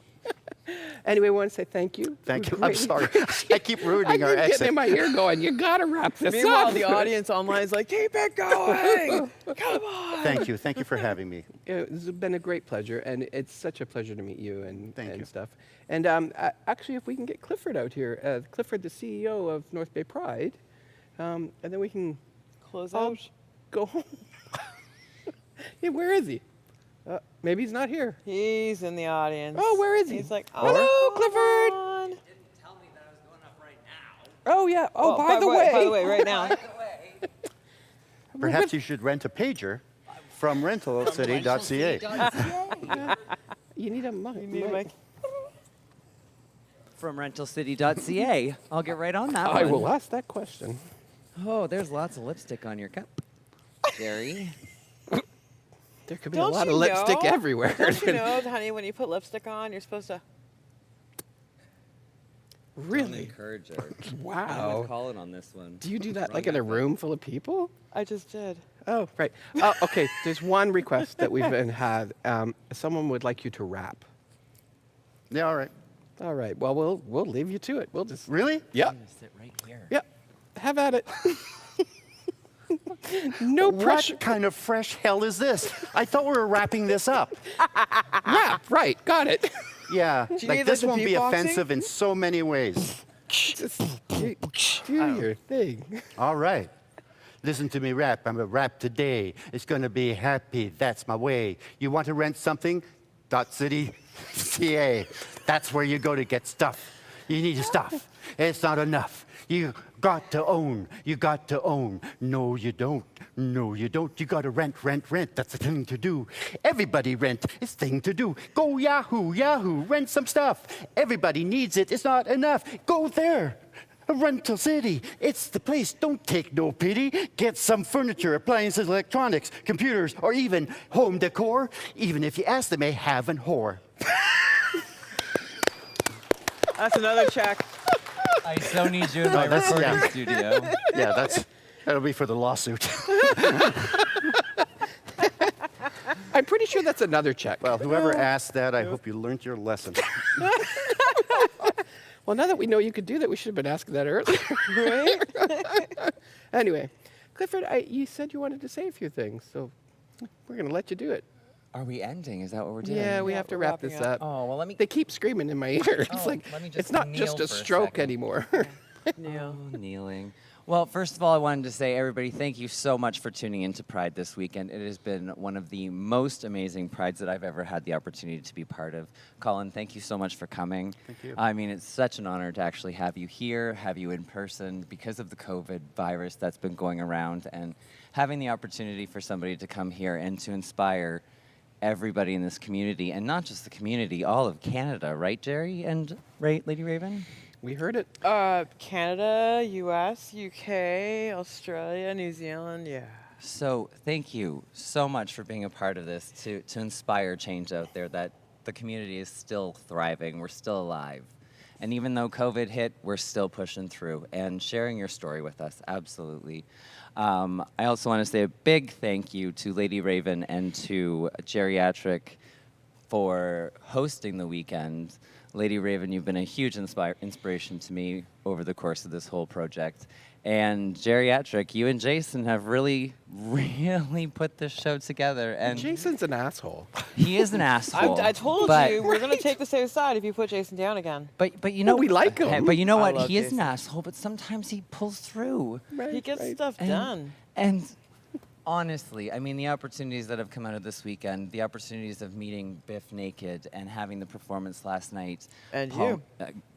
Anyway, I want to say thank you. Thank you. Great. I'm sorry. I keep ruining our I'm getting exit. in my ear going, you gotta wrap this Meanwhile, up. the audience online is like, keep it going. Come on. Thank you. Thank you for having me. It's been a great pleasure, and it's such a pleasure to meet you and Thank you. stuff. And actually, if we can get Clifford out here, Clifford, the CEO of North Bay Pride, and then we can Close all out. go home. Yeah, where is he? Maybe he's not here. He's in the audience. Oh, where is he? He's like, hello, come Clifford. on. Tell me that I was going up right now. Oh yeah. Oh, Well, by the way. By the way, right now. Perhaps you should rent a pager from rentalcity.ca. You need a mic. You need a mic. From rentalcity.ca. I'll get right on that I one. will ask that question. Oh, there's lots of lipstick on your cup, Jerry. There could be Don't a lot you of lipstick know? everywhere. Don't you know, honey, when you put lipstick on, you're supposed to. Really? Encourage her. I'm Wow. with Colin on this one. Do you do that Wrong like in a outfit. room full of people? I just did. Oh, right. Okay, there's one request that we've had. Someone would like you to rap. Yeah, all right. All right. Well, we'll leave you to it. We'll just. Really? Yeah. I'm gonna sit right here. Yeah. Have at it. No pressure. What kind of fresh hell is this? I thought we were wrapping this up. Rap. Right. Got it. Yeah, you need, like like, this the won't be beatboxing? offensive in so many ways. Just do your thing. All right. Listen to me rap. I'm a rap today. It's going to be happy. That's my way. You want to rent something? .city.ca. That's where you go to get stuff. You need stuff. It's not enough. You got to own. You got to own. No, you don't. No, you don't. You got to rent, rent, rent. That's the thing to do. Everybody rent. It's the thing to do. Go Yahoo, Yahoo. Rent some stuff. Everybody needs it. It's not enough. Go there. Rental City. It's the place. Don't take no pity. Get some furniture, appliances, electronics, computers, or even home decor. Even if you ask, they may have an whore. That's another check. I so need you in my that's- recording yeah. studio. Yeah, that'll be for the lawsuit. I'm pretty sure that's another check. Well, whoever asked that, I hope you learned your lesson. Well, now that we know you could do that, we should have been asking that earlier. Right? Anyway, Clifford, you said you wanted to say a few things, so we're going to let you do it. Are we ending? Is that what we're doing? Yeah, we Yeah, have to we're wrap wrapping this up. Oh, well, let me. They keep screaming in my ear. It's Oh, like, let me it's just not kneel just a for a stroke second. anymore. Neil. Oh, kneeling. Well, first of all, I wanted to say, everybody, thank you so much for tuning into Pride this weekend. It has been one of the most amazing Prides that I've ever had the opportunity to be part of. Colin, thank you so much for coming. Thank you. I mean, it's such an honor to actually have you here, have you in person, because of the COVID virus that's been going around, and having the opportunity for somebody to come here and to inspire everybody in this community, and not just the community, all of Canada, right, Jerry? And right, Lady Raven? We heard it. Canada, U.S., U.K., Australia, New Zealand, yeah. So thank you so much for being a part of this to inspire change out there, that the community is still thriving, we're still alive. And even though COVID hit, we're still pushing through and sharing your story with us, absolutely. I also want to say a big thank you to Lady Raven and to Geriatric for hosting the weekend. Lady Raven, you've been a huge inspiration to me over the course of this whole project. And Geriatric, you and Jason have really, really put this show together. And Jason's an asshole. he is an asshole. I told but, you we're gonna take the safe side if you put Jason down again. But you know we like him. But you know I what? love He is an Jason. asshole, but sometimes he pulls through. Right, He gets right. stuff And- done. And honestly, I mean, the opportunities that have come out of this weekend, the opportunities of meeting Biff naked and having the performance last night. And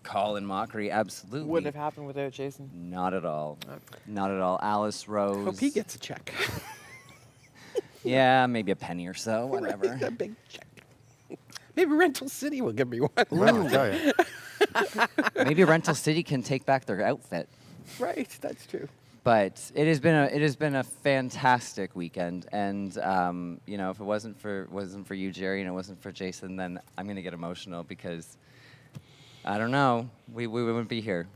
Colin Mochrie, absolutely. wouldn't have happened without Jason. Not at all. Okay. Not at all. Alice Rose. Hope he gets a check. Yeah, maybe a penny or so, whatever. Right, a big check. Maybe Rental City will give me one. I'll tell you. Maybe Rental City can take back their outfit. Right, that's true. But it has been a fantastic weekend, and you know, if it wasn't for you, Jerry, and it wasn't for Jason, then I'm gonna get emotional because I don't know, we wouldn't be here.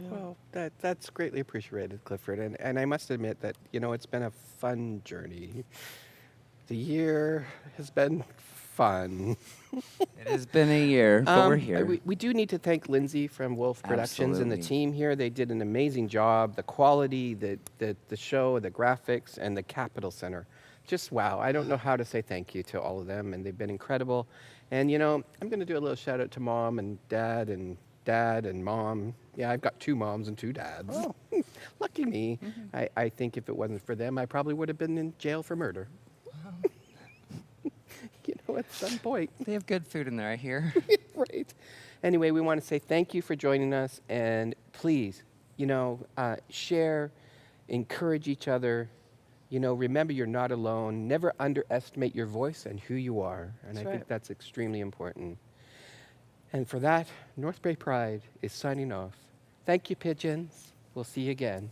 Well, that's greatly appreciated, Clifford. And I must admit that, you know, it's been a fun journey. The year has been fun. It has been a year, but we're here. We do need to thank Lindsay from Wolf Productions and the Absolutely. team here. They did an amazing job. The quality, the show, the graphics, and the Capitol Center. Just wow. I don't know how to say thank you to all of them, and they've been incredible. And, you know, I'm going to do a little shout out to Mom and Dad and Mom. Yeah, I've got 2 moms and 2 dads. Oh. Lucky me. Mm-hmm. I think if it wasn't for them, I probably would have been in jail for murder. You know, at some point. They have good food in there, I hear. Right. Anyway, we want to say thank you for joining us, and please, you know, share, encourage each other. You know, remember you're not alone. Never underestimate your voice and who you are. And I think that's extremely important. And for that, North Bay Pride is signing off. Thank you, pigeons. We'll see you again.